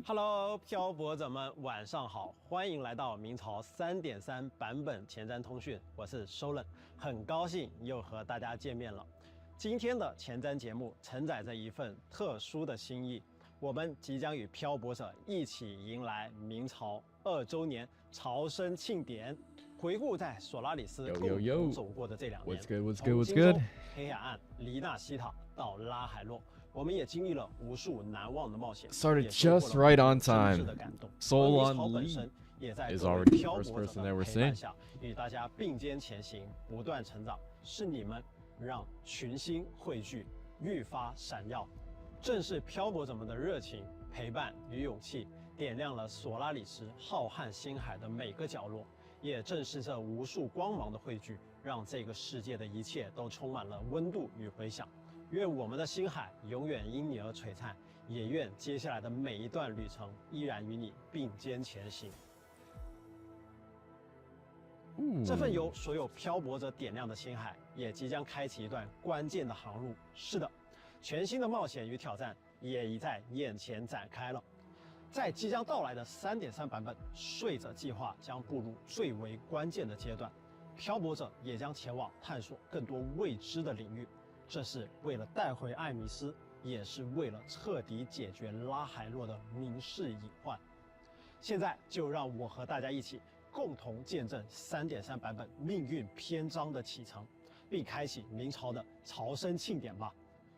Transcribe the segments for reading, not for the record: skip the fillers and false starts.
Hello， 漂泊者们晚上好，欢迎来到明朝3.3版本前瞻通讯，我是收任，很高兴又和大家见面了。今天的前瞻节目承载着一份特殊的心意，我们即将与漂泊者一起迎来明朝2周年朝生庆典。回顾在索拉里斯共同走过的这2年，从荆州、黑海岸、黎纳西塔到拉海洛。 我们也经历了无数难忘的冒险 Started just right on time. Solon Lee 也在 is already the 漂 first 泊者 person 的 that we're 陪伴 seeing. 下，与大家并肩前行，不断成长。是你们让群星汇聚，愈发闪耀。正是漂泊者们的热情、陪伴与勇气，点亮了索拉里斯浩瀚星海的每个角落。也正是这无数光芒的汇聚，让这个世界的一切都充满了温度与回响。 愿我们的星海永远因你而璀璨，也愿接下来的每一段旅程依然与你并肩前行。这份由所有漂泊者点亮的星海，也即将开启一段关键的航路。是的，全新的冒险与挑战也已在眼前展开了。在即将到来的3.3版本，睡者计划将步入最为关键的阶段，漂泊者也将前往探索更多未知的领域。 这是为了带回艾米斯，也是为了彻底解决拉海洛的民事隐患。现在就让我和大家一起共同见证3.3版本命运篇章的启程，并开启明朝的朝生庆典吧。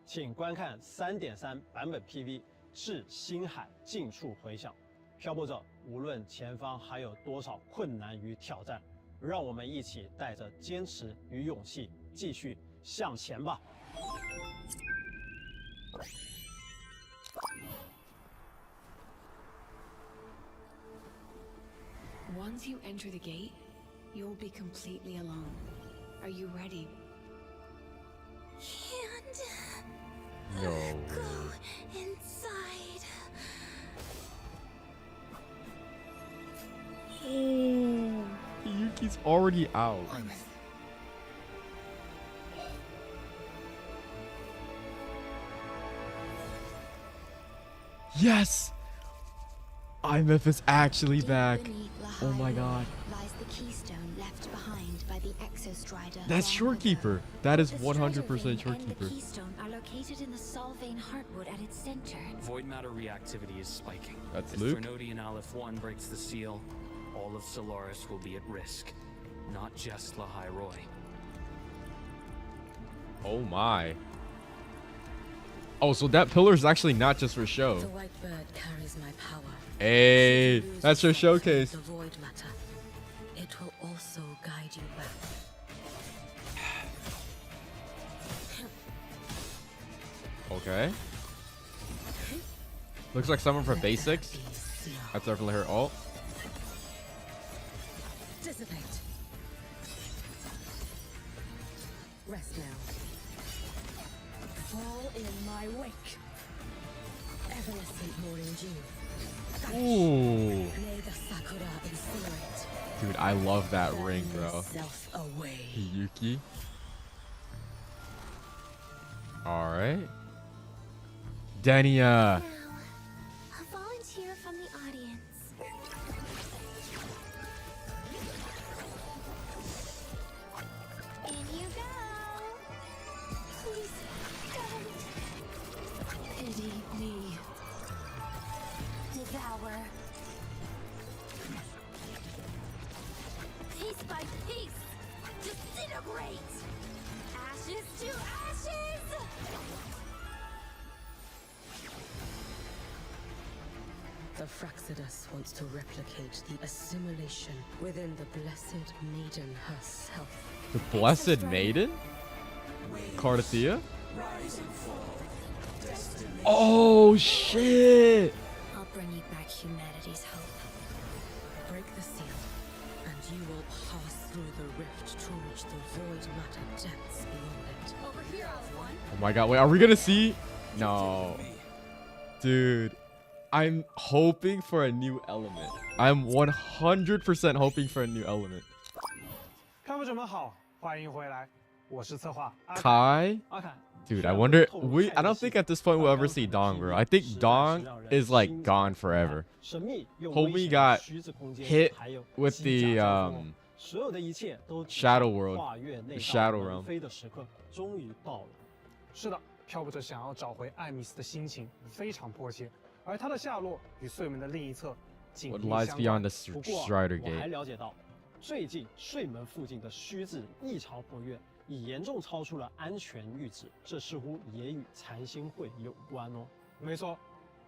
请观看3.3版本 PV， 致星海尽处回响。漂泊者，无论前方还有多少困难与挑战，让我们一起带着坚持与勇气，继续向前吧。 Once you enter the gate, you'll be completely alone. Are you ready? Can't No. go inside. Oh, Yuki's already out. Yes! IMF is actually back. Oh my god. Lies the keystone left behind by the Exostrider. That's Shorekeeper. That is 100% And the Shorekeeper. keystone are located in the Solvane Heartwood at its center. Void matter reactivity is spiking. That's If Luke. Trinodian Aleph 1 breaks the seal, all of Solaris will be at risk. Not just Lahai Roy. Oh my. Oh, so that pillar is actually not just for show. The white bird carries my power. Hey, that's your showcase. The void matter. It will also guide you back. Okay. Looks like someone from basics. That's definitely her ult. Dissipate. Rest now. Fall in my wake. Evanescent morning dew. Ooh. May the Sakura incinerate. Dude, I love that ring, bro. Self away. Yuki. Alright. Dania. Now, a volunteer from the audience. In you go. Please don't. Pity me. Devour. Piece by piece. Disintegrate. Ashes to ashes. The Fraxidus wants to replicate the assimilation within the Blessed Maiden herself. The Blessed Maiden? Cardathea? Oh shit! I'll bring you back humanity's hope. Break the seal, and you will pass through the rift to reach the void matter depths beyond it. Over here, One. Oh my god, wait, are we gonna see? No. Dude, I'm hoping for a new element. I'm 100% hoping for a new element. 漂泊者们好，欢迎回来，我是策划阿凯。 Kai? 阿凯， Dude, I wonder. I don't think at this point we'll ever see Dong, bro. I think Dong is like gone forever. 神秘又 Homie 危险 got 的虚之空间 hit 还有 with 机 the 甲交锋所有的一切都指 Shadow 向 World 跨越内 the 道 Shadow 门 Realm 飞的时刻终于到了。是的，漂泊者想要找回艾米斯的心情非常迫切，而他的下落与睡门的另一侧紧 What 密 lies 相 beyond 关。 the 不过 Strider 我还 Gate? 了解到，最近睡门附近的虚质异常活跃，已严重超出了安全阈值，这似乎也与残星会有关哦。没错，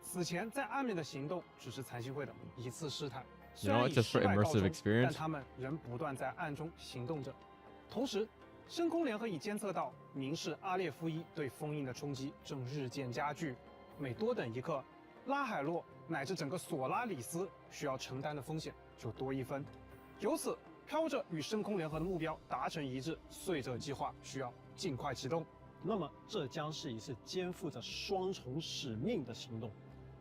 此前在暗面的行动只是残星会的一次试探， You 虽 know 然 what? 以 Just 失 for 败告 immersive 终， experience. 但他们仍不断在暗中行动着。同时，深空联合已监测到明士阿列夫一对封印的冲击正日渐加剧，每多等一刻，拉海洛乃至整个索拉里斯需要承担的风险就多一分。由此，飘着与深空联合的目标达成一致，碎者计划需要尽快启动。那么，这将是一次肩负着双重使命的行动。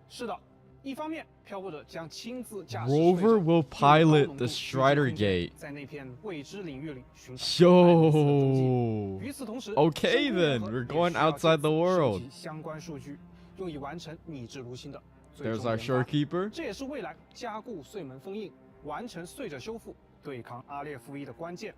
是的，一方面，漂泊者将亲自驾驶 Rover will pilot the Strider Gate. 在那片未知领域里寻找艾米斯的踪迹。 Yo. 与此同时 Okay 深空联 then, 合 we're 也 going 需要 outside the 借此收 world. 集相关数据，用以完成拟制炉心的最 There's 终 our 研发。 shorekeeper. 这也是未来加固碎门封印、完成碎者修复、对抗阿列夫一的关键。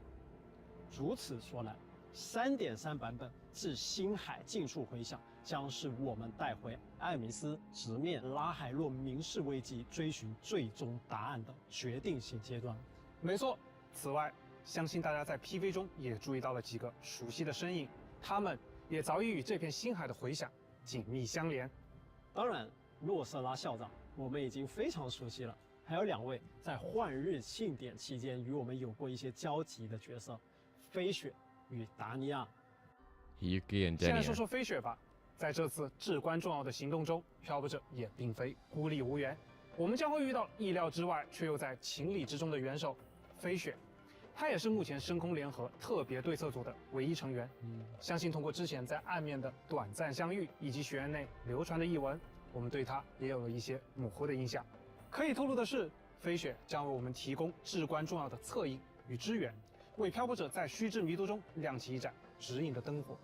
如此说来，3.3版本自星海近处回响，将是我们带回艾米斯直面拉海洛民事危机、追寻最终答案的决定性阶段。没错。此外，相信大家在 PV 中也注意到了几个熟悉的身影，他们也早已与这片星海的回响紧密相连。当然，洛瑟拉校长我们已经非常熟悉了，还有2位在换日庆典期间与我们有过一些交集的角色，飞雪与达尼亚。 Yuki and 先来说 Denia. 说飞雪吧。在这次至关重要的行动中，漂泊者也并非孤立无援，我们将会遇到意料之外却又在情理之中的元首飞雪。他也是目前深空联合特别对策组的唯一成员。相信通过之前在暗面的短暂相遇以及学院内流传的译文，我们对他也有了一些模糊的印象。可以透露的是，飞雪将为我们提供至关重要的策应与支援，为漂泊者在虚之迷途中亮起一盏指引的灯火。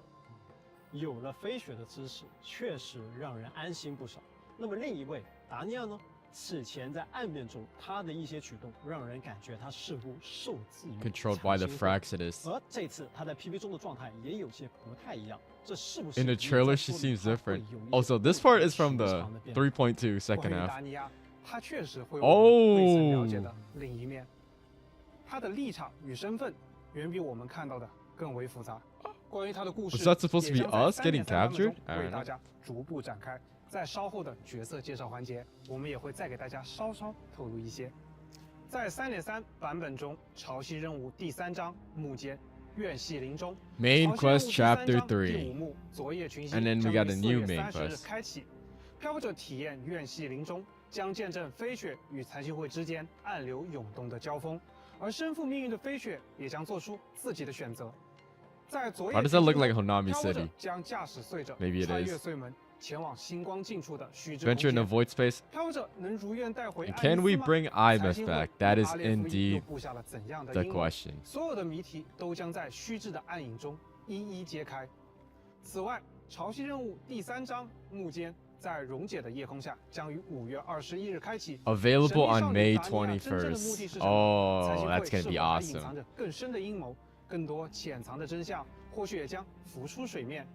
有了飞雪的支持，确实让人安心不少。那么另一位达尼亚呢？此前在暗面中，他的一些举动让人感觉他似乎受制于 Controlled by the 残星会 Fraxidus. 而这次他在 PV 中的状态也有些不太一样，这是不是 In the 也在 trailer, 说 she 明 seems 他会 different. 有一 Also, 些 this 不可 part is from 寻 the 常的变化 3.2 second 关于 half. 达尼亚，他确实会有我们未曾了解的另一面。他的立场与身份远比我们看到的更为复杂。关于他的故事 Was that supposed to be 也将在 us getting 3.3版本中 captured? I don't 为 know. 大家逐步展开。在稍后的角色介绍环节，我们也会再给大家稍稍透露一些。在3.3版本中，潮汐任务第3章幕间院系林中 Main 潮汐任务 quest 第 chapter 3章第 3. 5幕昨夜群星 And then we 将 got 于 a 4 new 月 main 30日 quest. 开启。漂泊者体验院系林中将见证飞雪与残星会之间暗流涌动的交锋，而身负命运的飞雪也将做出自己的选择。在昨夜 Why 群 does that 星 look 后 like Honami 漂泊者 City? 将驾驶碎者 Maybe it 穿越 is. 碎门，前往星光近处的虚之 Venture in the 空间。 void space. 漂泊者能如愿带回 And 爱 can 丽 we 丝吗？ bring 残 Ibis 星会 back? 与 That is 阿列夫一又 indeed 布下了怎样的 the 阴谋？ question. 所有的谜题都将在虚掷的暗影中一一揭开。此外，潮汐任务第3章幕间在溶解的夜空下将于5月21日开启。 Available on 神 May 秘少女达尼亚真正的目的是 21st. 什么？ Oh, 残星 that's 会 gonna 是 be 否还隐 awesome. 藏着更深的阴谋？更多潜藏的真相，或许也将浮出水面。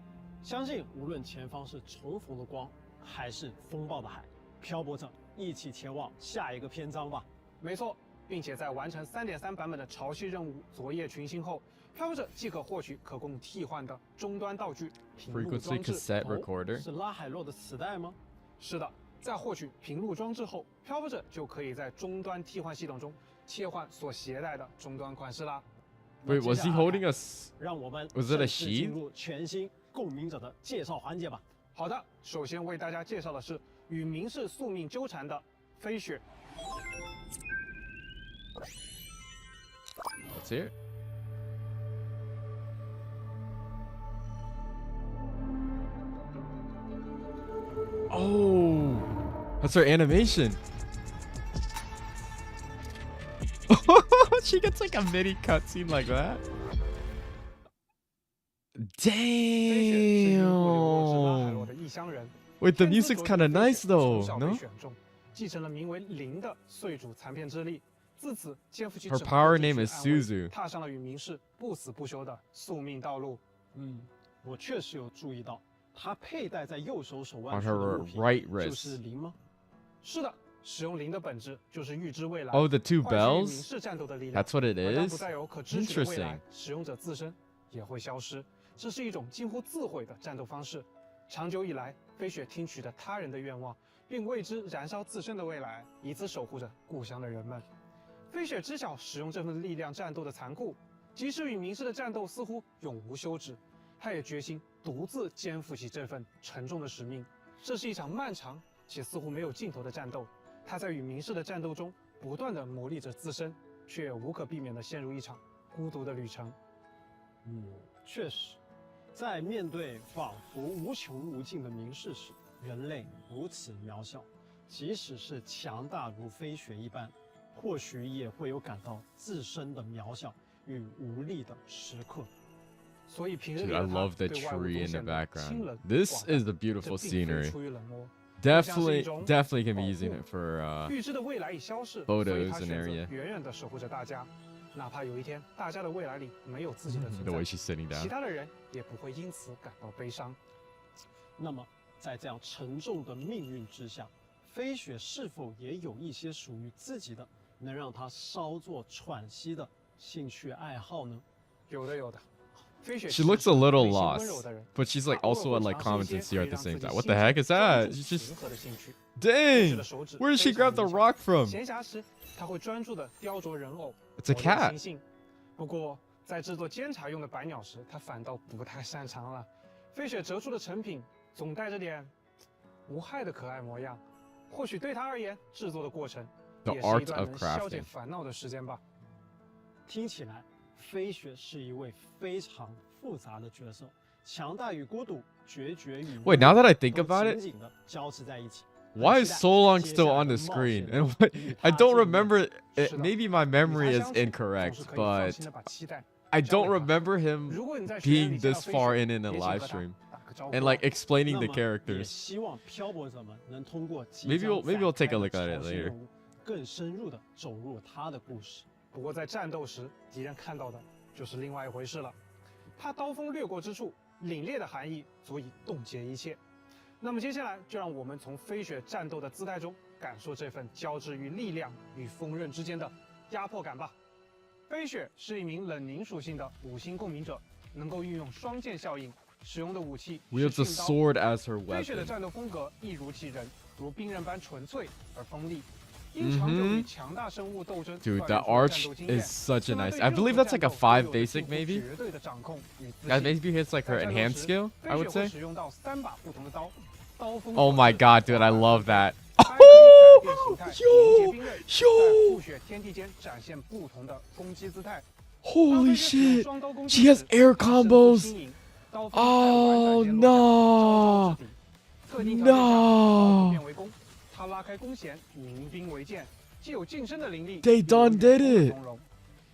相信无论前方是重逢的光，还是风暴的海，漂泊者一起前往下一个篇章吧。没错，并且在完成3.3版本的潮汐任务昨夜群星后，漂泊者即可获取可供替换的终端道具屏幕 Frequency 装置。 cassette recorder. 是拉海洛的磁带吗？是的，在获取屏幕装置后，漂泊者就可以在终端替换系统中切换所携带的终端款式啦。 Wait, was he holding us? 让我们 Was it a 正式 sheath? 进入全新共鸣者的介绍环节吧。好的，首先为大家介绍的是与明世宿命纠缠的飞雪。 Let's hear it. Oh, that's her animation. She gets like a mini cutscene like that. 飞雪是英国流落至拉海洛 Damn. 的异乡人。 Wait, the 天资 music's 卓 kind 著 of 的飞 nice 雪 though, 从小被 no? 选中，继承了名为灵的岁主残片之力，自此肩负起 Her 整个 power 地 name 区 is 安危 Suzu. 踏上了与明世不死不休的宿命道路。我确实有注意到，她佩戴在右手手腕 On 处的 her 物品 right 就 wrist. 是灵吗？是的，使用灵的本质就是预知未来。 Oh, the two 唤醒与明 bells? 世战斗的力量。 That's what it 而当不 is? 再有可支取的未来 Interesting.，使用者自身也会消失。这是一种近乎自毁的战斗方式。长久以来，飞雪听取了他人的愿望，并为之燃烧自身的未来，以此守护着故乡的人们。飞雪知晓使用这份力量战斗的残酷，即使与明世的战斗似乎永无休止，他也决心独自肩负起这份沉重的使命。这是一场漫长且似乎没有尽头的战斗。他在与明世的战斗中不断地磨砺着自身，却也无可避免地陷入一场孤独的旅程。确实，在面对仿佛无穷无尽的明世时，人类如此渺小。即使是强大如飞雪一般，或许也会有感到自身的渺小与无力的时刻。所以平日 Dude, 里 I 的他 love the 对外物 tree 都 in the 显得清 background. 冷 This 寡淡 is the beautiful 这并非 scenery. 出于冷漠。 Definitely, 种 definitely can be 保 using 护 it for 预知的未来已消逝， photos 所以他 and 选择 area. 远远地守护着大家，哪怕有一天大家的未来里没有自己的 the 存 way 在， she's sitting 其 down. 他的人也不会因此感到悲伤。那么，在这样沉重的命运之下，飞雪是否也有一些属于自己的，能让她稍作喘息的兴趣爱好呢？有的，有的。飞雪 She 其实 looks 是 a 个 little 内心温 lost, 柔的人， but she's like 她偶尔 also 会 at like 尝 common 试一 and 些 sincere 可 at 以 the 让自 same 己 time. What 心 the 情 heck is 专 that? 注 She's just 平和的兴趣。 dang. 的手指 Where did she 非常 grab the 灵巧 rock from? 闲暇时，他会专注地雕琢人偶。 It's a 磨练 cat. 心性。不过，在制作监察用的百鸟时，他反倒不太擅长了。飞雪折出的成品总带着点无害的可爱模样，或许对他而言，制作的过程 The 也是一 art 段 of 能消解 crafting. 烦恼的时间吧。听起来，飞雪是一位非常复杂的角色，强大与孤独，决绝与 Wait, now that I think 都 about 紧 it, 紧地交织在一起。 why is Solong still on the screen? And what, I don't remember it. Maybe my memory is incorrect, but I don't remember him 如果你在 being this far in a live stream and like explaining the 也 characters. 希望漂泊者们能通过 Maybe we'll take a look at it later. 更深入地走入他的故事。不过在战斗时，敌人看到的就是另外一回事了。他刀锋掠过之处，凛冽的寒意足以冻结一切。那么接下来，就让我们从飞雪战斗的姿态中，感受这份交织于力量与锋刃之间的压迫感吧。飞雪是一名冷凝属性的5星共鸣者，能够运用双剑效应，使用的武器是 Wields a 驯刀。 sword as her 飞雪的 weapon. 战斗风格一如其人，如冰刃般纯粹而锋利。因长久与强大生物斗争 Dude, 锻 that 炼出的战 arch 斗经验 is such a 让他 nice. 对 I 任何 believe that's 战 like a 斗 5都有着 basic 近乎 maybe. 绝对的掌控与自 That 信。 maybe hits like her 在战斗 enhanced 时 skill, I 飞 would 雪会 say. 使用到3把不同的刀，刀锋 Oh 各 my 自 god, dude, I 划 love 分 that. 它还可以改变形态，凝结冰刃，在酷雪天地间展现不同的攻击姿态。当 Holy 飞雪使用 shit. 双刀攻 She 击 has 时， air 它神出 combos. 轻盈，刀锋在 Oh 完展间落下，招招 no. 制敌。特定条件下，No. 化变为攻，他拉开弓弦，凝冰为剑，既有近身的灵力， They 又有 done 远 did 攻的 it. 从容。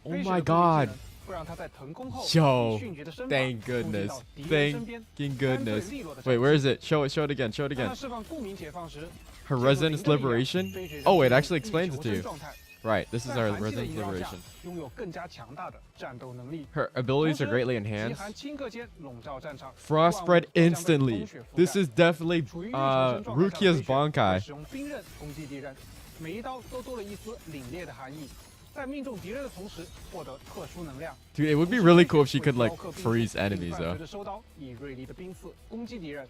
Oh 飞雪 my 的攻击技 god. 能会让他在腾空后 Yo, 以迅捷的身法 thank 攻击 goodness. 到敌人身 Thank 边， fucking 干脆 goodness. 利落地 Wait, 展 where 现。 is it? Show it again. Show it 当 again. 他释放共鸣解放时， Her 借助灵 resonance 的力量， liberation. 飞雪 Oh, it 进 actually 入 explains 求 it 生 to you. 状态， Right, this is 在 our 寒气的 resonance 萦绕下 liberation. 拥有更加强大的战斗能力。 Her abilities are 同时 greatly 极 enhanced. 寒顷刻间笼罩战场， Frost 万物 spread 都将被 instantly. 风雪覆 This 盖 is definitely 处于欲求生状态下的 Rukia's 飞雪会 Bankai. 使用冰刃攻击敌人，每一刀都多了一丝凛冽的寒意，在命中敌人的同时获得特殊能量。 Dude, it would be really cool if she could like freeze enemies 并伴 though. 随着收刀，以锐利的冰刺攻击敌人。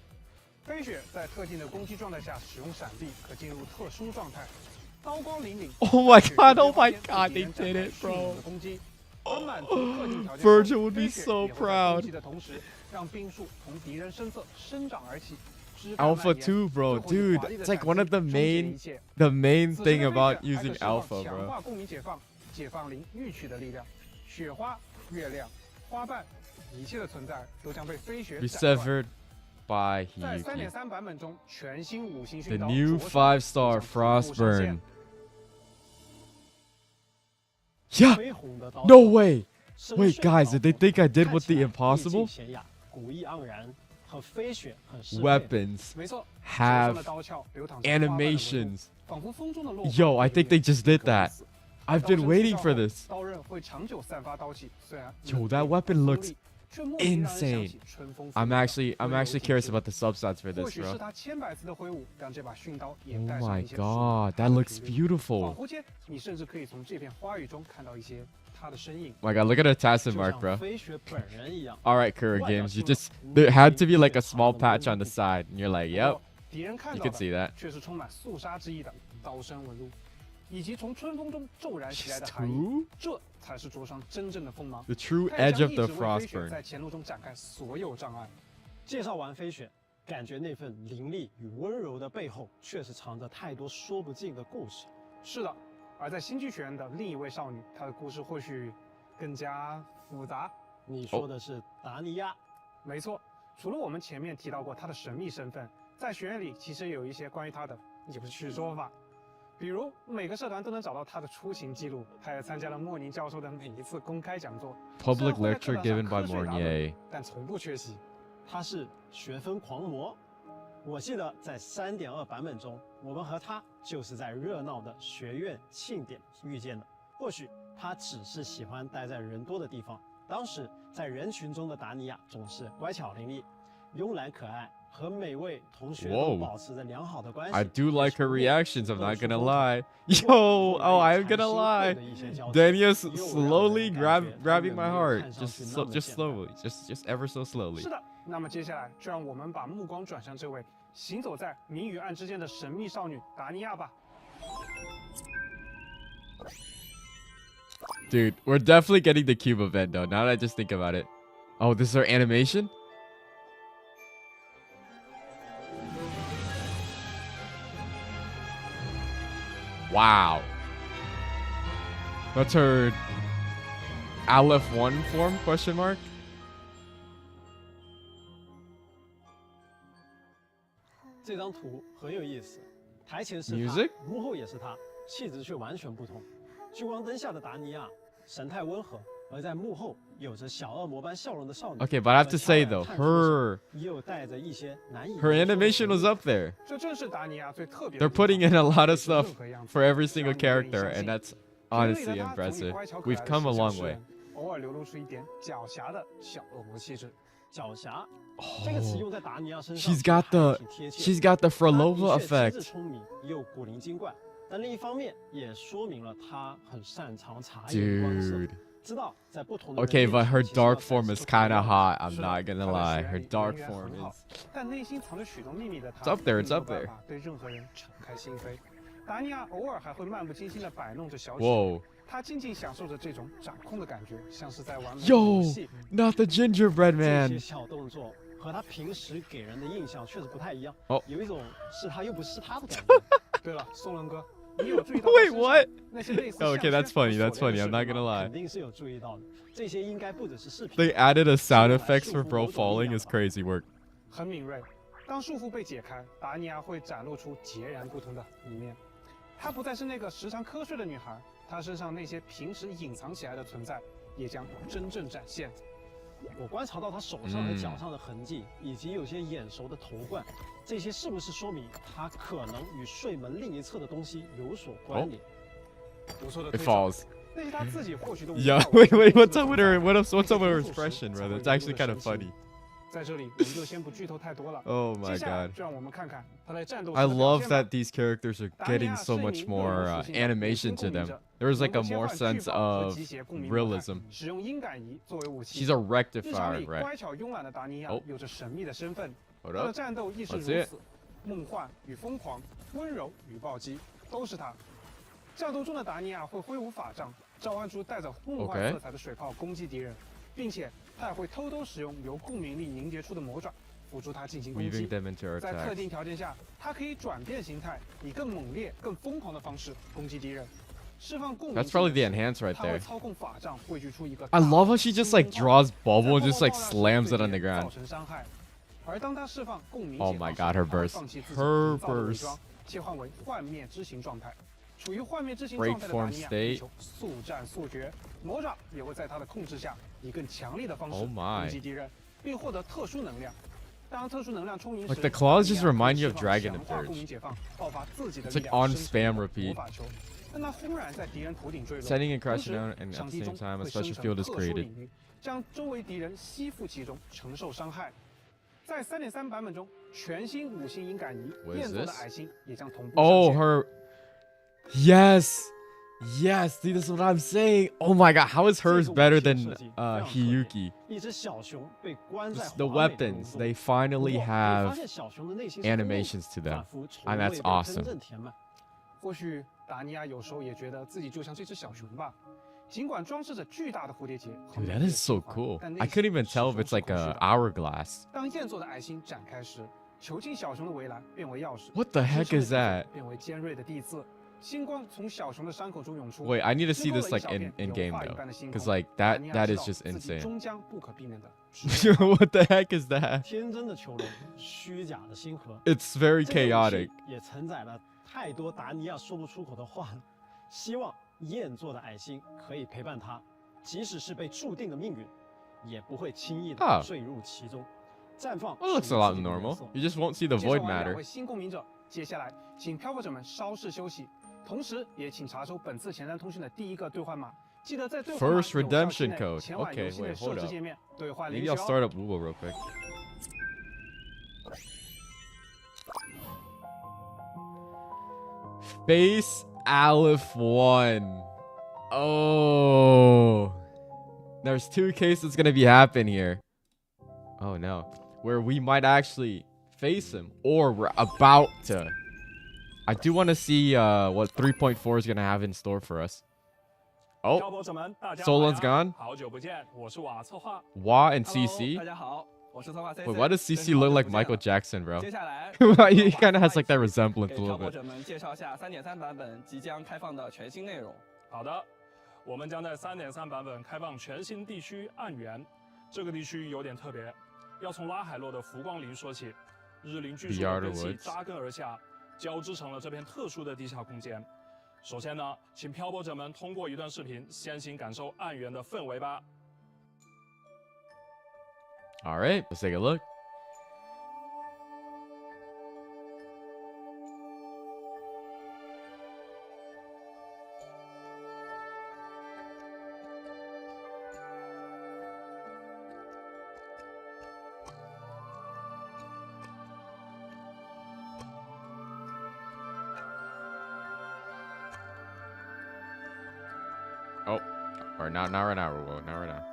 飞雪在特定的攻击状态下使用闪避，可进入特殊状态。刀光凛凛。 Oh my 飞雪 god, 会 oh 发 my 现 god, 对 they 敌人 did 展 it, 开迅猛 bro. 的攻击。而满足特定条件后 Virgil would be 飞雪 so 也会在 proud. 攻击的同时，让冰束从敌人身侧生长而起。枝干 Alpha 蔓延 2, bro. 最后以 Dude, 华丽的 it's like 斩 one of 击 the 终结 main 一切 the main 此时 thing 的飞雪 about 还可 using 释放 alpha, 强 bro. 化共鸣解放灵御取的力量，雪花、月亮、花瓣，一切的存在都将被飞雪 Be 斩断。 severed by 在 Hiyuki. 3.3版本中，全新5星 The 训刀 new 着手 5-star 走向同步上线 Frostburn. Yeah. 恢宏的刀 No way. 深 Wait, 邃 guys, 刀 did they 锋 think I did 看 what 起 the 来 impossible? 历尽娴雅古意盎然，和飞雪很适配。 weapons 没错， have 手上的刀鞘流淌着花瓣的纹路 animations. 仿佛风中的落 Yo, 花 I 被 think they just did 割 that. 死 I've been 刀身 waiting 出鞘 for 后 this. 刀刃会长久散发刀气，虽然 Yo, 冷 that 冽 weapon 锋 looks 利却莫名让人想 insane. 起春风 I'm 拂面 actually 温柔 curious 体贴 about the substats for 或 this, 许是 bro. 他千百次的挥舞，让这把驯刀也 Oh 带上 my 一些属于 god, 它 that 的 looks 频率。恍 beautiful. 惚间，你甚至可以从这片花语中看到一些他的身影。 Oh my god, look at the Tassin 就 mark, 像 bro. 飞雪本人一样。 All right, Kura Games, you just there had to be like a small patch on the side, and you're like, 不 yep, 过敌人看 you 到 can see 的 that. 却是充满肃杀之意的刀身纹路，以及从春风中骤然袭来 She's 的寒意。 two? 这才是灼伤真正的锋芒。 The true 他也 edge 将 of 一 the 直为飞雪 Frostburn. 在前路中展开所有障碍。介绍完飞雪，感觉那份凌厉与温柔的背后，确实藏着太多说不尽的故事。是的，而在新剧学院的另一位少女，她的故事或许更加复杂。你说的是达尼亚？没错，除了我们前面提到过她的神秘身份，在学院里其实有一些关于她的有趣说法。比如每个社团都能找到她的出勤记录，她也参加了莫宁教授的每一次公开讲座 Public 虽然会在 lecture 课堂上 given by 瞌睡打盹 Mornier. 但从不缺席。他是学分狂魔。我记得在3.2版本中，我们和他就是在热闹的学院庆典遇见的。或许他只是喜欢待在人多的地方。当时在人群中的达尼亚总是乖巧伶俐、慵懒可爱，和每位同学都 Whoa. 保持着良好的关系。 I do like her reactions, I'm not gonna lie. 不过 Yo, 后 oh, 来 I'm 才 gonna 心会 lie. 的一些交集 Daniel's 又让人 slowly 感觉他 grabbing 们 my 没有 heart, 看上去 just 那么 just 简单。 slowly, just ever so 是 slowly. 的，那么接下来就让我们把目光转向这位行走在明与暗之间的神秘少女达尼亚吧。 Dude, we're definitely getting the cube event though. Now that I just think about it. Oh, this is our animation? Wow. That's her Aleph 1 form, question mark? 这张图很有意思，台前是他 Music？幕后也是他，气质却完全不同。聚光灯下的达尼亚神态温和，而在幕后有着小恶魔般笑容的少女。 Okay, but I have to say though, 和悄然探出的 her 手也有带着一些难以 her 言说的 animation 神 was 秘 up there. 这正是达尼亚最特别的 They're 地方。 putting in a lot of 不是任 stuff 何样子 for every 只 single 要你愿意 character, 相信 and that's 绝对 honestly 的他总以 impressive. 乖巧可爱 We've 的 come a 形象 long 示 way. 人，偶尔流露出一点狡黠的小恶魔气质。狡黠这个词用在达尼亚身上 She's got the 还挺贴切 she's got the 她的 Frolova 确机智 effect. 聪明，又古灵精怪，但另一方面也说明了她很擅长察言观色， Dude. 知道在不同的人 Okay, 面 but 前 her 其实要 dark 展 form 示 is 不同 kind 的 of 样子 hot. I'm 是 not 的 gonna 她在 lie. 学 Her 院里 dark 人缘 form 很好 is 但内心藏着许多秘密的她 It's up there, it's 并没有 up there. 办法对任何人敞开心扉。达尼亚偶尔还会漫不经心地摆弄着小曲， Whoa. 她静静享受着这种掌控的感觉，像是在玩模拟 Yo, 游戏。 not the gingerbread 这些 man. 小动作和他平时给人的印象确实不太一样，哦有一种是他又不是他的感觉。对了，宋伦哥，你有注意到 Wait, 她身上 what? 那些类似 Okay, 项圈 that's funny, 和 that's 锁 funny. 链 I'm 的 not 饰品 gonna 吗 lie. 肯定是有注意到的，这些应该不只是饰品。 They added a sound effects for bro falling is crazy work. 很敏锐。当束缚被解开，达尼亚会展露出截然不同的一面。她不再是那个时常瞌睡的女孩，她身上那些平时隐藏起来的存在，也将真正展现。我观察到他手上和脚上的痕迹，以及有些眼熟的头冠，这些是不是说明他可能与睡门另一侧的东西有所关联？不错的 It 推导， falls. 那是她自己或许都无 Yeah, 法 wait, 完 wait, 全 what's up with her? What's up with her 这些 expression, 才 brother? 会 It's 流 actually 露的 kind of 神 funny. 情在这里，我们就先不剧透太多了。 Oh 接 my 下来 god. 就让我们看看她在战斗 I 时的表 love 现吧 that these characters are getting so much more animation to them. There was like a more sense of realism. 使用音感仪作为武器。 She's a 日常 rectifier, 里 right? 乖巧慵懒的达尼亚哦有着神秘的身份， Hold 她的 up. 战斗亦是如 That's it. 此，梦幻与疯狂，温柔与暴击，都是她。战斗中的达尼亚会挥舞法杖，召唤出带着梦幻 OK 色彩的水炮攻击敌人，并且她还会偷偷使用由共鸣力凝结出的魔爪辅助她进行攻 Weaving 击。 them into her 在特 attacks. 定条件下，她可以转变形态，以更猛烈、更疯狂的方式攻击敌人，释放共鸣。 That's probably the enhance right 她会 there. 操控法杖汇聚出一个 I 大 love how she just like 星光 draws bubble and 在 just like 爆炸时 slams 对 it on the 敌人 ground. 造成伤害。而当他释放共鸣 Oh 解 my 放 god, 时 her 他会 burst. 放弃自己 Her 营造的伪 burst. 装，切换为幻灭之形状态。处于幻灭之形 Break 状态的达 form 尼亚 state 力求速战速决，魔爪也会在他的控制下，以更强力的方式 Oh my 攻击敌人。并获得特殊能量。当特殊能量充盈时 Like the claws just 达尼亚 remind you 可 of 以释放 Dragon 强化 and 公民 Purge. 解放，爆发自己的 It's 力 like 量 on 生成 spam 的 repeat. 魔法球。当它轰然在敌人头顶坠落， Setting and 同 crashing 时 down, and at 场 the 地 same 中 time, a 会 special 生成 field is 特殊 created. 领域，将周围敌人吸附其中，承受伤害。在3.3版本中，全新5星银感仪 What is 燕座的 this? 矮星也将同步 Oh, 上线。 her. Yes. Yes, see, this is what I'm saying. Oh my god, how is 这 hers 个武 better 器的 than 设计非常特别 Hiyuki? 一只小熊被关在 Just the 华美的 weapons, 笼中 they 不过 finally 可以 have 发现小熊的内心是空洞的 animations to them. 仿佛从 And 未 that's 被 awesome. 真正填满。或许达尼亚有时候也觉得自己就像这只小熊吧。尽管装饰着巨大的蝴蝶结和 Dude, 美 that 丽的 is so 翅膀 cool. 但内 I 心 couldn't even 始 tell 终 if it's 是 like 空虚 a 的。 hourglass. 当燕座的矮星展开时，囚禁小熊的围栏变为钥匙。 What the heck 支撑 is 的 that? 地方变为尖锐的地刺。星光从小熊的伤口中涌出。 Wait, I need to see 之后 this 的 like 一小 in 片 game 油画一 though, 般的星 because 空 like 达 that 尼亚 that 知 is 道 just 自己 insane. 终将不可避免的失落 What the heck is that? 天真的囚笼，虚假的星河。 It's very 这个武 chaotic. 器也承载了太多达尼亚说不出口的话了。希望燕座的矮星可以陪伴他，即使是被注定的命运，也不会轻易的 Ah. 坠入其中。绽放 Well, it looks 属 a 于 lot 自己的颜 normal. 色 You just won't see the 介绍 void 完两 matter. 位新公民者，接下来请漂泊者们稍事休息，同时也请查收本次前瞻通讯的第一个兑换码。记得在兑换码 First 有效期 redemption 内 code. 前往 Okay, 游戏内 wait, 设 hold 置 up. 界面兑换 Maybe 领 I'll 取哦。 start up wuwa real quick. Face Aleph 1. Oh. There's two cases gonna be happening here. Oh no. Where we might actually face him. Or we're about to. I do want to see what 3.4 is gonna have in store for us. 漂 Oh, 泊者们，大家 Solon's 好呀 gone. 好久不见，我是瓦策划。 Wa and Hello， CC. 大家好，我是策划 CC。 Wait, why does 真 CC 好 look 久 like 不见 Michael 了 Jackson, bro? 接下来 He kind of has like that resemblance 给 a 漂 little 泊 bit. 者们介绍下3.3版本即将开放的全新内容。好的，我们将在3.3版本开放全新地区暗源。这个地区有点特别，要从拉海洛的浮光林说起。日林巨树 The 的根系 Outer Woods 扎根而下，交织成了这片特殊的地下空间。首先呢，请漂泊者们通过一段视频先行感受暗源的氛围吧。 All right, let's take a look. Oh, or not right now, Rubo. Not right now.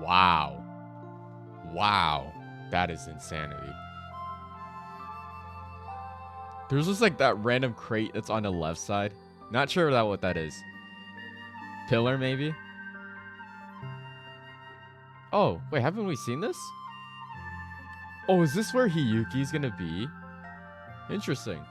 Wow. Wow. That is insanity. There's just like that random crate that's on the left side. Not sure what that is. Pillar, maybe? Oh, wait, haven't we seen this? Oh, is this where Hiyuki's gonna be? Interesting.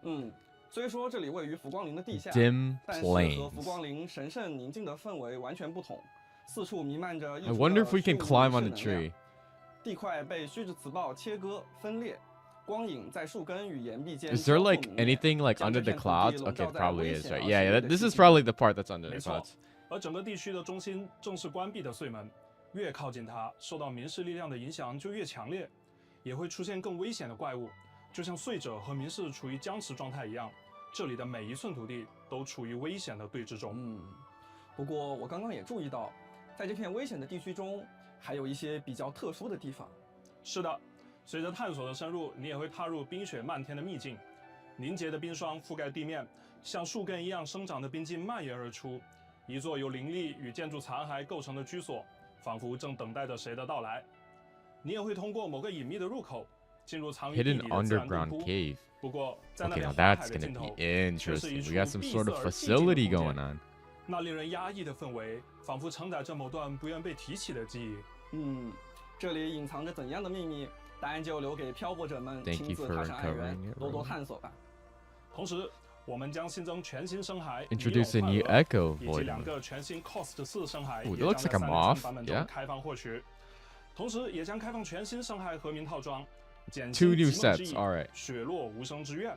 Mm. 虽说这里位于浮光林的地下， Dim 但是和浮 plains. 光林神圣宁静的氛围完全不同，四处弥漫着溢 I 出 wonder 的 if we can 血 climb 雾 on 式 the 能量 tree. 地块被须之磁暴切割分裂，光影在树根与岩壁间 Is there 交错 like 明灭 anything like 将 under 这 the 片土地 clouds? 笼 Okay, 罩在 probably 危 is, 险 right? 而 Yeah, 神 yeah. 秘的 This 气 is 息 probably the part that's under 没 the 错 clouds. 而整个地区的中心正是关闭的隧门，越靠近它，受到民事力量的影响就越强烈，也会出现更危险的怪物，就像碎者和民事处于僵持状态一样。这里的每一寸土地都处于危险的对峙中。不过我刚刚也注意到，在这片危险的地区中，还有一些比较特殊的地方。是的，随着探索的深入，你也会踏入冰雪漫天的秘境。凝结的冰霜覆盖地面，像树根一样生长的冰晶蔓延而出。一座由林立与建筑残骸构成的居所，仿佛正等待着谁的到来。你也会通过某个隐秘的入口，进入藏于地 Hidden 底的自然洞 underground 窟。 cave. 不过，在那 Okay, 片 now 花海 that's 的 gonna 尽头， be 却是一 interesting. 处 We got some 闭 sort 塞 of 而寂静的 facility 空 going 间。 on. 那令人压抑的氛围，仿佛承载着某段不愿被提起的记忆。这里隐藏着怎样的秘密？答案就留给漂泊者们 Thank 亲 you 自 for 踏上岸源 uncovering，it, 多多 Rowan. 探索吧。同时，我们将新增全新深海 Introduce a 尼 new 尔快乐 echo 以及 void 2 mode. 个全新 Cost 4深海 Ooh, 也 that 将 looks 在 like a 3.3 moth. 版本中 Yeah. 开放获取。同时，也将开放全新深海和民套装，减 Two 轻 new 极梦之 sets. 翼 All right. 雪落无声之愿。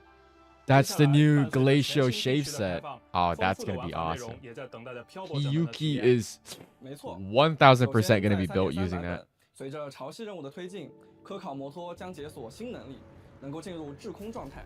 That's the 接下来 new 伴随着 glacial 全新地 shave 区的开 set. 放 Oh, 丰 that's 富的 gonna 玩 be 法内容 awesome. 也在等待着漂泊者们的体 Hiyuki 验。 is 没错， 1000% gonna be built 首先，在 using 3.3 版 that. 本随着潮汐任务的推进，科考摩托将解锁新能力，能够进入滞空状态。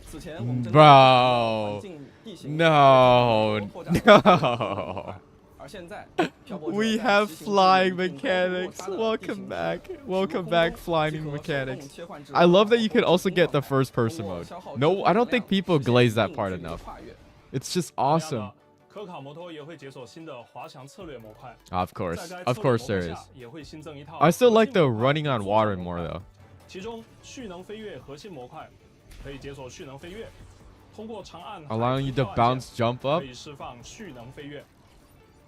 此前我们针对 Bro 环境地形 No, 拓展了 no. 而现在，漂泊者 We 在 have 骑行距离 flying 并高度落 mechanics. 差的地 Welcome 形 back. 时 Welcome 空 back, 中 flying 即可手动 mechanics. 切换至 I love that you 高 can 空 also 状 get the 态 first 通 person 过 mode. 消耗 No, 滞空 I 能 don't think 量 people 实现 glaze 一 that 定 part 距离的 enough. 跨越。 It's just 同样 awesome. 的，科考摩托也会解锁新的滑翔策略模块。 Of 在 course, 该 of 策略 course 模 there 块 is. 下也会新增一套 I still 核 like 心 the 模块 running on 速 water 成模 more 块 though. 其中蓄能飞跃核心模块可以解锁蓄能飞跃，通过长按 Allowing you to 海豚跳按 bounce, jump 键 up. 可以释放蓄能飞跃，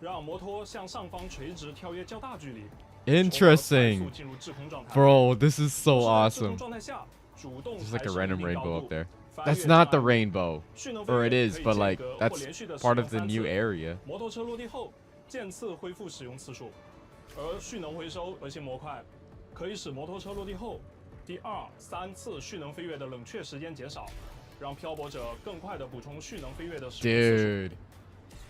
让摩托向上方垂直跳跃较大距离，从而快速 Interesting. 进入滞空状态。 Bro, this is so 同时在滞空 awesome. 状态下主动 There's like 抬 a 升 random 一定 rainbow 高 up 度 there. 翻 That's 越 not 障 the 碍 rainbow. 蓄能飞 Or it 跃 is, 可以 but 间 like 隔或 that's 连续地使 part 用 of the 3 new 次 area. 摩托车落地后，渐次恢复使用次数，而蓄能回收核心模块可以使摩托车落地后第2、3次蓄能飞跃的冷却时间减少，让漂泊者更快地补充蓄能飞跃的使用次数。 Dude.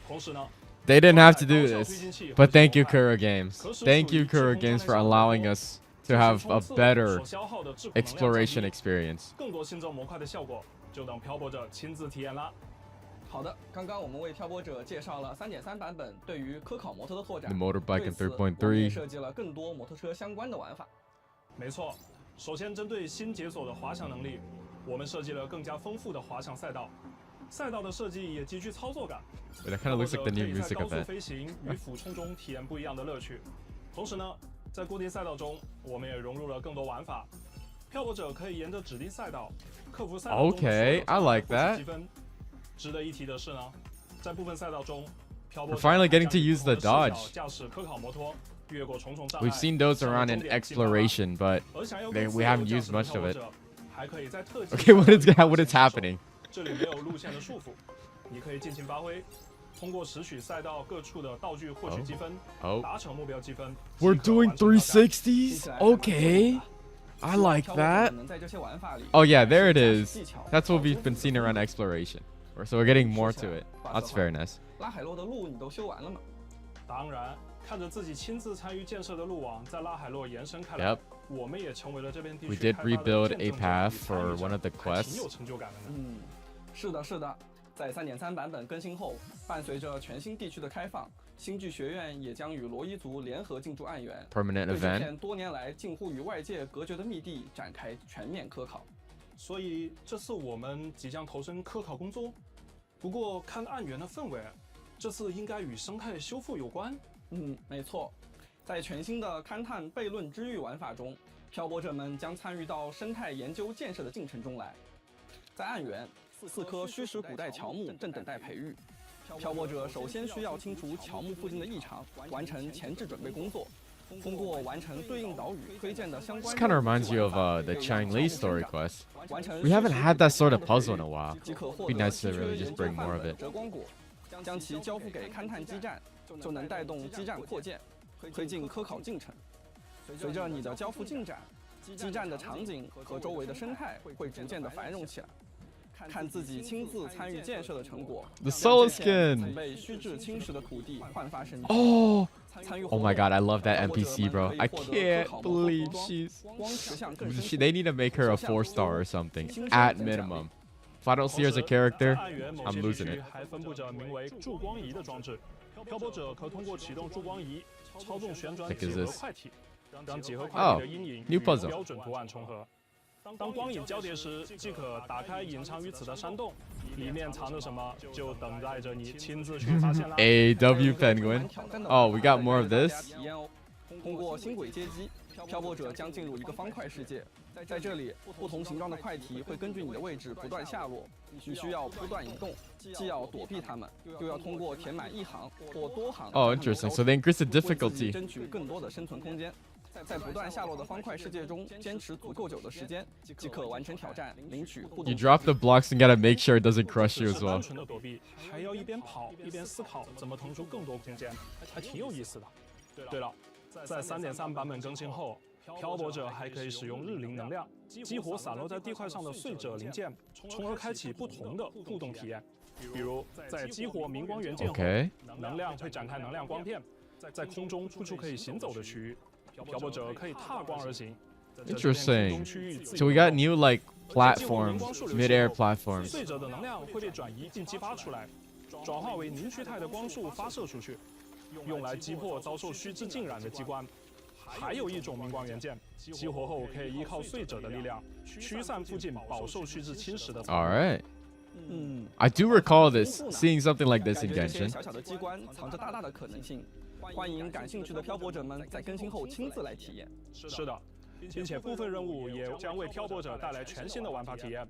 同时呢， They didn't have to 高 do 效 this. 推进器 But 核心 thank 模 you, 块 Kura Games. 可使 Thank 处于 you, 滞 Kura 空 Games, 状态 for 下的摩 allowing 托 us 进 to 行 have 冲 a 刺 better 所消耗的滞空能量降 exploration 低 experience. 更多新增模块的效果，就等漂泊者亲自体验啦。好的，刚刚我们为漂泊者介绍了3.3版本对于科考摩托的拓展 The。motorbike 对 in 此，我们也 3.3. 设计了更多摩托车相关的玩法。没错，首先针对新解锁的滑翔能力，我们设计了更加丰富的滑翔赛道，赛道的设计也极具操作感。 Wait, that kind of looks like the 可 new 以在 music 高速 event. 飞行与俯冲中体验不一样的乐趣。同时呢，在固定赛道中，我们也融入了更多玩法。漂泊者可以沿着指定赛道克服赛道中的所有 Okay, I like 障碍 that. 获取积分。值得一提的是呢，在部分赛道中，漂泊 We're 者 finally 还 getting 将 to 以 use 不 the 同的视角 dodge. 驾驶科考摩托，越过重重障碍。 We've seen those 向着 around 终 in 点进发。 exploration, but 而想要 they- 更 we 自由 haven't 驾 used 驶的 much 漂 of 泊 it. 者还可以在特技 okay, what 赛 is 道中 what is 享受 happening? 这里没有路线的束缚，你可以尽情发挥，通过拾取赛道各处的道具获取积分， Oh, 达成目标积分。 we're 即可 doing 完成挑战 360s. Okay, I like 漂泊者 that. 们能在这些玩法里 Oh yeah, there it 驾驶 is. 技巧 That's what 跑 we've 出 been 自己 seeing 的 around 路 exploration. So we're getting more to it. 说 That's 起来 very nice. 拉海洛的路你都修完了吗？当然，看着自己亲自参与建设的路网在拉海洛延伸开来 Yep. 我们也成为了这片地 We 区 did 开发的 rebuild 见 a 证者 path 与参与 for 者 one of the 还挺 quests. 有成就感的呢。是的，是的，在3.3版本更新后，伴随着全新地区的开放，星际学院也将与罗伊族联合进驻暗源， Permanent 对这 event. 片多年来近乎与外界隔绝的密地展开全面科考。所以这次我们即将投身科考工作。不过看暗源的氛围，这次应该与生态修复有关。没错，在全新的勘探悖论之域玩法中，漂泊者们将参与到生态研究建设的进程中来。在暗源，4棵虚实古代乔木正等待培育。漂泊者首先需要清除乔木附近的异常，完成前置准备工作。通过完成对应岛屿推荐的相关 This kind of reminds you of the Chang Li story quest. 完成 We haven't had that sort of puzzle in a while. 即可获 Be 得 nice to 稀缺 really 研 just 究 bring 范 more of 本 it. 折光果，将其交付给勘探基站，就能带动基站扩建，推进科考进程。随着你的交付进展，基站的场景和周围的生态会逐渐的繁荣起来。看自己亲自参与建设的成果， The 让 soul 这片曾 skin. 被虚掷侵蚀的土地焕发生机。 Oh, 参与 oh my god, I love that 活动 NPC, bro. 可以 I 获得 can't 科考摩托 believe 服装 she's. 光持项更深 They need to make her a 4-star or something, at minimum. If I don't see her as a character, 在暗源某 I'm 些地 losing 区 it. 还分布着名为助光仪的装置，漂泊者可通过启动助光仪，操纵旋转 Heck 几 is 何 this? 块体，让几何块体 Oh, 的阴影 new 与 puzzle. 标准图案重合。当光影交叠时，即可打开隐藏于此的山洞，里面藏着什么，就等待着你亲自去发现啦。 AW Penguin. Oh, we got more of this. 体验哦。通过星轨接机，漂泊者将进入一个方块世界。在这里，不同形状的块体会根据你的位置不断下落，你需要不断移动，既要躲避它们，又要通过填满一行或多行。Oh, interesting. So they increase the difficulty. 争取更多的生存空间。在不断下落的方块世界中坚持足够久的时间，即可完成挑战，领取互动。 You drop the blocks and gotta make sure it doesn't crush you as 单 well. 纯的躲避，还要一边跑一边思考怎么腾出更多空间，还挺有意思的。对了，在3.3版本更新后，漂泊者还可以使用日灵能量激活散落在地块上的碎者零件，从而开启不同的互动体验。比如在激活明光元件后， Okay. 能量会展开能量光片，在空中突出可以行走的区域，漂泊者可以踏光而行。 Interesting. So we got new like platforms, mid-air platforms. 碎者的能量会被转移并激发出来，转化为凝聚态的光束发射出去，用来击破遭受虚之浸染的机关。还有一种明光元件，激活后可以依靠碎者的力量驱散附近饱受虚之侵蚀的层。 All right. I do recall this, seeing something like this in 感觉这些 Genshin. 小小的机关藏着大大的可能性，欢迎感兴趣的漂泊者们在更新后亲自来体验。是的，并且部分任务也将为漂泊者带来全新的玩法体验。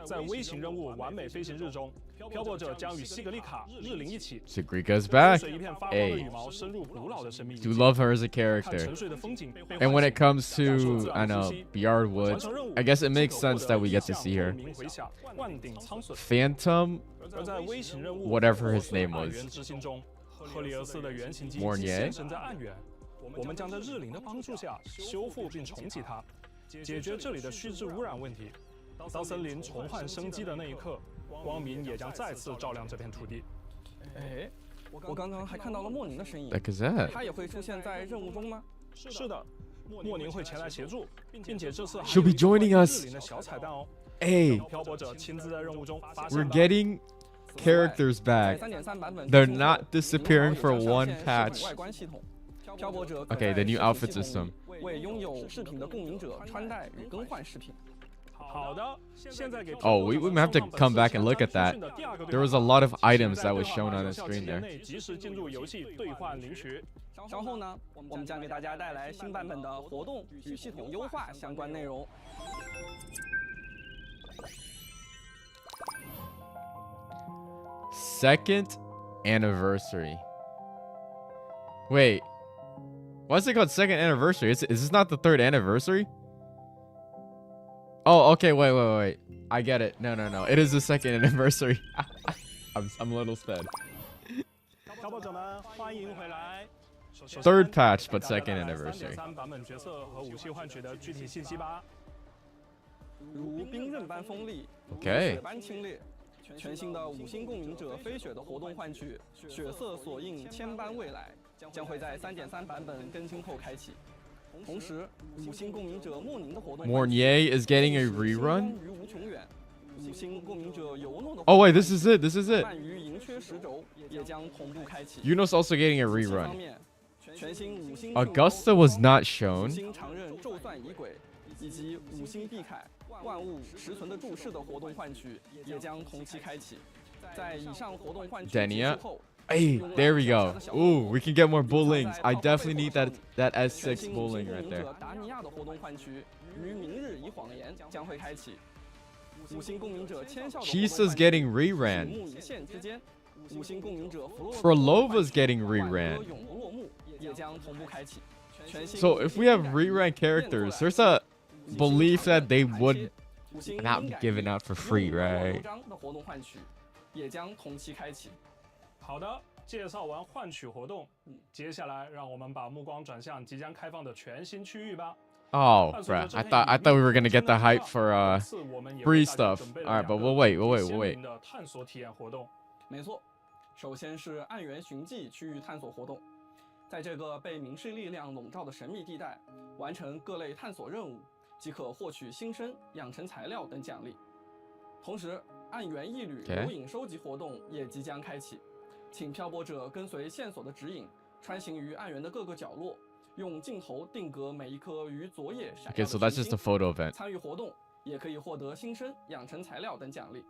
在微型任务完美飞行日中，漂泊者将与西格丽卡、日灵一起 Sigrika's back. 随一片发光的 Hey. 羽毛深入古老的神秘遗 Do 迹， love her as a 看 character. 沉睡的风景被 And when 唤 it 醒 comes to, I know, Beyond 完 Woods, 成任务 I guess it makes 即可获 sense 得 that we get to 一项 see her. 共鸣回响万顶苍隼。 Phantom, 而在微型任务 whatever his name 暗 was. 源之心中，赫利俄斯的原型机 Mornier 现身在暗源，我们将在日灵的帮助下修复并重启它，解决这里的虚质污染问题。当森林重焕生机的那一刻，光明也将再次照亮这片土地。哎，我刚刚还看到了莫宁的身影， Heck is that? 他也会出现在任务中吗？是的，莫宁会前来协助，并且这次还 She'll be 有一个 joining 关于 us. 日灵的小彩蛋哦。 Hey, 漂泊者亲自在任务中发现 we're 吧 getting characters 在 back. 3.3版本 They're 更新后 not disappearing 能 for 好友 one 将上线 patch. 视频外观系统，漂泊者可 Okay, 在 the new 视频 outfit 系统 system. 里为拥有饰品的共鸣者穿戴与更换饰品。好的，现在给 Oh, we might have to come back and look at that. There was a lot of items that was shown on the screen there. 及时进入游戏兑换领取。稍后呢，我们将给大家带来新版本的活动与系统优化相关内容。 Second anniversary. Wait, why is it called second anniversary? Is this not the third anniversary? Oh, okay. Wait. I get it. No. It is the second anniversary. I'm a little sped. 漂泊者们，欢迎回来。 Third patch, but second anniversary. 3.3版本角色和武器换取的具体信息吧。如冰刃般锋利，如 Okay. 雪般清冽。全新的五星共鸣者飞雪的活动换取，血色锁印千般未来，将会在3.3版本更新后开启。同时，五星共鸣者莫宁的活动 Mornier is getting a rerun. 于无穷远。五星共鸣者尤诺的 Oh wait, this is it. 漫于银缺石轴也将同步开启。 Yuno's also getting a 武器方 rerun. 面，全新五星 Augusta was not 五 shown. 星常任咒算仪轨以及五星碧铠万物实存的注释的活动换取也将同期开启。在以上活动换取结束后， Hey, there we go. Ooh, we can get more bullings. I definitely need that S6 bulling right there. 达尼亚的活动换取于明日以谎言将会开启。五星共鸣者签效的活动换取 Chisa's getting 树 reran. 木一线之间，五星共鸣者 Frolova's getting 万歌 reran. 永不落幕也将同步开启。全新 So if we have reran characters, there's a belief that they would 五星 not be given out for free, right? 的活动换取也将同期开启。好的，介绍完换取活动，接下来让我们把目光转向即将开放的全新区域吧。 Oh, bruh. I thought we were gonna get the hype for 这次我们也为 free 大家 stuff. 准备了 Alright, but 两个 we'll 鲜 wait. 明的探索体验活动。没错，首先是暗源寻迹区域探索活动，在这个被明示力量笼罩的神秘地带，完成各类探索任务，即可获取新生、养成材料等奖励。同时，暗源一旅 Okay. 留影收集活动也即将开启，请漂泊者跟随线索的指引，穿行于暗源的各个角落，用镜头定格每一颗于昨夜闪耀 Okay, 的 so that's 群 just a 星。 photo event. 参与活动也可以获得新生、养成材料等奖励。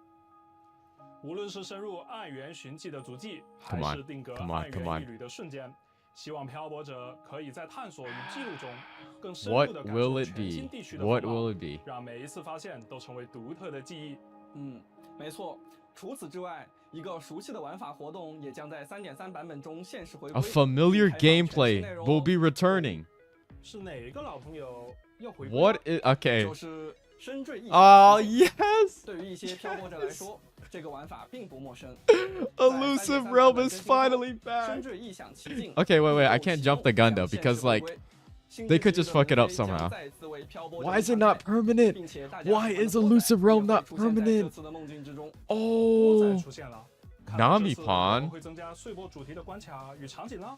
无论是深入暗源寻迹的足迹，还 Come on, 是定格 come on, 暗 come 源 on. 一旅的瞬间，希望漂泊者可以在探索与记录中更深 What 入地感 will 受 it 全新 be? 地区的 What 风貌 will it be? 让每一次发现都成为独特的记忆。没错。除此之外，一个熟悉的玩法活动也将在 3.3 版本中限时回归。 A familiar 并开放全新 gameplay 内容 will be returning. 是哪个老朋友要回归 What is okay? 就是深坠异 Oh 想奇境 yes! 对于一些漂泊者来说，这个玩法并不陌生。 Elusive Realm is finally 深 back. 坠异想奇境 Okay, wait. I can't 启 jump 动 the gun 将 though 限 because 时回 like 归新 they 秩 could 序 just 的 fuck it 门 up 扉将 somehow. 再次为漂泊者 Why is it 敞 not 开， permanent? 并且大家 Why 们的 is 破绽 Elusive Realm 也会 not 出现在 permanent? 这次的梦境之中。波仔 Oh, 出现了。看来这 Nami 次 Pond 我们会增加碎波主题的关卡与场景了。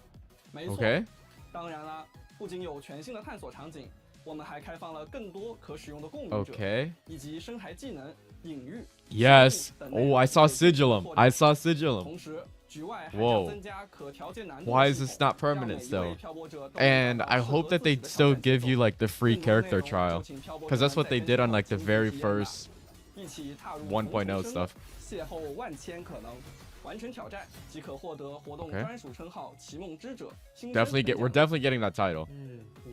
没错。 okay. 当然了，不仅有全新的探索场景，我们还开放了更多可使用的共鸣者 Okay. 以及深海技能、隐喻。 Yes. 等内容 Oh, I saw 可以进行 Sigillum. 拓 I 展 saw Sigillum. 同时，局外还 Whoa. 将增加可调节难度的 Why is 系 this 统 not 让 permanent 每一位 still? 漂泊者都 And 能找 I 到适 hope 合 that 自 they 己的挑 still 战节 give 奏 you like the free 更多内 character 容就 trial 请漂泊 because 者 that's what 们 they 在 did on 跟 like the 着 very 体验吧 first 一起踏入 1.0 重生 stuff. 邂逅万千可能，完成挑战即可获得活动 Okay. 专属称号“奇梦之者”。新 Definitely 增 we're 等奖 definitely getting that title.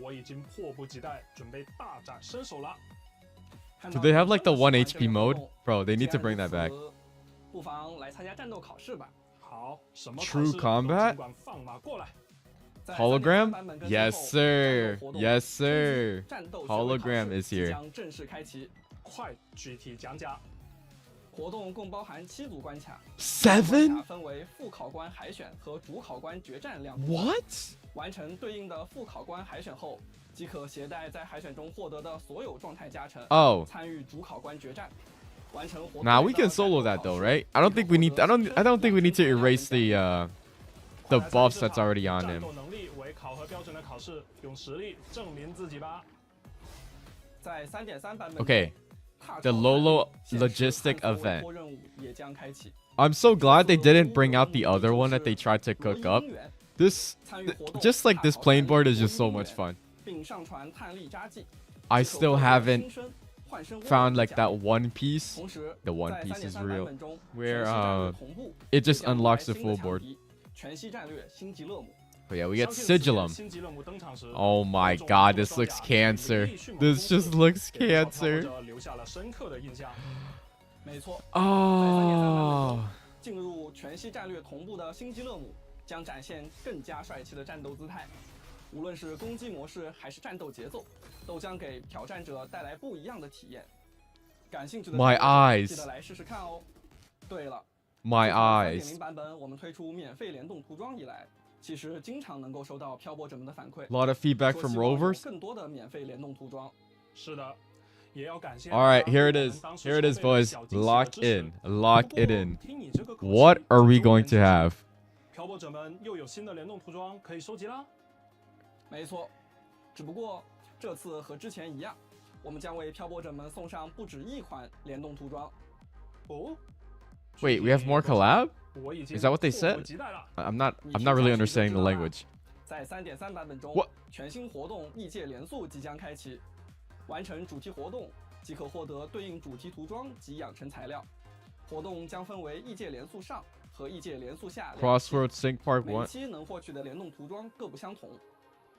我已经迫不及待，准备大展身手了。看 Do 到 they 你 have like the 真的 1 喜欢 HP 这类活 mode? 动 Bro, they need 既 to 然 bring 如 that back. 此不妨来参加战斗考试吧。好，什么 True 考试都 combat？尽管放马过来。在 Hologram? 3.3版本更新 Yes, 后 sir. 战斗活动 Yes, sir. 战斗学位 Hologram 考试 is 即 here. 将正式开启。快具体讲讲。活动共包含7组关卡，关 7? 卡分为副考官海选和主考官决战两部分。 What? 完成对应的副考官海选后，即可携带在海选中获得的所有状态加成， Oh. 参与主考官决战。完成活动 Nah, 内 we 的 can 战 solo 斗 that 考 though, 试 right? I don't think we need I don't think we need to erase the 快来参与 buffs 这 that's 场 already 以 on 战 him. 斗能力为考核标准的考试，用实力证明自己吧。在 3.3 版本 Okay. 中，踏 The 场 Lolo 现实 logistic 探索委 event. 托任务也将开启。 I'm so glad they didn't bring out the other one that they tried to cook up. This 参与活动 just like this 踏 plain 考 board 参 is 与 just so 活动 much 员 fun. 并上传探力札记。 I 即可 still 获得 haven't 新生幻生 found 物 like 奖 that one piece 同时 the One 在 Piece is 3.3 版 real 本中 where 全息战略同步 it just 将带来 unlocks the 新的 full 强 board. 敌全息战略星级勒姆。 But yeah, we get 相信此前 Sigillum. 星级勒姆登场时 Oh my 各种 god, 武 this 术 looks 装甲 cancer. 比例迅猛 This 丰 just 富 looks 给漂泊 cancer. 者留下了深刻的印象。没错， Oh. 进入全息战略同步的星级勒姆将展现更加帅气的战斗姿态。无论是攻击模式还是战斗节奏，都将给挑战者带来不一样的体验。感兴趣的 My 朋友 eyes 记得来试试看哦。对了 My 自从 eyes. 3.0 版本我们推出免费联动涂装以来，其实经常能够收到漂泊者们的反馈， A lot of feedback 说 from 希望有 rovers. 更多的免费联动涂装。是的，也要感谢。 All right, here it is. Here it is, boys. Lock in. Lock it in. What are we going to have? 漂泊者们又有新的联动涂装可以收集啦。没错，只不过这次和之前一样，我们将为漂泊者们送上不止一款联动涂装。哦 Wait, we have more collab? 我已经 Is that what they 迫不 said? 及待了。 I'm not really understanding the language. 在 3.3 版本中 What？全新活动异界联速即将开启，完成主题活动即可获得对应主题涂装及养成材料。活动将分为异界联速上和异界联速下两期， Crossroads Sync Part 每 1. 期能获取的联动涂装各不相同。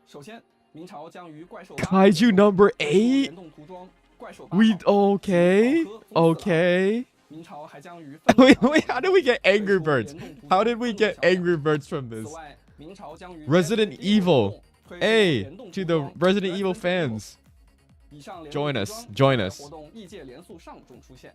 首先，明朝将于怪兽 Kaiju number 8 8? 联动涂装怪兽8 We 号 okay? 宝盒 Okay. 明朝还将于 Wait, how did we get Angry Birds? How did we get Angry Birds from 此 this? 外，明朝将于 Resident Evil. 推出 Hey, 联动 to 涂 the 装 Resident Evil fans. 以上联动 Join 涂 us, 装 join 在 us. 活动异界联速上中出现，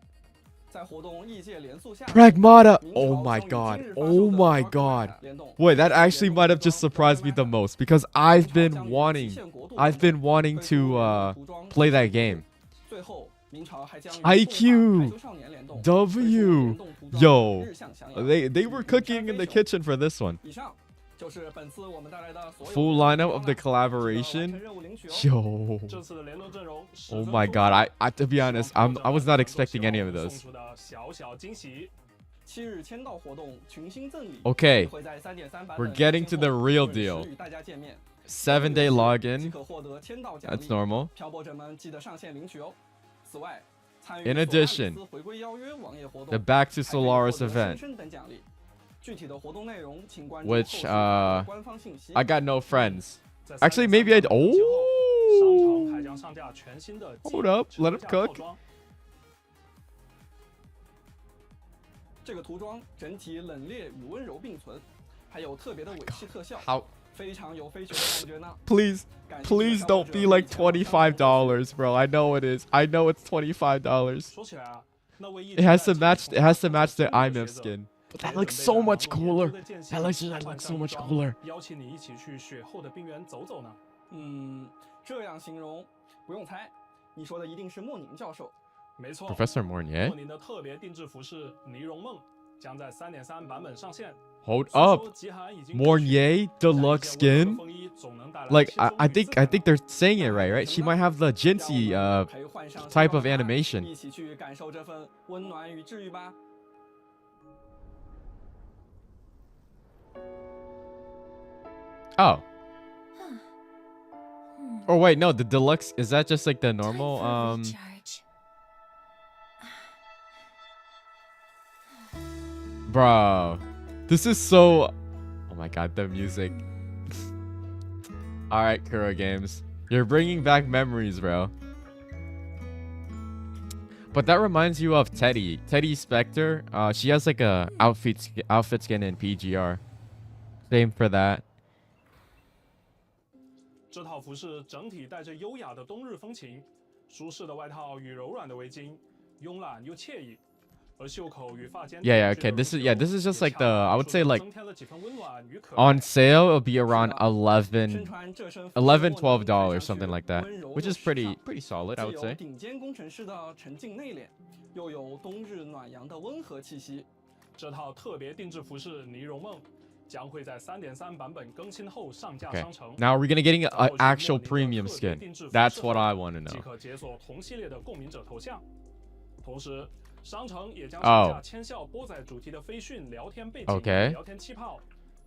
在活动异界联速下 Pragmata. 明 Oh 朝 my 将于 god. 今日发售 Oh 的 my Dark god. Matter 联动 Wait, that 异界 actually 联 might 动 have just 涂装 surprised me the Dark Matter most because I've 明朝 been 将于 wanting 极限国度 I've 联 been 动 wanting 推出 to 联动涂装 play 极限 that 国 game. 度最后，明朝还将于 IQ 动画排球少年联动 W 推出联动涂装 Yo 日向翔阳 They were cooking in the kitchen for this one. 以上就是本次我们带来的所有 Full 联动 lineup of the 涂装了，记得完成 collaboration. 任务领取哦。 Yo. 这次的联动阵容十 Oh 分 my 丰 god, 富 I to be honest, I was not expecting any of 送 this. 出的小小惊喜。 7日签到活动群星赠礼 Okay, 会在 3.3 版 we're 本 getting to the 更新后 real 准时 deal. 与大家见面 7-day 即 login. 可获得签到奖 That's 励 normal. 漂泊者们记得上线领取哦。此外，参与 In 索拉里 addition, 斯回归邀约网页活动 The Back to 还可以获 Solaris 得 event. 新生等奖励。具体的活动内容，请关注 Which 后续的官方信息。 I got no friends. 在 Actually, 3.3 maybe I 版本更新后商城 oh. 还将上架全新的 Hold up, let him 车架 cook. 套装。这个涂装整体冷冽与温柔并存，还有特别的尾气特效， How? 非常有飞雪的感觉呢。 Please, please don't be like $25, bro. I know it is. I know it's $25. 说起来啊，那位一 It has to match. It has to match the IMF skin. But that looks so much cooler. That looks so much cooler. 邀请你一起去雪后的冰原走走呢。这样形容不用猜，你说的一定是莫宁教授。没错 Professor Mornier. 莫宁的特别定制服饰《尼龙梦》将在 3.3 版本上线。 Hold 虽说 up. 极寒已经 Mornier deluxe 但是温和 skin. 的风衣总能带来 Like 轻松 I 与 think 自 I 然 think they're saying it right, right? She might have the Jinsey 可以换上 type of 西装外 animation. 一起去感受这份温暖与治愈吧。 Oh. Oh wait, no, the deluxe is that just like the normal Bro. This is so oh my god, the music. All right, Kuro Games. You're bringing back memories, bro. But that reminds you of Teddy. Teddy Spectre. She has like a outfit skin in PGR. Same for that. 这套服饰整体带着优雅的冬日风情，舒适的外套与柔软的围巾，慵懒又惬意。而袖口与发间 Yeah, okay. This is just like the I would say like 增添了几分温暖与可爱。 on sale it'll be around 11 身穿这身 $11 $12 something like that, which is pretty solid, I 既 would 有 say. 顶尖工程师的沉静内敛，又有冬日暖阳的温和气息。这套特别定制服饰《尼龙梦》将会在 3.3 版本更新后上架 Okay. 商城。 Now we're gonna getting 在 an 后续 actual 莫宁的 premium 特别 skin. 定制服饰 That's what 后 I want to 即 know. 可解锁同系列的共鸣者头像。同时，商城也将 Oh. 上架签效波仔主题的飞讯聊天背景、 Okay. 聊天气泡、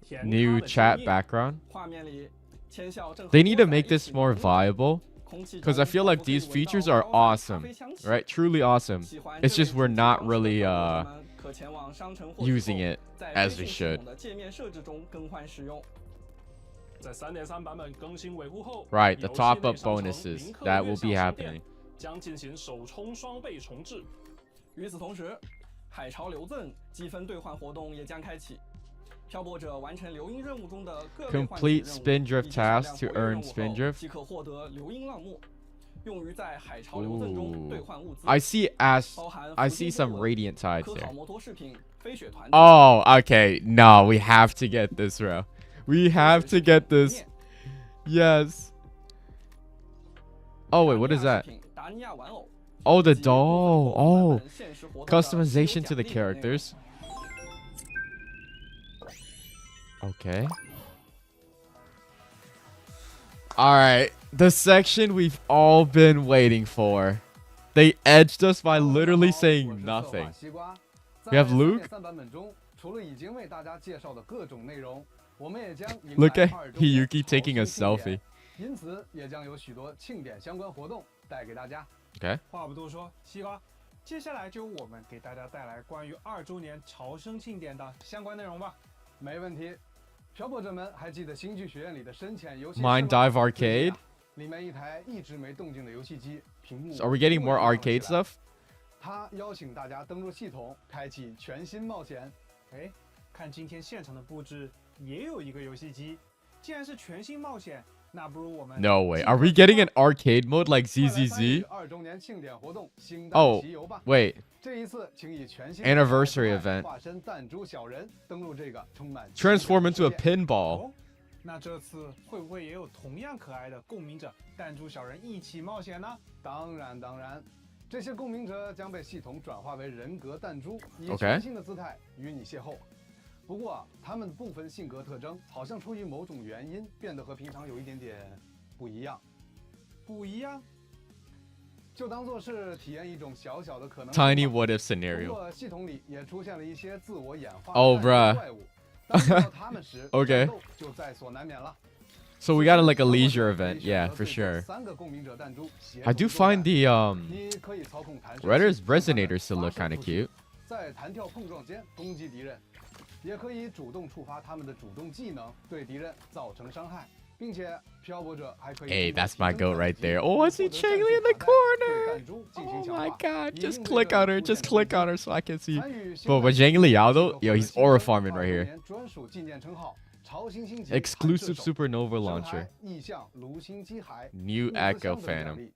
甜 New 咖的 chat 建议 background. 画面里，千笑正和 They need to 波仔 make 一 this 起 more 忙碌着 viable 空气 because I 中 feel 仿 like 佛可以 these 闻到 features are 高雅的咖 awesome, 啡香气 right? Truly awesome. 喜欢 It's 这 just 类 we're 主题 not 装饰的 really 朋友们可前往商城获取 using 后 it 在 as 微 we 信系 should. 统的界面设置中更换使用。在 3.3 版本更新维护后 Right, the 游戏 top 内 up 商城 bonuses 零氪 that 月 will 享 be 商店 happening. 将进行首充双倍重置。与此同时，海潮流赠积分兑换活动也将开启。漂泊者完成流音任务中的各类换取 Complete 任务 spin drift 以及少量 tasks to 活跃任 earn 务 spin 后 drift. 即可获得流音浪木，用于在海潮流赠中兑换物资。 I see as 包含 I 福金 see some 波纹 radiant tides 科 there. 考摩托饰品、飞雪团。 Oh, okay. No, we have to get this, bro. We have to get this. Yes. Oh wait, what is that? 达尼亚玩偶 Oh, the 以及部分 doll. 不同版 Oh, 本限时活动的 customization 自 to 由 the 奖励内容 characters. Okay. All right, the section we've all been waiting for. They edged us by literally saying nothing. We have Luke. Look at Hiyuki taking a selfie. 因此也将有许多庆典相关活动带给大家。 Okay. 话不多说，西瓜，接下来就由我们给大家带来关于2周年朝圣庆典的相关内容吧。没问题。漂泊者们还记得星际学院里的深潜游戏 Mind Dive Arcade. 里面一台一直没动静的游戏机，屏幕 So are we getting more 忽然亮了 arcade 起来 stuff? 他邀请大家登入系统，开启全新冒险。哎，看今天现场的布置，也有一个游戏机。既然是全新冒险，那不如我们 No way. Are we getting an arcade mode like ZZZ? 2周年庆典活动，星 Oh, 弹奇游吧。 wait. 这一次，请以全新 Anniversary event. 化身弹珠小人，登入这个充满 Transform into a 奇妙的世界 pinball. 哦，那这次会不会也有同样可爱的共鸣者弹珠小人一起冒险呢？当然，这些共鸣者将被系统转化为人格弹珠，以 OK 全新的姿态与你邂逅。不过，他们的部分性格特征好像出于某种原因变得和平常有一点点不一样。不一样？就当做是体验一种小小的可能。 Tiny what if 不 scenario. 过，系统里也出现了一些自我演化 Oh, 的 bruh. 怪物。当遇到他们时 Okay 战斗就在所难免了。 So we got like a leisure event. Yeah, for sure. 3个共鸣者弹珠协 I 同 do 作战 find the 你可以操控弹射器 Redder's 让它们 resonators to look 发射 kind of 出去 cute. 在弹跳碰撞间攻击敌人。也可以主动触发他们的主动技能，对敌人造成伤害，并且漂泊者还可以。Hey, that's my goat right there. Oh, I see Changli in the corner. Oh my god, just click on her, just click on her so I can see. But Changli Yao though, yo, he's aura farming right here. Exclusive supernova launcher. New Echo Phantom.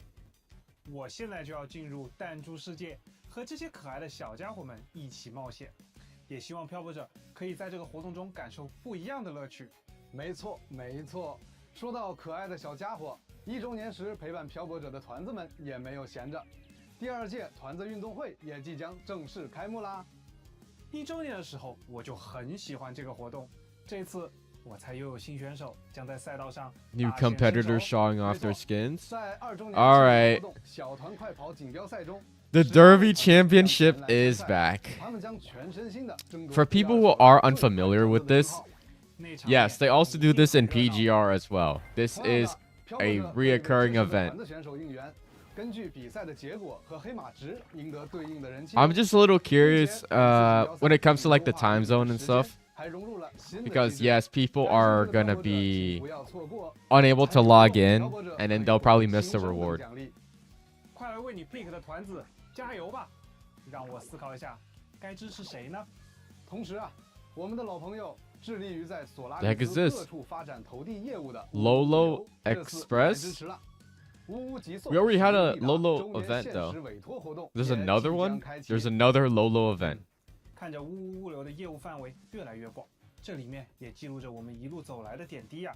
我现在就要进入弹珠世界，和这些可爱的小家伙们一起冒险。也希望漂泊者可以在这个活动中感受不一样的乐趣。没错，没错。说到可爱的小家伙，1周年时陪伴漂泊者的团子们也没有闲着。第2届团子运动会也即将正式开幕啦。1周年的时候，我就很喜欢这个活动。这次我猜又有新选手将在赛道上。New competitors showing off their skins. 在2周年 All right. 小团快跑锦标赛中。The Derby Championship is back. For people who are unfamiliar with this, yes, they also do this in PGR as well. This is a reoccurring event. I'm just a little curious when it comes to like the time zone and stuff. Because yes, people are gonna be unable to log in and then they'll probably miss the reward. 快来为你 pick 的团子加油吧！让我思考一下，该支持谁呢？同时啊，我们的老朋友致力于在索拉里斯各处发展投递业务的 Lolo Express. We already had a Lolo event though. There's another one. There's another Lolo event. 看着物流的业务范围越来越广，这里面也记录着我们一路走来的点滴呀。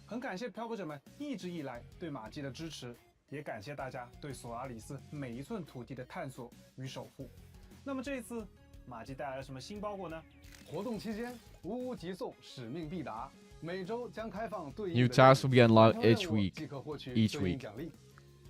很感谢漂泊者们一直以来对马季的支持。也感谢大家对索拉里斯每一寸土地的探索与守护。那么这一次，马季带来了什么新包裹呢？活动期间，无极送使命必达，每周将开放对应的 New tasks will be unlocked each week. 即可获取 Each 对应 week. 奖励。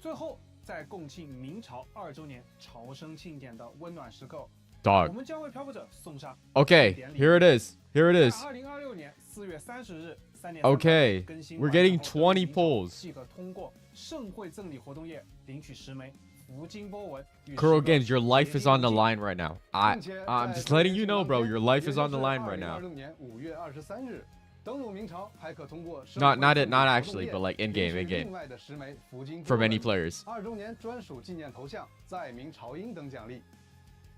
最后，在共庆明朝2周年朝生庆典的温暖时刻， Dog. 我们将为漂泊者送上 Okay, here it is. Here it is. 2026年4月30日3点 Okay, 更新 we're getting 20 pulls. 即可通过盛会赠礼活动页领取10枚福金波纹。Kuro Games, your life is on the line right now. I'm just letting you know, bro. Your life is on the line right now. 2026年5月23日，登录明朝还可通过 Not actually, but like in game. 另外的10枚福金 For many players. 2周年专属纪念头像、在明朝英等奖励。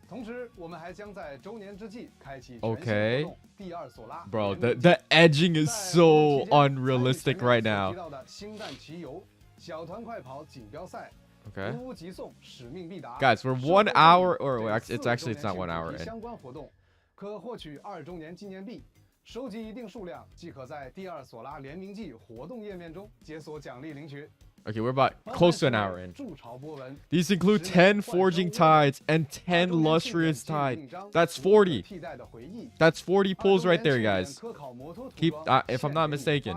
同时，我们还将在周年之际开启全新活动第2索拉。Bro, the edging is so unrealistic right now. 提到的星弹骑游、小团快跑锦标赛。 Okay. 无极送使命必达。 Guys, we're 1 hour, or it's actually it's not 1 hour in. 相关活动可获取2周年纪念币，收集一定数量即可在第2索拉联名季活动页面中解锁奖励领取。 Okay, we're about close to an hour in. 筑巢波纹 These include 10 forging tides and 10 lustrous tide. That's 40. 替代的回忆 That's 40 pulls right there, guys. 科考摩托 Keep, if I'm not mistaken.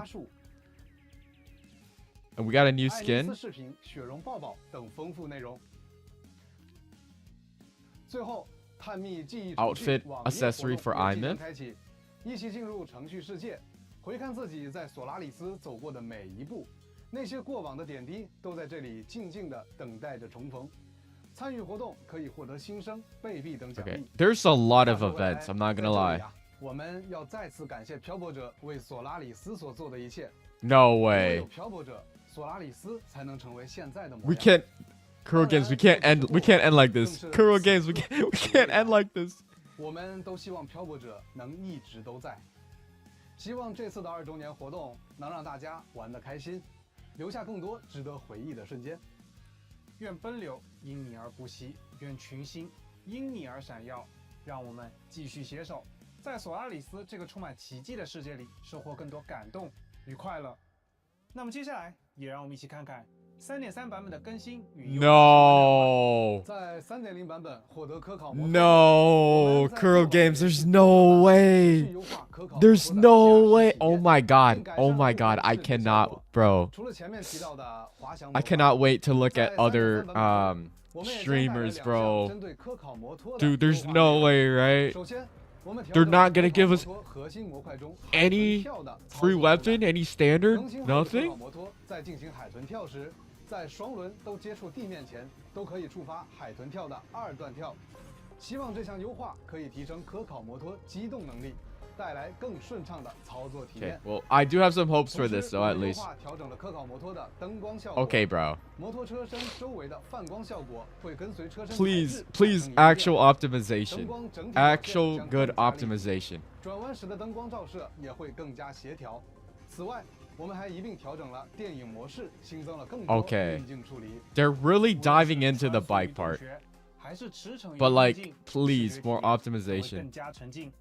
And we got a new skin. 视频、雪绒抱抱等丰富内容。最后，探秘记忆 Outfit accessory for IMIF. 开启，一起进入程序世界，回看自己在索拉里斯走过的每一步，那些过往的点滴都在这里静静地等待着重逢。参与活动可以获得新生、贝币等奖励。Okay, there's a lot of events. I'm not gonna lie. 我们要再次感谢漂泊者为索拉里斯所做的一切。 No way. 有漂泊者，索拉里斯才能成为现在的模样。 We can't. Kuro Games, we can't end like this. Kuro Games, we can't end like this. 我们都希望漂泊者能一直都在。希望这次的2周年活动能让大家玩得开心，留下更多值得回忆的瞬间。愿奔流因你而不息，愿群星因你而闪耀。让我们继续携手，在索拉里斯这个充满奇迹的世界里，收获更多感动与快乐。那么接下来，也让我们一起看看 3.3 版本的更新与 No. 在 3.0 版本获得科考 No, Kuro Games, there's no way. There's no way. Oh my god. Oh my god. I cannot, bro. 除了前面提到的滑翔 I cannot wait to look at other streamers, bro. Dude, there's no way, right? 首先 They're not gonna give us any free weapon, any standard, nothing? 在进行海豚跳时，在双轮都接触地面前，都可以触发海豚跳的2段跳。希望这项优化可以提升科考摩托机动能力，带来更顺畅的操作体 Okay, 验。 well, I do have some hopes for 同时 this, so 我 at 们优 least. 化调整了科考摩托的灯光效果。 Okay, bro. 摩托车身周围的泛光效果会跟随车身材 Please, 质 please, 产生一个变 actual 化 optimization. 灯光整体表现 Actual 将 good 更加立体 optimization. 转弯时的灯光照射也会更加协调。此外，我们还一并调整了电影模式，新增了更多 Okay. 运镜处理。 They're really diving into the bike part. 还是驰骋于 But 梦 like, 境 please, 视觉 more 体验会 optimization. 更加沉浸。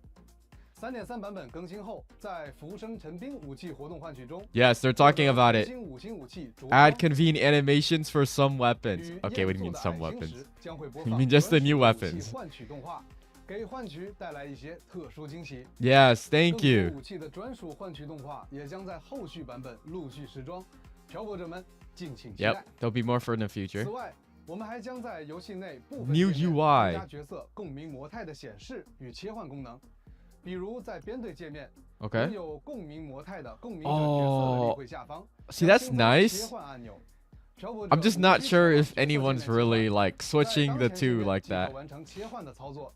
3.3 版本更新后，在浮生陈兵武器活动换取中 Yes, they're talking about it. 新五星武器着 Add 装 convenient animations for some weapons. 与 Okay, what do you 严 mean 肃的 some 爱情 weapons? 时将会播 You 放 mean just the 专 new 属武器 weapons? 换取动画，给换取带来一些特殊惊喜。 Yes, thank 更多 you. 武器的专属换取动画也将在后续版本陆续时装，漂泊者们敬请期 Yep, 待。 there'll be more for in the 此 future. 外，我们还将在游戏内部分 New 界面 UI 增加角色共鸣模态的显示与切换功能，比如在编队界面。 Okay. 拥有共鸣模态的共鸣者角色的例会下方 See, 将 that's 新增 nice. 切换按钮。漂泊者 I'm just 无 not 需 sure 切换 if 角色界面 anyone's 切换 really like 在 switching 当 the 前界 two 面 like 即可 that. 完成切换的操作。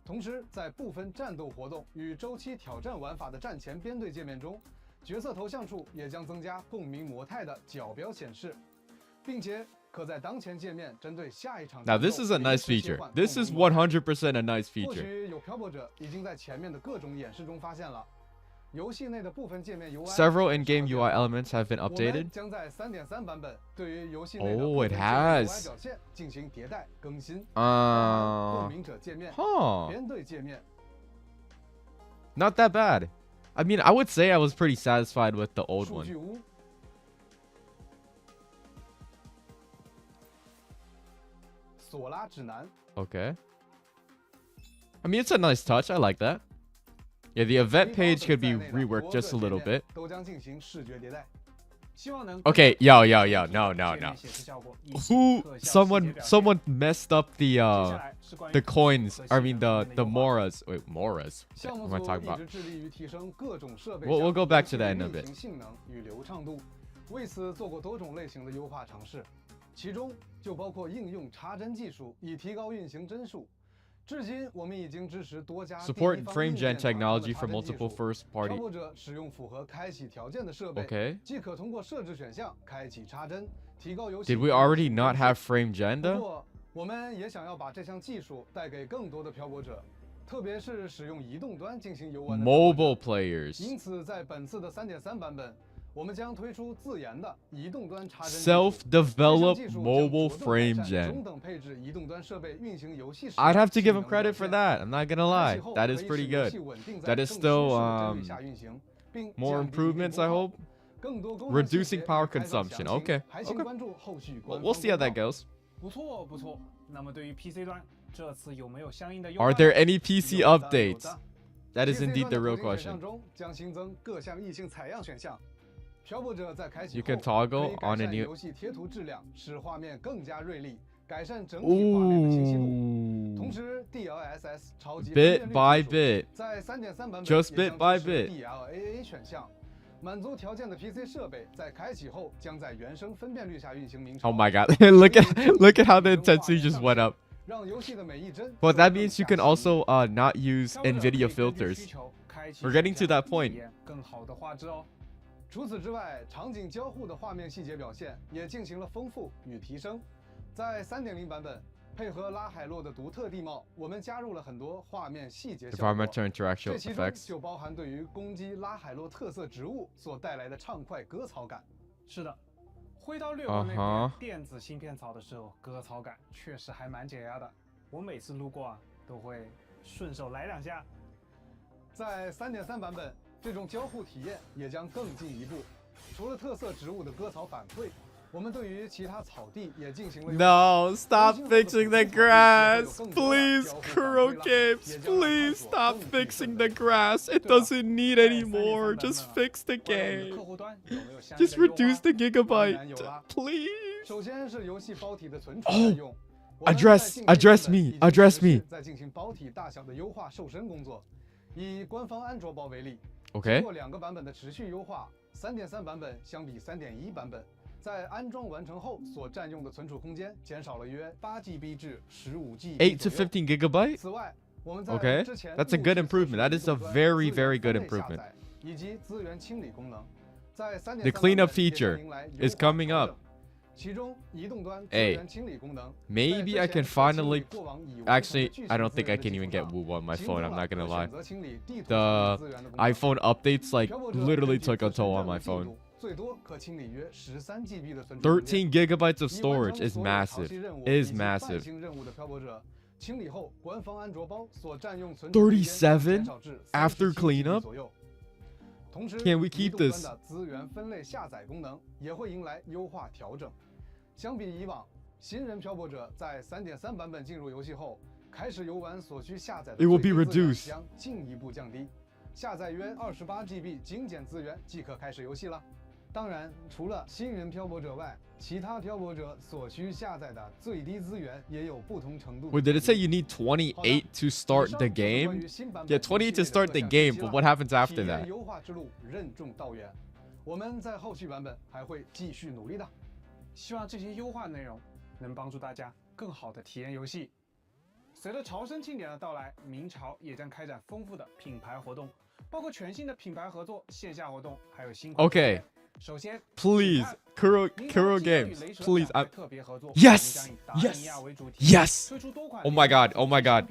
同时，在部分战斗活动与周期挑战玩法的战前编队界面中，角色头像处也将增加共鸣模态的角标显示，并且可在当前界面针对下一场 Now 战斗 this is a 临 nice 时切 feature. 换 This 共 is 鸣模态。 100% a nice 或 feature. 许有漂泊者已经在前面的各种演示中发现了，游戏内的部分界面 UI Several 产生 in-game 了变 UI 化 elements have been 我们 updated. 将在3.3 版本对于游戏内的 Oh, 部 it 分界面 has. UI 表现进行迭代更新，包含共鸣者界面、 Huh. 编队界面。 Not that bad. I mean, I would say I was pretty satisfied with the old 数 one. 据屋、索拉指南、 Okay. I mean, it's a nice touch. I like that. Yeah, the event 背包 page 等 could be 在内的 reworked 多 just a 个界 little 面 bit. 都将进行视觉迭代。希望能 Okay, yo, yo, yo, no, no, 界面 no. 显示效果以及 Who? 特效细节 Someone, 表现 someone messed up the 接下 uh 来是关于 the coins. 和 I 系 mean 统 the 方面的优化 moras. Wait, moras. 项 What 目 am I 组 talking 一 about? 直致力于提升各种设备 We'll 上 go back 游 to 戏 that in a 运 bit. 行性能与流畅度，为此做过多种类型的优化尝试，其中就包括应用插帧技术，以提高运行帧数。至今，我们已经支持多家 Support 第一方 frame 硬 gen 件厂商的 technology 插 for 帧技 multiple 术 first 漂 party. 泊者使用符合开启条件的设备 Okay. 即可通过设置选项开启插帧，提高游戏。 Did we already not have frame 不 gen though? 过，我们也想要把这项技术带给更多的漂泊者，特别是使用移动端进行游玩的漂泊者 Mobile players. 因此，在本次的3.3版本，我们将推出自研的移动端插帧技术。 Self-developed 这项技术将 mobile 着重改 frame 善 gen. 中等配置移动端设备运行游戏时 I'd have to give him 性能 credit 表 for 现 that. I'm not gonna 开 lie. 启后 That 可 is 以 pretty 使游 good. 戏稳定在 That is 更 still 舒适的帧率下运行，并 more 降低 improvements, I 运动 hope. 更多功能细 Reducing 节 power 开放 consumption. 详情 Okay. 还请 Okay. 关注后续 Well, 官 we'll 方 see how 公 that 告。 goes. 不错不错。那么对于 PC 端，这次有没有相应的优 Are 化 there 呢？ any PC 有的 updates? 有的 That is PC indeed 端 the 的 real 图形选项 question. 中将新增各项异性采样选项。漂泊者在开启 You 后 can toggle 可以改 on a 善 new. 游戏贴图质量，使画面更加锐利，改善整体画面的清晰度。同 Ooh. 时 ，DLSS 超级 Bit 分辨率 by 技术 bit. 在3.3版本 Just 也 bit 将 by 支持 bit. DLAA 选项，满足条件的 PC 设备在开启后将在原生分辨率下运行明朝。 Oh my god. look at how the intensity just went up. 让游戏的每一帧 But 都 that 更 means you 加 can 细腻 also not use 消费者可以 NVIDIA 根据需 filters. 求开启 We're getting to 选项 that point. 体验更好的画质哦。除此之外，场景交互的画面细节表现也进行了丰富与提升。在3.0版本，配合拉海洛的独特地貌，我们加入了很多画面细节效果。 Environmental interaction 这其中 effects. 就包含对于攻击拉海洛特色植物所带来的畅快割草感。是的，挥刀掠过那啊片电子芯片草的时候，割草感确实还蛮解压的。我每次路过啊，都会顺手来两下。在3.3版本，这种交互体验也将更进一步。除了特色植物的割草反馈，我们对于其他草地也进行了优化。 No, stop 更新后的 fixing 普 the 通草地也会有 grass. 更多的 Please, 交互反 Kuro 馈了 Games, 也将让探 please 索 stop 更具 fixing 深 the 度。 grass. It 对了， doesn't need 在 anymore. 3.3 Just 版本啊 fix the 未来我们的 game. 客户端有没有相应 Just 的优化 reduce the 当然有 gigabyte, 啦 please. 首先是游戏包体的存储占用。我们 Address- 在近期 address 版本 me, 已经 address 实施 me. 在进行包体大小的优化瘦身工作。以官方安卓包为例，经 Okay. 过2个版本的持续优化，3.3版本相比3.1版本，在安装完成后所占用的存储空间减少了约8GB 至15GB 8 to 左右。15 gigabyte? 此外， Okay, that's a good improvement. That is a very, very good improvement. The cleanup feature is coming up. Hey, maybe I can finally... Actually, I don't think I can even get wuwa on my phone. I'm not gonna lie. The iPhone updates like literally took a toll on my phone. 13 gigabytes of storage is massive. Is massive. 37 after cleanup? Can we keep this? 资源分类下载功能也会迎来优化调整。相比以往，新人漂泊者在 3.3 版本进入游戏后，开始游玩所需下载的 It will be reduced 将进一步降低，下载约28 GB 精简资源即可开始游戏了。当然，除了新人漂泊者外，其他漂泊者所需下载的最低资源也有不同程度。Wait, did it say you need 28 to start the game? Yeah, 28 to start the game, but what happens after that? 优化之路任重道远，我们在后续版本还会继续努力的。希望这些优化内容能帮助大家更好的体验游戏。随着潮生庆典的到来，明朝也将开展丰富的品牌活动，包括全新的品牌合作、线下活动，还有新款。Okay. 首先 Please, Kuro Games, please. Yes, yes, yes. Oh my god, oh my god.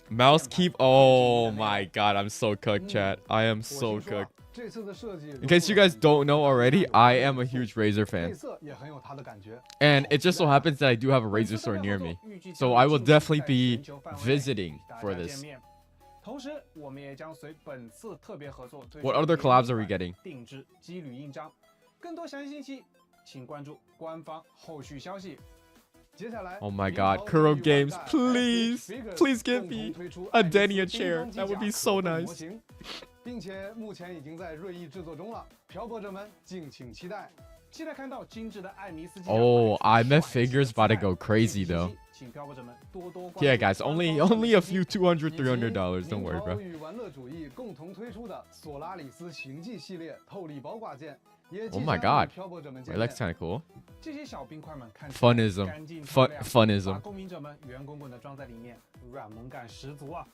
Mouse keep. Oh my god, I'm so cooked, chat. I am so cooked. In case you guys don't know already, I am a huge Razer fan. And it just so happens that I do have a Razer store near me. So I will definitely be visiting for this. 同时，我们也将随本次特别合作推出 What other collabs are we getting? 定制机履印章。更多详细信息，请关注官方后续消息。接下来 Oh my god, Kuro Games, please, please give me a Denia chair. That would be so nice. 并且目前已经在锐意制作中了，漂泊者们敬请期待。期待看到精致的艾米斯机。Oh, IMF figures about to go crazy though. Yeah, guys, only a few $200, $300. Don't worry, bro. 与玩乐主义共同推出的索拉里斯寻迹系列透力包挂件，也 Oh my god, that looks kind of cool. 这些小冰块们看 Funism, funism. 把公民者们圆滚滚的装在里面，软萌感十足啊！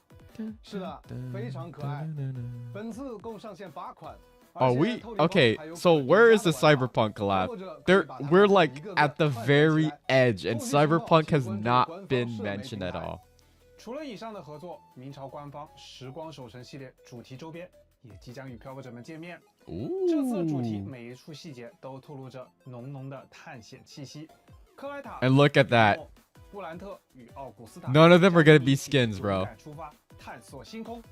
是的，非常可爱。本次共上线8款。 Oh, we okay. So where is the Cyberpunk collab? We're like at the very edge, and Cyberpunk has not been mentioned at all. 除了以上的合作，明朝官方时光守城系列主题周边也即将与漂泊者们见面。这次主题每一处细节都透露着浓浓的探险气息。克莱塔 And look at that. 布兰特与奥古斯塔 None of them are gonna be skins, bro. 出发探索星空。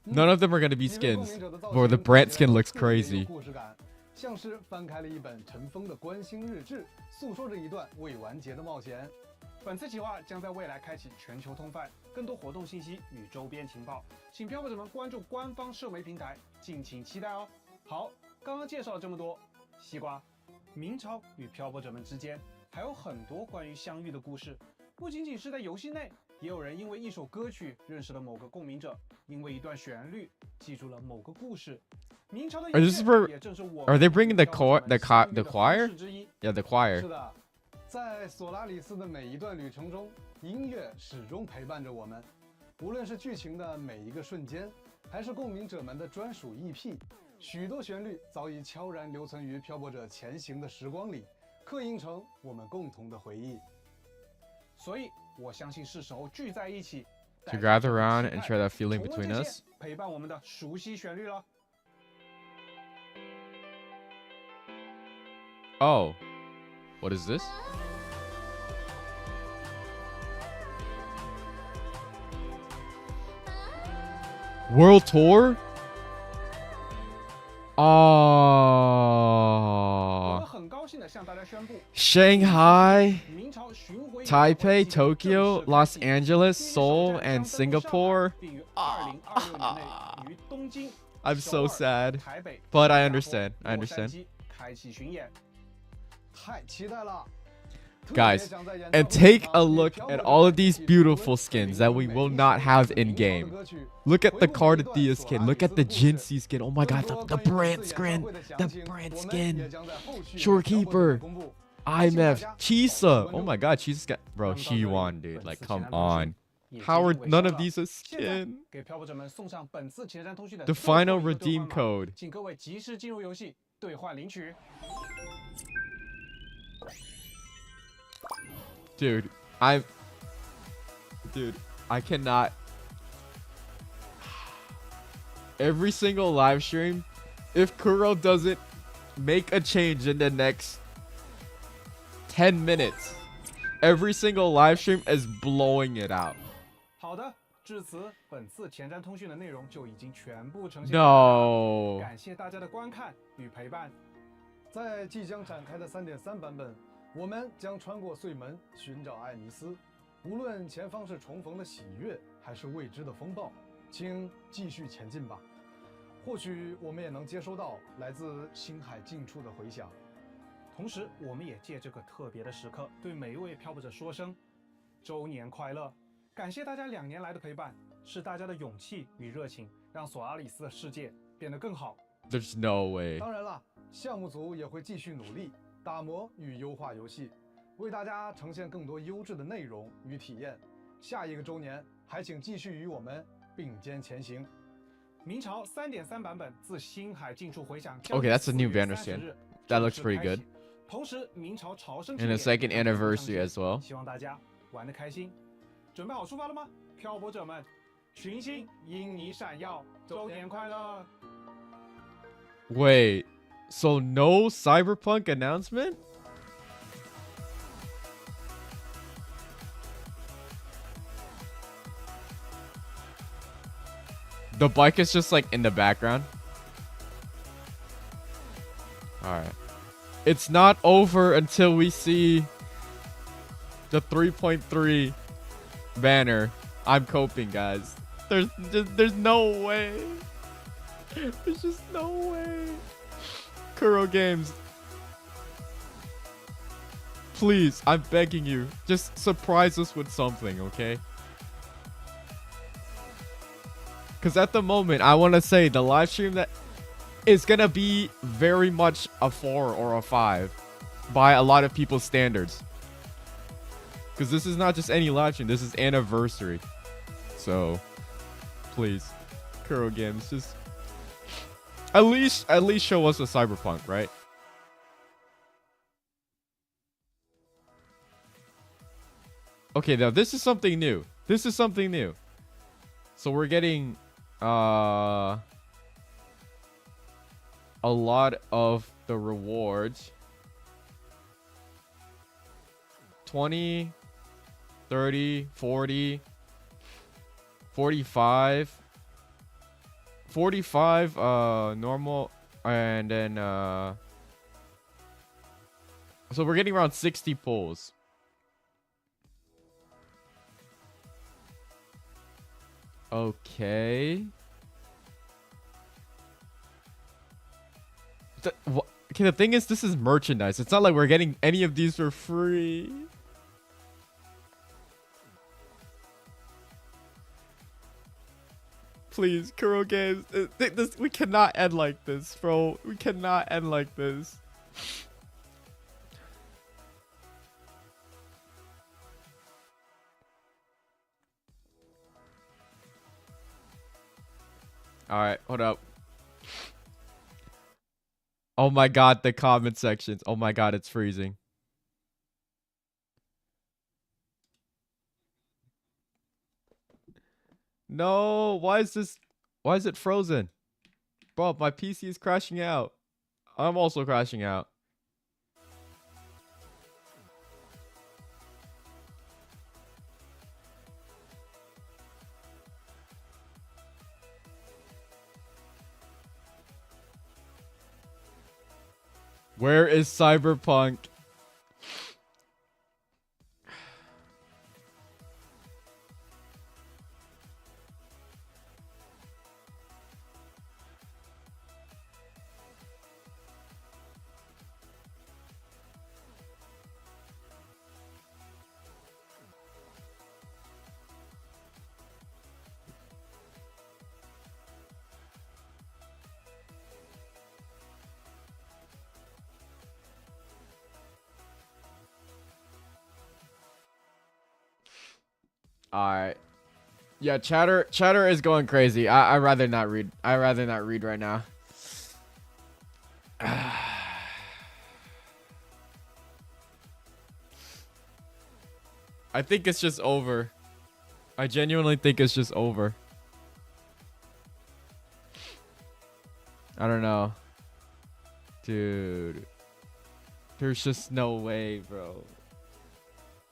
None of them are gonna be skins. Or the Brant skin looks crazy. 像是翻开了一本尘封的观星日志，诉说着一段未完结的冒险。本次企划将在未来开启全球通贩，更多活动信息与周边情报，请漂泊者们关注官方社媒平台，敬请期待哦。好，刚刚介绍了这么多，西瓜，明朝与漂泊者们之间还有很多关于相遇的故事，不仅仅是在游戏内。 也有人因为一首歌曲认识了某个共鸣者，因为一段旋律记住了某个故事。明朝的音乐也正是我。Are they bringing the choir? Yeah, the choir. 是的，在索拉里斯的每一段旅程中，音乐始终陪伴着我们。无论是剧情的每一个瞬间，还是共鸣者们的专属 EP， 许多旋律早已悄然留存于漂泊者前行的时光里，刻印成我们共同的回忆。所以。 我相信是时候聚在一起 To gather around and share that feeling between us. 陪伴我们的熟悉旋律了。Oh, what is this? World tour? Oh. Shanghai, Taipei, Tokyo, Los Angeles, Seoul, and Singapore. I'm so sad, but I understand. I understand. Guys, and take a look at all of these beautiful skins that we will not have in game. Look at the Cardathea skin. Look at the Jinsei skin. Oh my god, the Brant skin. The Brant skin. Shorekeeper. IMF. Chisa. Oh my god, Chisa's got... Bro, she won, dude. Like, come on. 也接 How are 近尾 none 声 of 了。 these a 现在 skin? 给漂泊者们送上本次前瞻通讯的 The 最后 final 一个兑 redeem 换码 code. 请各位及时进入游戏兑换领取。 Dude, Dude, I cannot. Every single live stream, if Kuro doesn't make a change in the next 10 minutes, every single live stream is blowing it out. 好的，至此，本次前瞻通讯的内容就已经全部呈现。 No. 感谢大家的观看与陪伴。在即将展开的3.3版本，我们将穿过隧门，寻找艾尼斯。无论前方是重逢的喜悦，还是未知的风暴，请继续前进吧。或许我们也能接收到来自星海近处的回响。同时，我们也借这个特别的时刻，对每一位漂泊者说声周年快乐！感谢大家2年来的陪伴，是大家的勇气与热情，让索拉里斯的世界变得更好。 There's no way. 当然了，项目组也会继续努力打磨与优化游戏，为大家呈现更多优质的内容与体验。下一个周年，还请继续与我们并肩前行。明朝3.3版本自星海近处回响。 Okay, that's a new banner skin. That looks pretty good. 同时，明朝朝圣 And a second anniversary as well. 希望大家玩得开心。准备好出发了吗，漂泊者们？群星因你闪耀，周年快乐！ Wait, so no Cyberpunk announcement? The bike is just like in the background. Alright. It's not over until we see the 3.3 banner. I'm coping, guys. There's no way. There's just no way. Kuro Games. Please, I'm begging you. Just surprise us with something, okay? Because at the moment, I want to say the live stream that is going to be very much a 4 or a 5 by a lot of people's standards. Because this is not just any live stream. This is anniversary. So, please, Kuro Games, just at least show us a Cyberpunk, right? Okay, now this is something new. This is something new. So we're getting a lot of the rewards. 20, 30, 40, 45, 45 normal, and then so we're getting around 60 pulls. Okay. Okay, the thing is, this is merchandise. It's not like we're getting any of these for free. Please, Kuro Games. We cannot end like this, bro. We cannot end like this. Alright, hold up. Oh my god, the comment sections. Oh my god, it's freezing. No, why is it frozen? Bro, my PC is crashing out. I'm also crashing out. Where is Cyberpunk? Alright. Yeah, chatter is going crazy. I rather not read. I rather not read right now. I think it's just over. I genuinely think it's just over. I don't know. Dude. There's just no way, bro.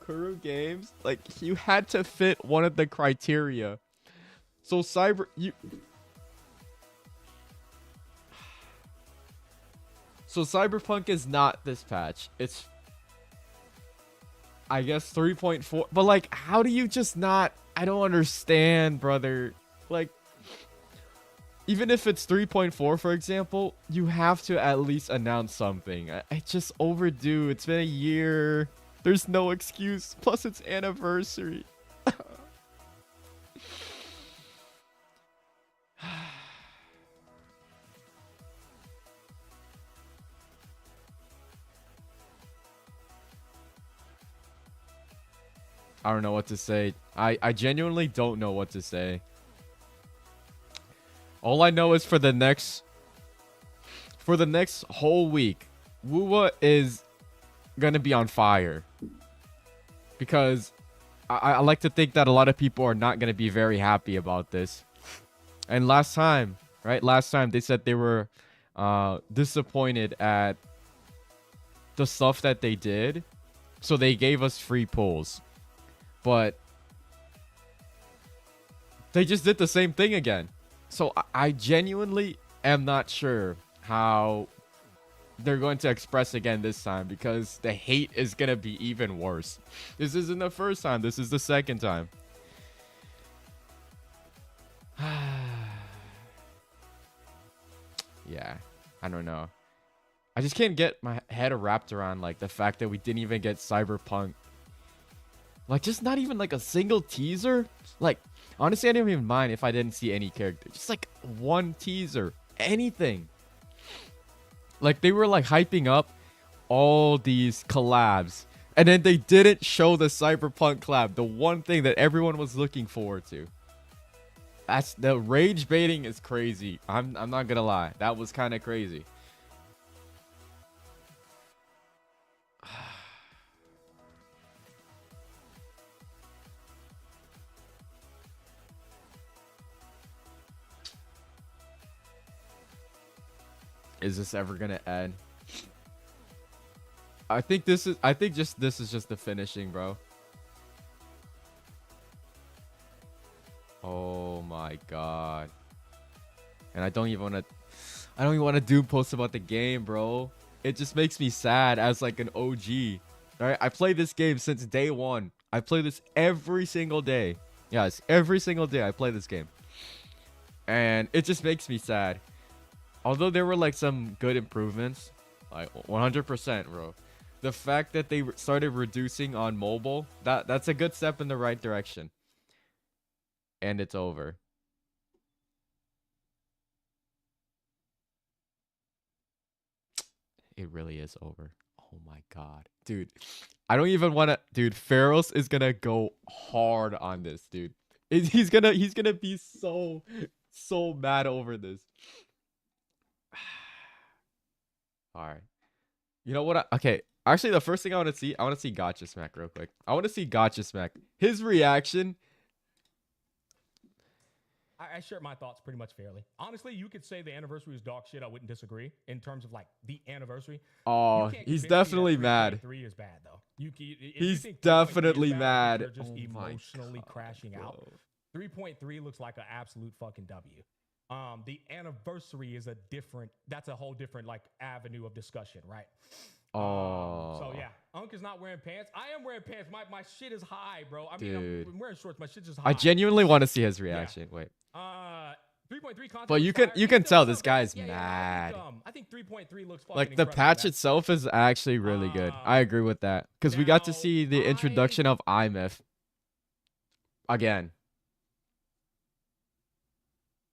Kuru Games, like, you had to fit one of the criteria. So So Cyberpunk is not this patch. It's, I guess, 3.4. But, like, how do you just not... I don't understand, brother. Like, even if it's 3.4, for example, you have to at least announce something. It's just overdue. It's been a year. There's no excuse. Plus, it's anniversary. I don't know what to say. I genuinely don't know what to say. All I know is for the next whole week, wuwa is gonna be on fire. Because I like to think that a lot of people are not gonna be very happy about this. And last time they said they were disappointed at the stuff that they did. So they gave us free pulls. But they just did the same thing again. So I genuinely am not sure how they're going to express again this time, because the hate is going to be even worse. This isn't the first time. This is the second time. Yeah, I don't know. I just can't get my head wrapped around, like, the fact that we didn't even get Cyberpunk. Like, just not even, like, a single teaser. Like, honestly, I didn't even mind if I didn't see any character. Just, like, one teaser. Anything. Like, they were, like, hyping up all these collabs. And then they didn't show the Cyberpunk collab. The one thing that everyone was looking forward to. That's... The rage baiting is crazy. I'm not gonna lie. That was kind of crazy. Is this ever gonna end? I think this is just the finishing, bro. Oh my god. And I don't even want to do posts about the game, bro. It just makes me sad as, like, an OG. All right, I play this game since day one. I play this every single day. Yes, every single day I play this game. And it just makes me sad. Although there were, like, some good improvements, like 100%, bro. The fact that they started reducing on mobile, that's a good step in the right direction. And it's over. It really is over. Oh my god. Dude, I don't even want to... Dude, Pharos is going to go hard on this, dude. He's gonna be so mad over this. All right. You know what? Okay. Actually, the first thing I want to see Gotcha Smack real quick. I want to see Gotcha Smack. His reaction. I share my thoughts pretty much fairly. Honestly, you could say the anniversary was dog shit. I wouldn't disagree in terms of, like, the anniversary. Oh, he's definitely mad. 3.3 is bad though. He's definitely mad. They're just emotionally crashing out. 3.3 looks like an absolute fucking W. The anniversary is that's a whole different, like, avenue of discussion, right? So yeah, Unk is not wearing pants. I am wearing pants. My shit is high, bro. I mean, I'm wearing shorts. My shit's just high. I genuinely want to see his reaction. Yeah. Wait. 3.3 content. But you can tell this guy's mad. I think 3.3 looks fucking like, the patch itself is actually really good. I agree with that, because we got to see the introduction of iMyth again.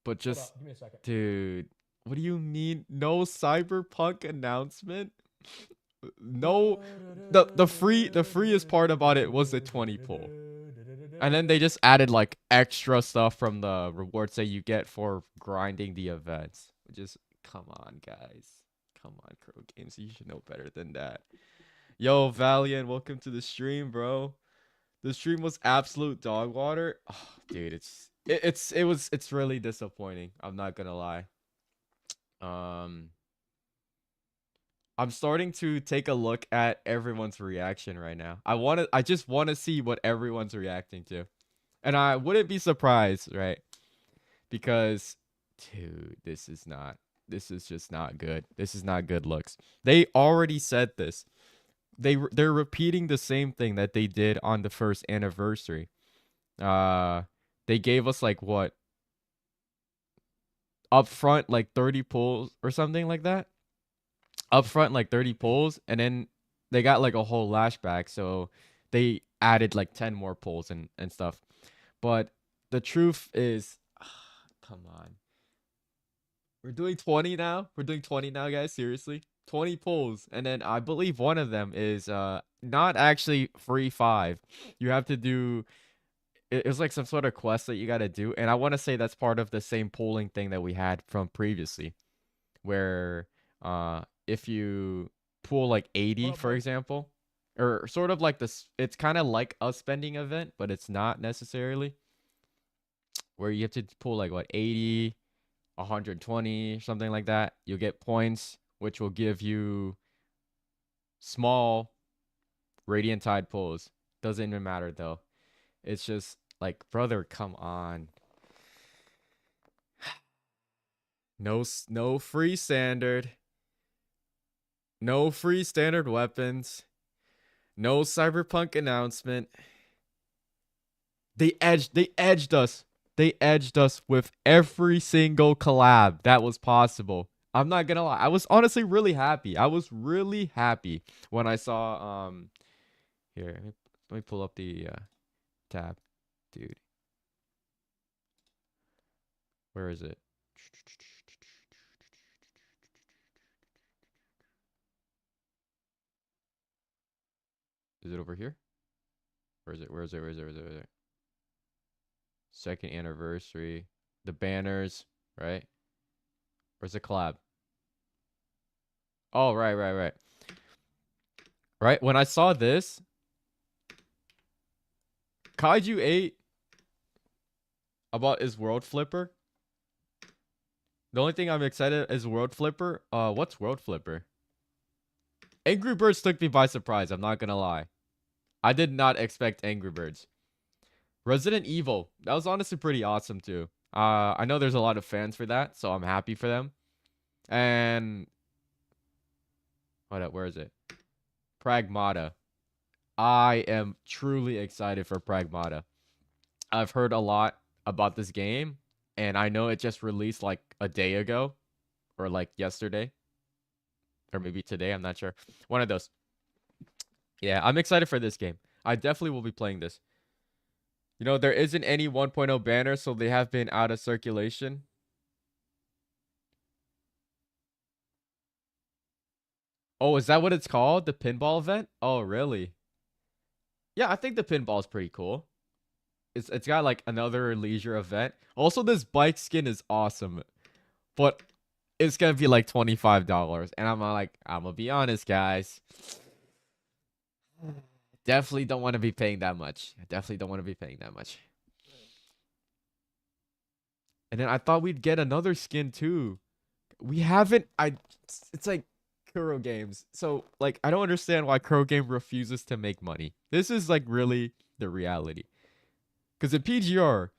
But just, give me a second. Dude, what do you mean no Cyberpunk announcement? No, the freest part about it was the 20 pull. And then they just added like extra stuff from the rewards that you get for grinding the events. Which is, come on, guys. Come on, Crow Games. You should know better than that. Yo, Valiant, welcome to the stream, bro. The stream was absolute dog water. Oh, dude, it's really disappointing. I'm not gonna lie. I'm starting to take a look at everyone's reaction right now. I just want to see what everyone's reacting to. And I wouldn't be surprised, right? Because dude, this is just not good. This is not good looks. They already said this. They're repeating the same thing that they did on the first anniversary. They gave us like what? Up front like 30 pulls or something like that. Up front like 30 pulls, and then they got like a whole lashback, so they added like 10 more pulls and stuff. But the truth is, come on. We're doing 20 now. We're doing 20 now, guys. Seriously. 20 pulls. And then I believe one of them is not actually free 5. You have to do, it was like some sort of quest that you got to do. And I want to say that's part of the same polling thing that we had from previously, where if you pull like 80, for example, or sort of like this, it's kind of like a spending event, but it's not necessarily, where you have to pull like what, 80, 120, something like that. You'll get points, which will give you small Radiant Tide pulls. Doesn't even matter though. It's just like, brother, come on. No free standard. No free standard weapons. No Cyberpunk announcement. They edged us. They edged us with every single collab that was possible. I'm not gonna lie. I was honestly really happy. I was really happy when I saw here, let me pull up the tab. Dude. Where is it? Is it over here? Where is it? Where is it? Where is it? Where is it? Where is it? Second anniversary. The banners, right? Where's the collab? Oh, right. Right, when I saw this, Kaiju 8 about his World Flipper. The only thing I'm excited is World Flipper. What's World Flipper? Angry Birds took me by surprise, I'm not gonna lie. I did not expect Angry Birds. Resident Evil. That was honestly pretty awesome too. I know there's a lot of fans for that, so I'm happy for them. And hold up, where is it? Pragmata. I am truly excited for Pragmata. I've heard a lot about this game, and I know it just released like a day ago, or like yesterday, or maybe today, I'm not sure. One of those. Yeah, I'm excited for this game. I definitely will be playing this. You know, there isn't any 1.0 banner, so they have been out of circulation. Oh, is that what it's called? The pinball event? Oh, really? Yeah, I think the pinball is pretty cool. It's got like another leisure event. Also, this bike skin is awesome. But it's gonna be like $25. And I'm gonna be honest, guys. Definitely don't want to be paying that much. I definitely don't want to be paying that much. And then I thought we'd get another skin too. We haven't. It's like Kuro Games. So like I don't understand why Kuro Game refuses to make money. This is like really the reality. Because in PGR,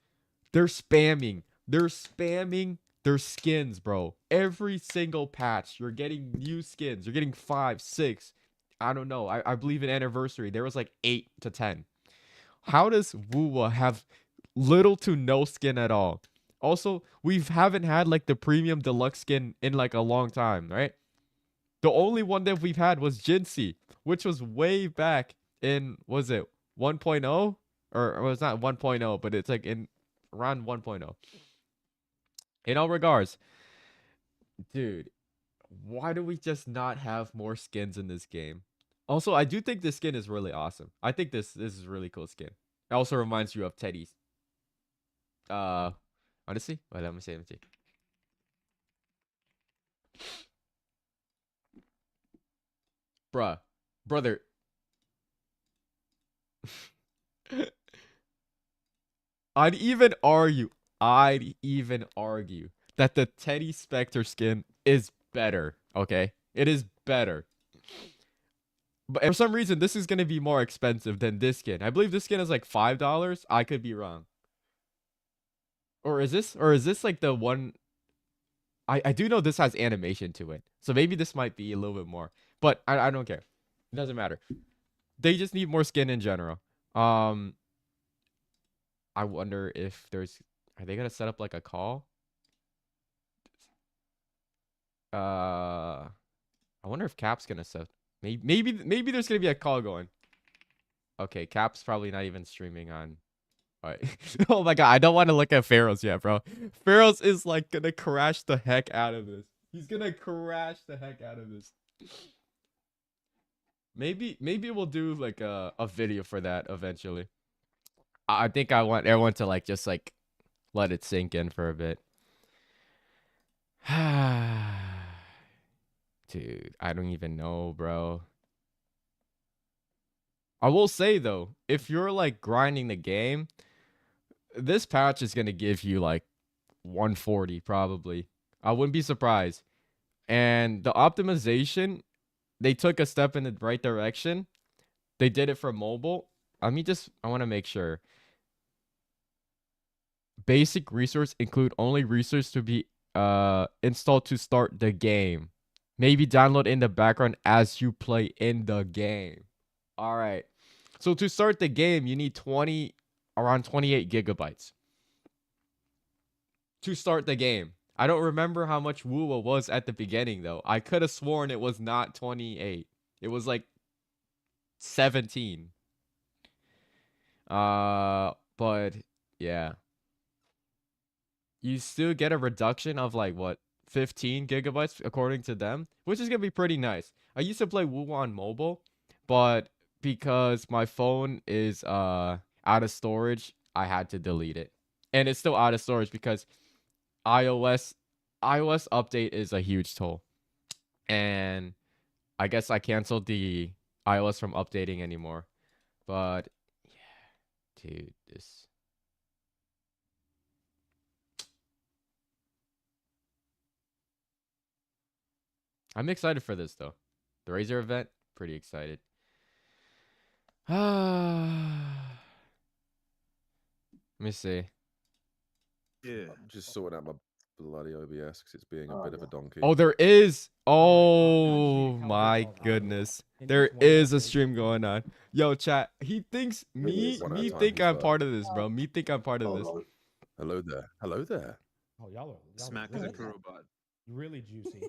they're spamming their skins, bro. Every single patch, you're getting new skins. You're getting 5, 6. I don't know. I believe in Anniversary, there was like 8 to 10. How does wuwa have little to no skin at all? Also, we haven't had like the premium deluxe skin in like a long time, right? The only one that we've had was Jinsei, which was way back in, was it 1.0? Or it was not 1.0, but it's like in around 1.0. In all regards, dude, why do we just not have more skins in this game? Also, I do think this skin is really awesome. I think this is a really cool skin. It also reminds you of Teddy's. Honestly, wait, let me see. Brother. I'd even argue that the Teddy Spectre skin is better. Okay, it is better. But for some reason, this is gonna be more expensive than this skin. I believe this skin is like $5. I could be wrong. Or is this like the one? I do know this has animation to it, so maybe this might be a little bit more. But I don't care. It doesn't matter. They just need more skin in general. I wonder if are they gonna set up like a call? I wonder if Cap's gonna set. Maybe there's gonna be a call going. Okay, Cap's probably not even streaming on. All right. Oh my god, I don't want to look at Pharaoh's yet, bro. Pharaoh's is like gonna crash the heck out of this. He's gonna crash the heck out of this. Maybe we'll do like a video for that eventually. I think I want everyone to like just like let it sink in for a bit. Dude, I don't even know, bro. I will say though, if you're like grinding the game, this patch is gonna give you like 140 probably. I wouldn't be surprised. And the optimization, they took a step in the right direction. They did it for mobile. I want to make sure. Basic resource include only resource to be installed to start the game. Maybe download in the background as you play in the game. All right. So to start the game, you need around 28 gigabytes. To start the game. I don't remember how much wuwa was at the beginning though. I could have sworn it was not 28. It was like 17. But yeah. You still get a reduction of like what, 15 gigabytes according to them, which is gonna be pretty nice. I used to play wuwa on mobile, but because my phone is out of storage, I had to delete it. And it's still out of storage because iOS update is a huge toll. And I guess I canceled the iOS from updating anymore. But yeah, dude, this. I'm excited for this though. The Razer event, pretty excited. Let me see. Yeah, I'm just sorting out my bloody OBS because it's being a bit of a donkey. Oh, there is. Oh my goodness. There is a stream going on. Yo, chat. He thinks me think I'm part of this, bro. Me think I'm part of this. Hello there. Hello there. Oh, y'all Smack is a robot. Really juicy.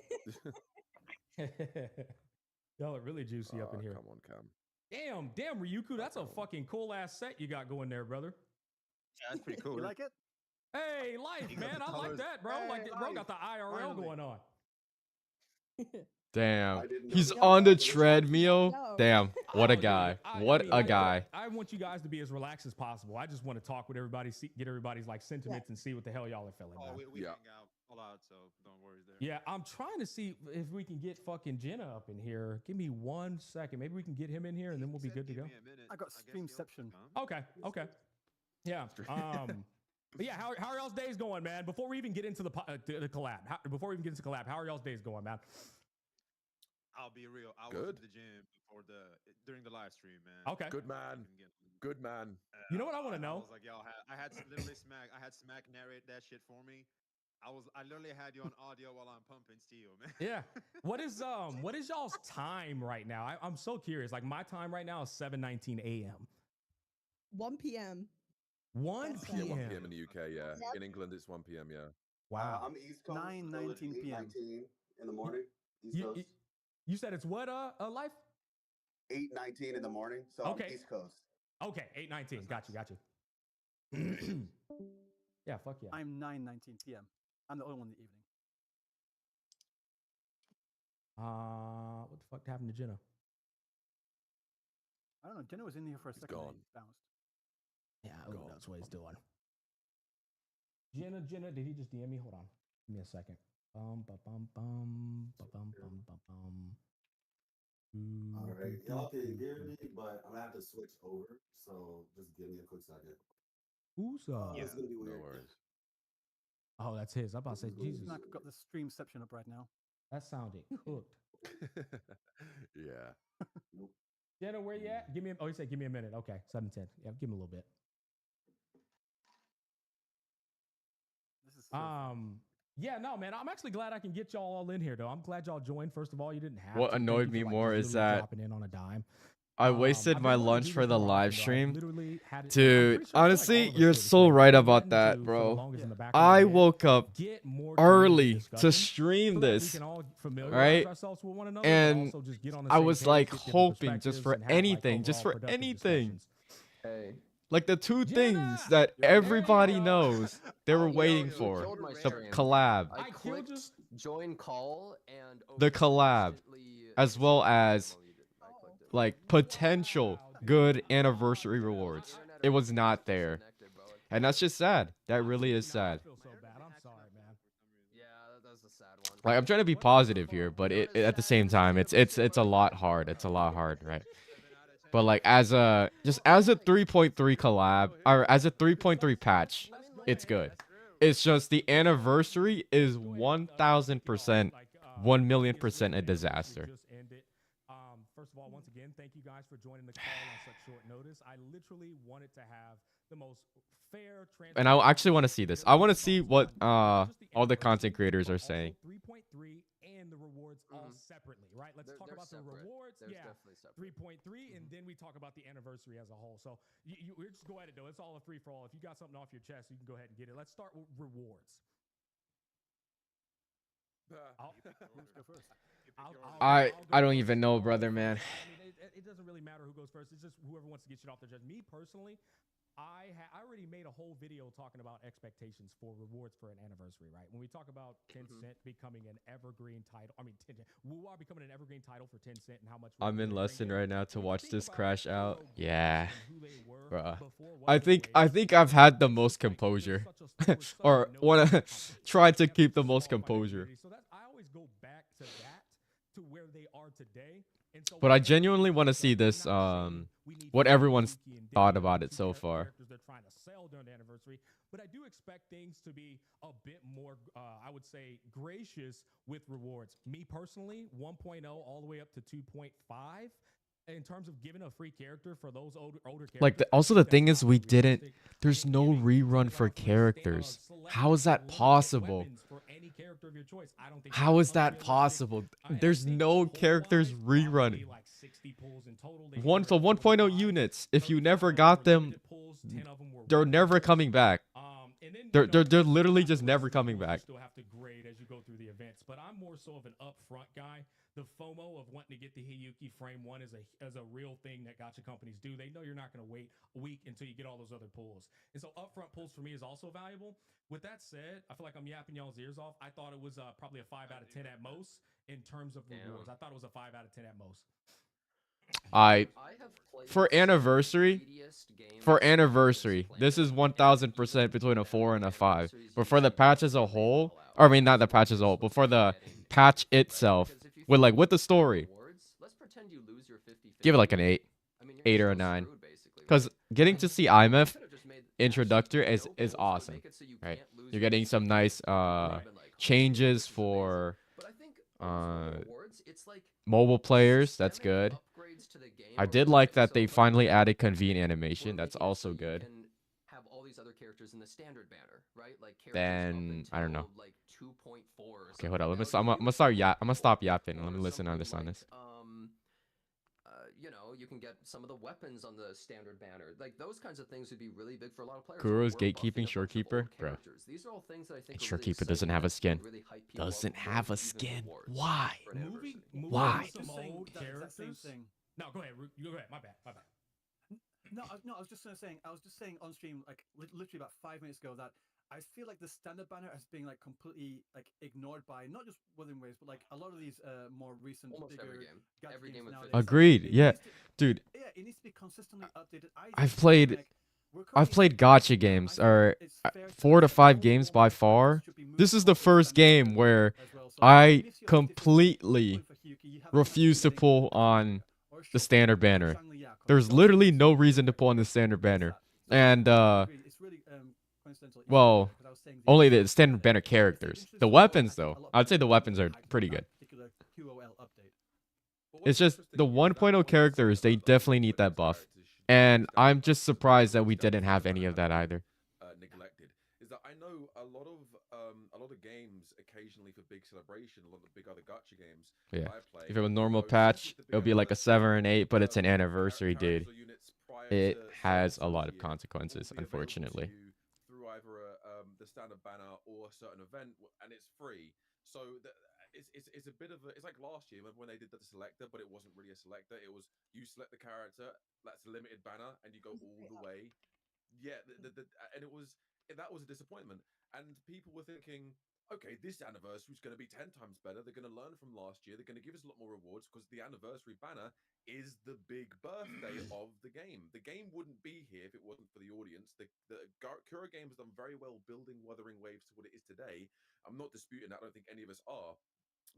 Y'all are really juicy up in here. Come on, Cam. Damn, Ryuku, that's a fucking cool ass set you got going there, brother. Yeah, that's pretty cool. You like it? Hey, life, man. I like that, bro. Hey, bro got the IRL going on. Damn. He's on the treadmill. Damn. What a guy. What a guy. I want you guys to be as relaxed as possible. I just want to talk with everybody, get everybody's like sentiments and see what the hell y'all are feeling. We hang out a lot, so don't worry there. Yeah, I'm trying to see if we can get fucking Jenna up in here. Give me 1 second. Maybe we can get him in here and then we'll be good to go. I got streamception. Okay. Yeah. But yeah, how are y'all's days going, man? Before we even get into the collab, how are y'all's days going, man? I'll be real. I was in the gym during the live stream, man. Okay. Good man. Good man. You know what I want to know? I was like, y'all I had literally Smack narrate that shit for me. I literally had you on audio while I'm pumping steel, man. Yeah. What is y'all's time right now? I'm so curious. Like my time right now is 7:19 a.m. 1 p.m. 1 p.m. Yeah, 1 p.m. in the UK, yeah. Yep. In England, it's 1 p.m., yeah. Wow. I'm East Coast. 9:19 p.m. 8:19 in the morning. East Coast. You said it's what, life? 8:19 in the morning, so okay. I'm East Coast. Okay, 8:19. Got you. Yeah, fuck yeah. I'm 9:19 p.m. I'm the only one in the evening. What the fuck happened to Jenna? I don't know. Jenna was in here for a second. Gone. Bounced. Yeah, that's what he's doing. Jenna, did he just DM me? Hold on. Give me a second. All right, y'all can hear me, but I'm gonna have to switch over. So just give me a quick second. Who's It's gonna be No weird. worries. Oh, that's his. I'm about to say, Jesus. Snack got the streamception up right now. That sounded cooked. Yeah. Jenna, where you at? Give me. He said, give me a minute. Okay, 7:10. Yeah, give him a little bit. This is so Yeah, no, man. I'm actually glad I can get y'all all in here, though. I'm glad y'all joined. First of all, you didn't have. What to. Thank annoyed you me for, more just is literally that dropping in on a dime. I wasted I've my been wanting to lunch do for this the more often, live though. I stream. literally had it. I'm Dude, pretty sure I feel like honestly, all of us you're do this, so but right I've about been that, to, for the bro. longest in the back of my I head, woke up get more community early to discussion stream so that we this, can all familiarize right? ourselves with one another, but And also just get on the I same was page, like get different hoping just perspectives, for and have, like, anything, just overall for productive anything. discussions. Hey. Like the two Jenna! things that everybody knows they were waiting You for. killed my The stream. collab. I clicked join call and The collab. As well as like potential good anniversary rewards. It was not there. And that's just sad. That really is sad. I feel so bad. I'm sorry, man. Yeah, that's a sad one. Like I'm trying to be positive here, but at the same time it's a lot hard. It's a lot hard, right? But like as a 3.3 collab or as a 3.3 patch, it's good. It's just the anniversary is 1,000%, 1,000,000% a disaster. First of all, once again, thank you guys for joining the call on such short notice. I literally wanted to have the most fair, And I actually want to see this. I want to see what all the content creators are saying. 3.3 and the rewards all separately, right? Let's talk about the rewards. There's Yeah, definitely separate. 3.3, and then we talk about the anniversary as a whole. So we just go at it though. It's all a free for all. If you got something off your chest, you can go ahead and get it. Let's start with rewards. Let's go first. I don't even know, brother, man. I mean, it doesn't really matter who goes first. It's just whoever wants to get shit off their chest. Me personally, I already made a whole video talking about expectations for rewards for an anniversary, right? When we talk about Tencent becoming an evergreen title, I mean, wuwa becoming an evergreen title for Tencent and how much I'm in lesson right now to watch this crash out. Yeah, bruh. I think I've had the most composure, or wanna try to keep the most composure. So that's, I always go back to that, to where they are today. And so But I genuinely want to see this. What everyone's thought about it so far. They're trying to sell during the anniversary, but I do expect things to be a bit more, I would say, gracious with rewards. Me personally, 1.0 all the way up to 2.5. In terms of giving a free character for those older characters. Like also the thing is there's no rerun for characters. How is that possible? How is that possible? There's no characters rerunning. 1.0 units. If you never got them, they're never coming back. They're literally just never coming back. Still have to grade as you go through the events, but I'm more so of an upfront guy. The FOMO of wanting to get the Hiyuki frame 1 is a real thing that gacha companies do. They know you're not going to wait a week until you get all those other pulls. And so upfront pulls for me is also valuable. With that said, I feel like I'm yapping y'all's ears off. I thought it was probably a 5 out of 10 at most in terms of rewards. I thought it was a 5 out of 10 at most. For anniversary, this is 1,000% between a 4 and a 5. But for the patch as a whole, or I mean not the patch as a whole, but for the patch itself, with the story, give it like an 8 or a 9. Because getting to see IMF introductor is awesome, right? You're getting some nice changes for mobile players. That's good. I did like that they finally added convene animation. That's also good. Then I don't know. Okay, hold on. I'm gonna stop yapping. Let me listen on this. You know, you can get some of the weapons on the standard banner. Like those kinds of things would be really big for a lot of players. Kuro's gatekeeping shorekeeper, bro. These are all things that I think shorekeeper doesn't have a skin. Doesn't have a skin. Why? Why? Some old characters. No, go ahead. You go ahead. My bad. No, I was just saying on stream, like literally about 5 minutes ago, that I feel like the standard banner has been like completely like ignored by not just Wuthering Waves, but like a lot of these more recent bigger every game nowadays. Agreed. Yeah, dude. Yeah, it needs to be consistently updated. I've played I've played gacha games, or 4 to 5 games by far. This is the first game where I completely refuse to pull on the standard banner. There's literally no reason to pull on the standard banner. And, well, only the standard banner characters. The weapons, though, I'd say the weapons are pretty good. It's just the 1.0 characters, they definitely need that buff. And I'm just surprised that we didn't have any of that either. Neglected is that I know a lot of games occasionally for big celebration, a lot of big other gacha games. Yeah. I play, If it was normal patch, it'll be like a 7 or an 8, but it's an anniversary, dude. It has a lot of consequences, unfortunately. Through either the standard banner or a certain event, and it's free. So it's a bit of a, it's like last year. Remember when they did the selector, but it wasn't really a selector. It was you select the character, that's a limited banner, and you go all the way. Yeah, and that was a disappointment. And people were thinking, okay, this anniversary is going to be 10 times better. They're going to learn from last year. They're going to give us a lot more rewards because the anniversary banner is the big birthday of the game. The game wouldn't be here if it wasn't for the audience. The Kura game has done very well building Wuthering Waves to what it is today. I'm not disputing that. I don't think any of us are.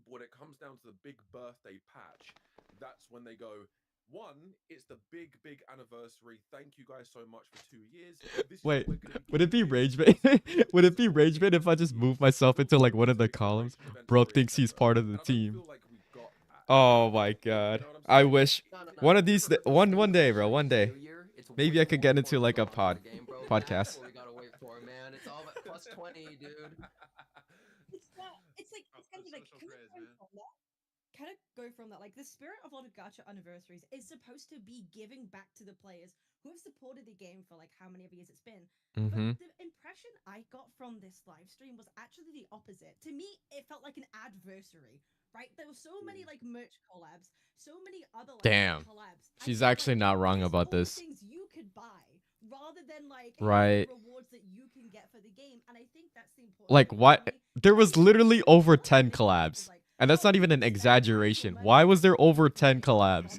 But when it comes down to the big birthday patch, that's when they go, one, it's the big anniversary. Thank you guys so much for 2 years. Wait, would it be rage bait? Would it be rage bait if I just move myself into like one of the columns? Bro thinks he's part of the team. Oh my god. I wish one of these one day, bro, one day. Maybe I could get into like a podcast. It's all about plus 20, dude. It's like kind of go from that. Like the spirit of a lot of gacha anniversaries is supposed to be giving back to the players who have supported the game for like how many of years it's been. Mm-hmm. But the impression I got from this live stream was actually the opposite. To me, it felt like an adversary. Right? There were so many like merch collabs, so many other like Damn. collabs. She's actually not wrong about this. Things you could buy rather than like right. rewards that you can get for the game, and I think that's the important. Like what? There was literally over 10 collabs. And that's not even an exaggeration. Why was there over 10 collabs?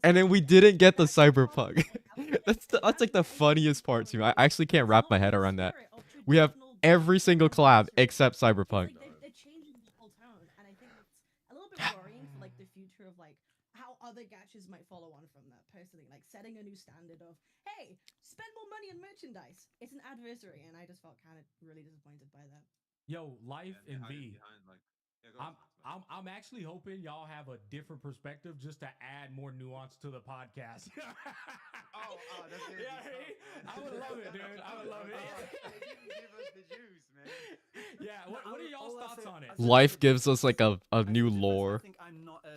And then we didn't get the cyberpunk. that's like the funniest part to me. I actually can't wrap my head around that. We have every single collab except cyberpunk. They're changing the whole tone, and I think it's a little bit worrying for like the future of like how other gachas might follow on from that. Personally, like setting a new standard of hey, spend more money on merchandise. It's an adversary, and I just felt kind of really disappointed by that. Yo, Life and V. I'm actually hoping y'all have a different perspective just to add more nuance to the podcast. That's gonna I would love it, dude. I would love it. Give us the juice, man. Yeah, what are y'all's thoughts on it? Life gives us like a new lore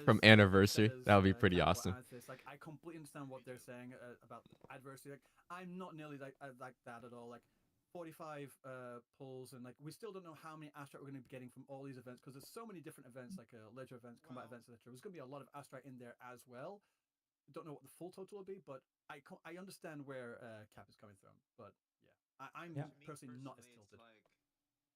from Anniversary. That would be pretty awesome. Like I completely understand what they're saying about adversity. Like I'm not nearly like that at all. Like 45 pulls, and like we still don't know how many Astrite we're going to be getting from all these events because there's so many different events, like ledger events, combat events, etc. There's going to be a lot of Astrite in there as well. Don't know what the full total will be, but I understand where Cap is coming from. But yeah, I'm personally not as tilted. Like,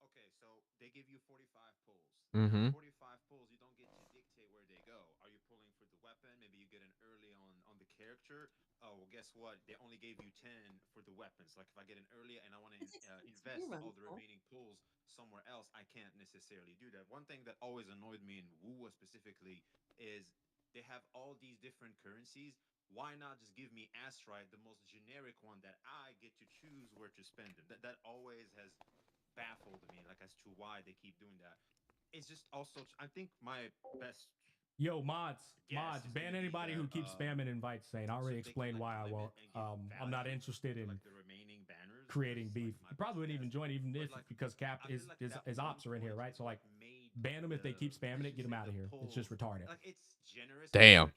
okay, so they give you 45 pulls. Mm-hmm. 45 pulls, you don't get to dictate where they go. Are you pulling for the weapon? Maybe you get an early on the character. Oh, well, guess what? They only gave you 10 for the weapons. Like, if I get an early and I want to invest all the remaining pulls somewhere else, I can't necessarily do that. One thing that always annoyed me in wuwa specifically is they have all these different currencies. Why not just give me Astrite, the most generic one that I get to choose where to spend them? That always has baffled me, like, as to why they keep doing that. It's just also, I think my best... Yo, mods, ban anybody who keeps spamming invites saying, I already explained why I won't. I'm not interested in creating beef. You probably wouldn't even join even if, because Cap is ops are in here, right? So like, ban them if they keep spamming it, get them out of here. It's just retarded. Damn.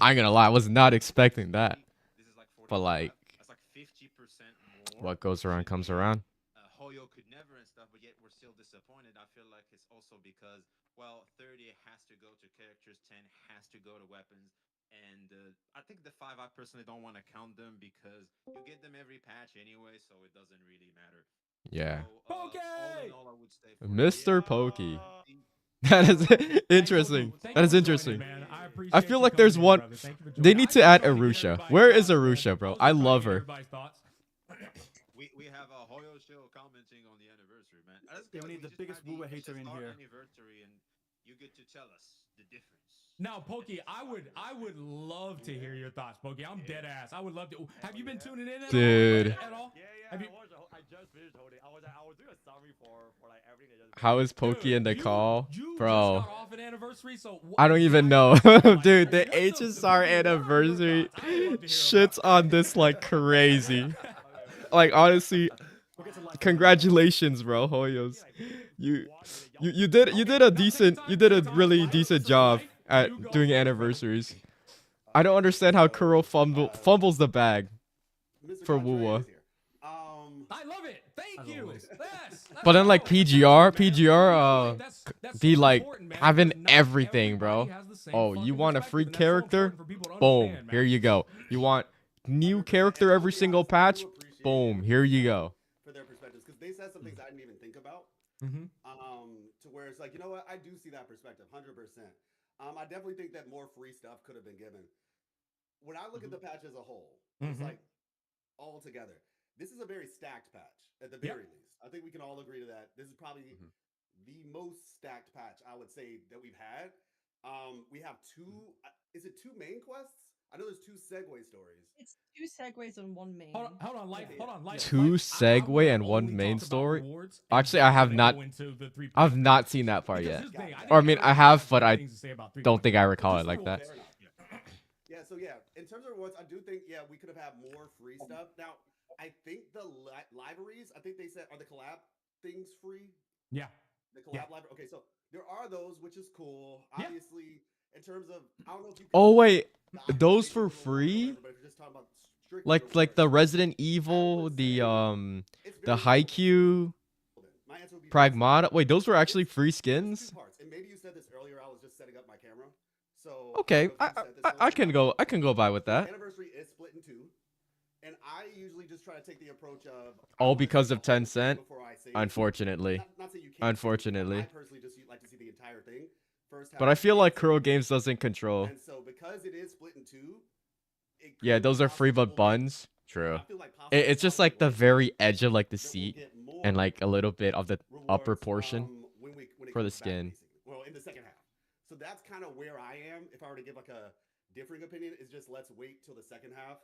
I ain't gonna lie, I was not expecting that. But like, what goes around comes around. Hoyo could never and stuff, but yet we're still disappointed. I feel like it's also because, well, 30 has to go to characters, 10 has to go to weapons, and I think the 5 I personally don't want to count them because you get them every patch anyway, so it doesn't really matter. Yeah. So, all in all, I would say Mr. Pokey. That is interesting. That is interesting. I feel like there's one. They need to add Arusha. Where is Arusha, bro? I love her. We have a Hoyo show commenting on the anniversary, man. Yeah, we need the biggest wuwa hater in here. Anniversary, and you get to tell us the difference. Now, Pokey, I would love to hear your thoughts, Pokey. I'm dead ass. I would love to. Have you been tuning in Dude. at all? Yeah. I just finished holding. I was doing a summary for like everything. How is Pokey in the call, bro? Just got off an anniversary, so I don't even know, dude. The HSR anniversary shits on this like crazy. Like honestly, congratulations, bro, Hoyos. You did a really decent job at doing anniversaries. I don't understand how Kuro fumbles the bag for wuwa. I love it. Thank you. But then like PGR be like having everything, bro. Oh, you want a free character? Boom, here you go. You want new character every single patch? Boom, here you go. For their perspectives, because they said some things I didn't even think about. To where it's like, you know what? I do see that perspective, 100%. I definitely think that more free stuff could have been given. When I look at the patch as a whole, it's like all together. This is a very stacked patch at the very least. I think we can all agree to that. This is probably the most stacked patch I would say that we've had. We have two. Is it two main quests? I know there's two segue stories. It's two segues and one main. Hold on, Life. Two segue and one main story. Actually, I have not seen that far yet. Or I mean, I have, but I don't think I recall it like that. Yeah. So yeah, in terms of rewards, I do think we could have had more free stuff. Now, I think the libraries. I think they said are the collab things free. Yeah. The collab library. Okay, so there are those, which is cool. Obviously, in terms of I don't know if you. Oh wait, those for free? Like the Resident Evil, the Haikyuu, Pragmata. Wait, those were actually free skins? And maybe you said this earlier. I was just setting up my camera. So okay, I can go by with that. Anniversary is split in two, and I usually just try to take the approach of all because of Tencent. Unfortunately, unfortunately. I personally just like to see the entire thing. But I feel like Kuro Games doesn't control. And so because it is split in two, yeah, those are free but buns. True. It's just like the very edge of like the seat and like a little bit of the upper portion for the skin. Well, in the second half. So that's kind of where I am. If I were to give like a differing opinion, is just let's wait till the second half.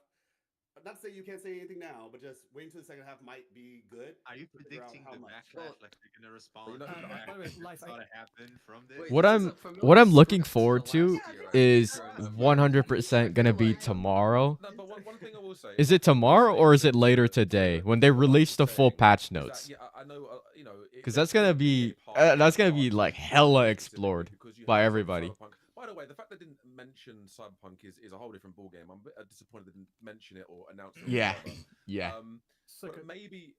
Not to say you can't say anything now, but just waiting till the second half might be good. Are you predicting the backlash? Like they're gonna respond? From this? What I'm looking forward to is 100% gonna be tomorrow. Is it tomorrow or is it later today when they release the full patch notes? Because that's gonna be like hella explored by everybody. By the way, the fact they didn't mention Cyberpunk is a whole different ballgame. I'm a bit disappointed they didn't mention it or announce it. Yeah. But maybe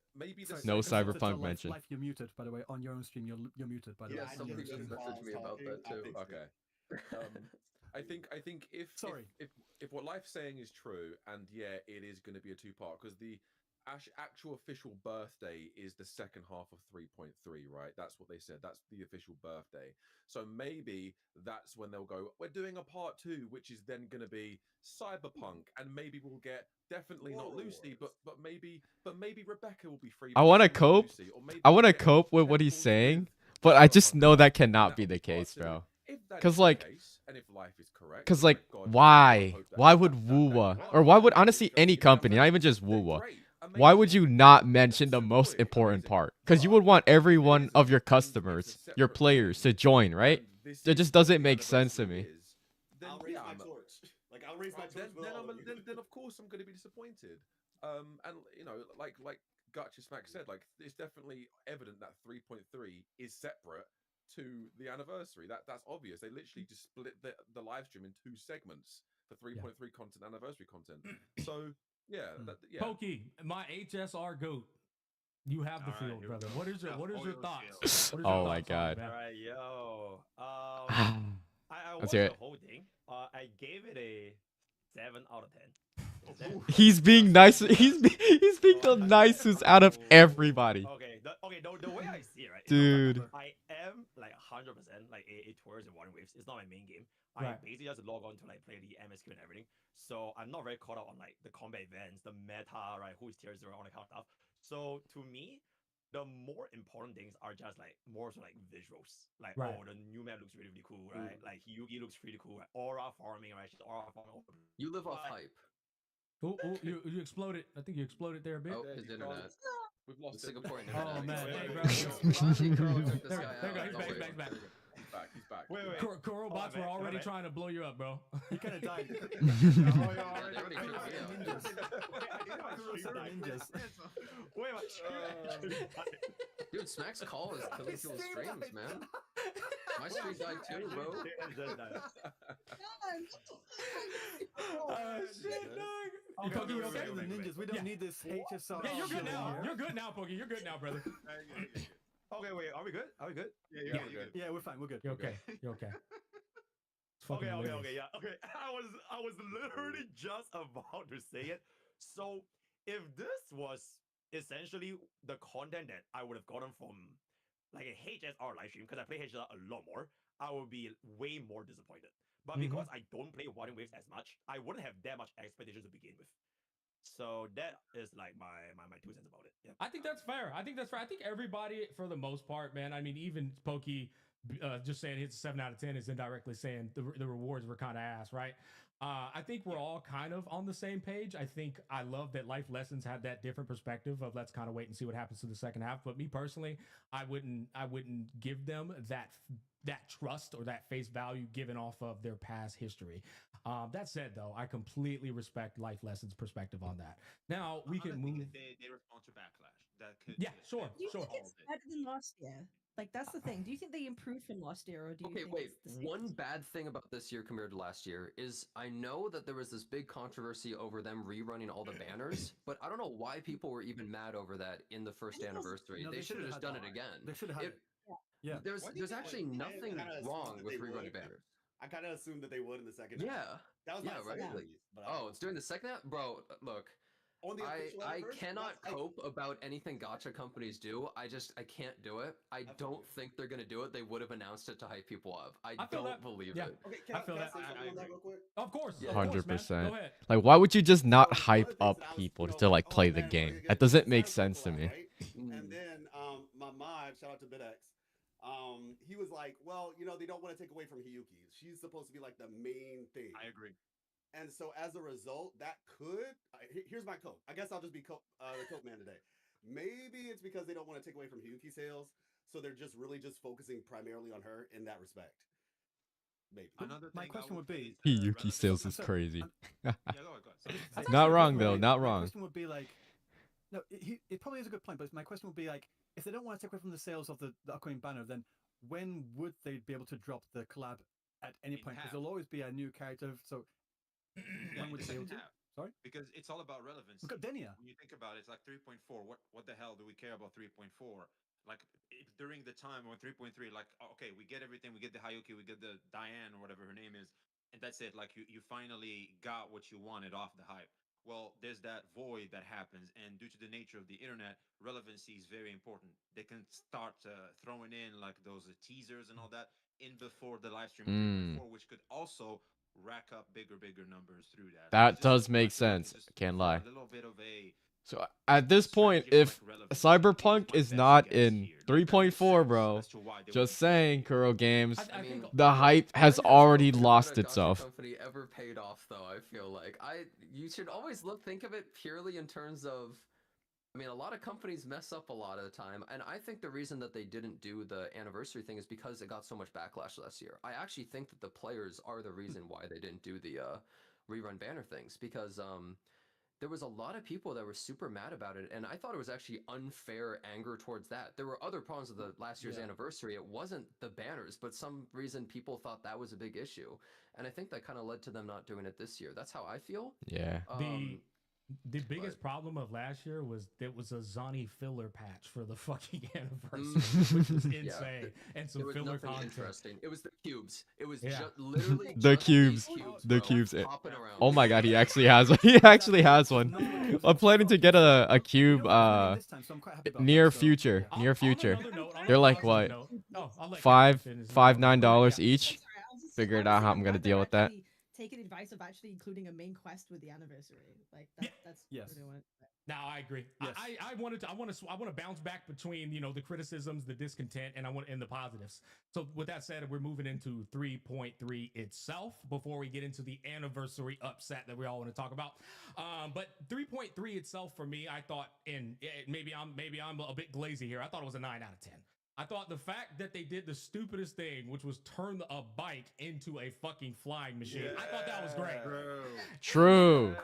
this no Cyberpunk mention. Life, you're muted, by the way. On your own stream, you're muted, by the way. Yeah, somebody just messaged me about that too. Okay. I think if what Life's saying is true, and yeah, it is going to be a two-part because the actual official birthday is the second half of 3.3, right? That's what they said. That's the official birthday. So maybe that's when they'll go, we're doing a part 2, which is then going to be Cyberpunk, and maybe we'll get definitely not Lucy, but maybe Rebecca will be free. I want to cope. I want to cope with what he's saying, but I just know that cannot be the case, bro. Because like, why would wuwa, or why would honestly any company, not even just wuwa, why would you not mention the most important part? Because you would want every one of your customers, your players, to join, right? It just doesn't make sense to me. I'll raise my torch. Like I'll raise my torch. Then of course I'm going to be disappointed. And you know, like Gotcha Smack said, like it's definitely evident that 3.3 is separate to the anniversary. That's obvious. They literally just split the live stream in 2 segments for 3.3 content, anniversary content. So yeah. Pokey, my HSR goat. You have the field, brother. What is your thoughts? Oh my god. All right, yo. I Let's watched hear the it. whole thing. I gave it a 7 out of 10. He's being nice. He's being the nicest out of everybody. Okay, the way I see it, right? Dude. I am like 100% like a tours and Wuthering Waves. It's not my main game. I Right. basically just log on to like play the MSQ and everything. So I'm not very caught up on like the combat events, the meta, right? Who's tiers are all that kind of stuff. So to me, the more important things are just like more so like visuals. Like, Right. oh, the new map looks really, really cool, right? Like Hyugi looks pretty cool. Right? Aura farming, right? She's aura farming. You live off hype. Oh, you exploded. I think you exploded there a bit. Oh, his internet. We've lost the him. Singaporean internet. Oh man, hey bro. Took this There guy there you out. go. He's back. He's back. He's back. He's back. Wait. Kuro bots were already trying to blow you up, bro. He kind of died. Ninjas. Wait, Dude, Smack's call is killing people's streams, man. My stream died too, bro. Oh shit, dog. You Pokey, you okay? The ninjas. We don't need this HSR. Yeah, you're good shit now. here. You're good now, Pokey. You're good now, brother. Okay, wait. Are we good? Are we good? Yeah, we're good. Yeah, we're fine. We're good. You're okay. You're okay. It's fucking Okay, hilarious. yeah. Okay. I was literally just about to say it. So if this was essentially the content that I would have gotten from like a HSR live stream, because I play HSR a lot more, I would be way more disappointed. But because I don't play Wuthering Waves as much, I wouldn't have that much expectations to begin with. So that is like my 2 cents about it. Yeah. I think that's fair. I think everybody, for the most part, man. I mean, even Pokey just saying it's a 7 out of 10 is indirectly saying the rewards were kind of ass, right? I think we're all kind of on the same page. I think I love that Life Lessons had that different perspective of let's kind of wait and see what happens to the second half. But me personally, I wouldn't give them that trust or that face value given off of their past history. That said, though, I completely respect Life Lessons' perspective on that. Now we can move. They respond to backlash. That could. Yeah, sure, Do you sure. think it's better than last year? Like that's the thing. Do you think they improved from last year, or do you? Okay, think wait. it's the same? One bad thing about this year compared to last year is I know that there was this big controversy over them rerunning all the banners, but I don't know why people were even mad over that in the first anniversary. No, they should have just done it again. They should have had it. Yeah. There's actually nothing wrong with rerunning banners. I kind of assumed that they would in the second. Yeah. half. That was my right. second piece, but I- Oh, it's during the second half? Bro, look. On the official I anniversary? cannot That's- cope about anything gacha companies do. I can't do it. I don't think they're gonna do it. They would have announced it to hype people up. I feel don't that. believe Yeah. it. Okay, I feel that. say something on that real quick? Of course. Yeah. Of course, man. 100%. Go ahead. Like, why would you just not So, hype one of up the things that I was, people you to know, like oh, play man, the we're game? gonna That get doesn't this make out sense to collab, me. right? And then my mod, shout out to BitX, he was like, well, you know, they don't want to take away from Hiyuki. She's supposed to be like the main thing. I agree. And so as a result, that could here's my cope. I guess I'll just be the cope man today. Maybe it's because they don't want to take away from Hiyuki sales, so they're just really just focusing primarily on her in that respect. Maybe. Another My thing I question would be. Yuki sales is crazy. Yeah, go ahead. Not wrong though, not My wrong. question would be like, no, it probably is a good point, but my question would be like, if they don't want to take away from the sales of the upcoming banner, then when would they be able to drop the collab at any point? Because there'll always be a new character, so when would they be able to? Sorry? Because it's all about relevance. We've got Denia. When you think about it, it's like 3.4. What the hell do we care about 3.4? Like during the time when 3.3, like okay, we get everything, we get the Hayuki, we get the Diane or whatever her name is, and that's it. Like you finally got what you wanted off the hype. Well, there's that void that happens, and due to the nature of the internet, relevancy is very important. They can start throwing in like those teasers and all that in before the live stream of 3.4, which could also rack up bigger numbers through that. That does make sense. I can't lie. A little bit of a So at this point, if Cyberpunk is not in 3.4, bro, just saying, Kuro Games, the hype has already lost itself. Company ever paid off though? I feel like you should always think of it purely in terms of. I mean, a lot of companies mess up a lot of the time, and I think the reason that they didn't do the anniversary thing is because it got so much backlash last year. I actually think that the players are the reason why they didn't do the rerun banner things, because there was a lot of people that were super mad about it, and I thought it was actually unfair anger towards that. There were other problems with the last year's anniversary. It wasn't the banners, but some reason people thought that was a big issue, and I think that kind of led to them not doing it this year. That's how I feel. Yeah. The biggest problem of last year was there was a Zani filler patch for the fucking anniversary, which was insane, and some filler content. Interesting. It was the cubes. It was Yeah. just literally The just cubes, bro, the cubes. popping around. Oh my god, he actually has one. He actually has one. I'm planning to get a cube near future. They're like what? Oh, I'll let $5, Captain finish. $9 Yeah. each. Figure it out how I'm gonna deal with that. Taking advice of actually including a main quest with the anniversary. Like that's Yes. really what it. Now I agree. Yes. I want to bounce back between the criticisms, the discontent, and the positives. So with that said, we're moving into 3.3 itself before we get into the anniversary upset that we all want to talk about. But 3.3 itself for me, I thought, and maybe I'm a bit glazy here. I thought it was a 9 out of 10. I thought the fact that they did the stupidest thing, which was turn a bike into a fucking flying machine. I thought that was great. True.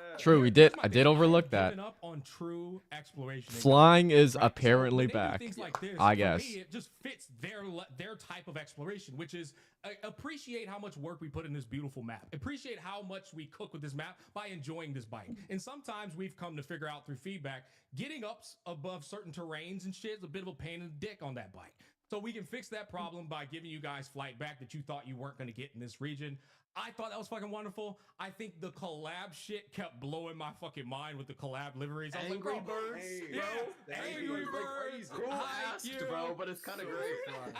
We did. I did overlook that. Given up on true exploration. Flying is Right? apparently So when they do back. things like this, I for guess. me, it just fits their type of exploration, which is appreciate how much work we put in this beautiful map. Appreciate how much we cook with this map by enjoying this bike. And sometimes we've come to figure out through feedback, getting up above certain terrains and shit is a bit of a pain in the dick on that bike. So we can fix that problem by giving you guys flight back that you thought you weren't going to get in this region. I thought that was fucking wonderful. I think the collab shit kept blowing my fucking mind with the collab liveries. I was Angry like, bro, Birds, yeah, bro. Angry Birds. Who asked, bro? But it's kind of great.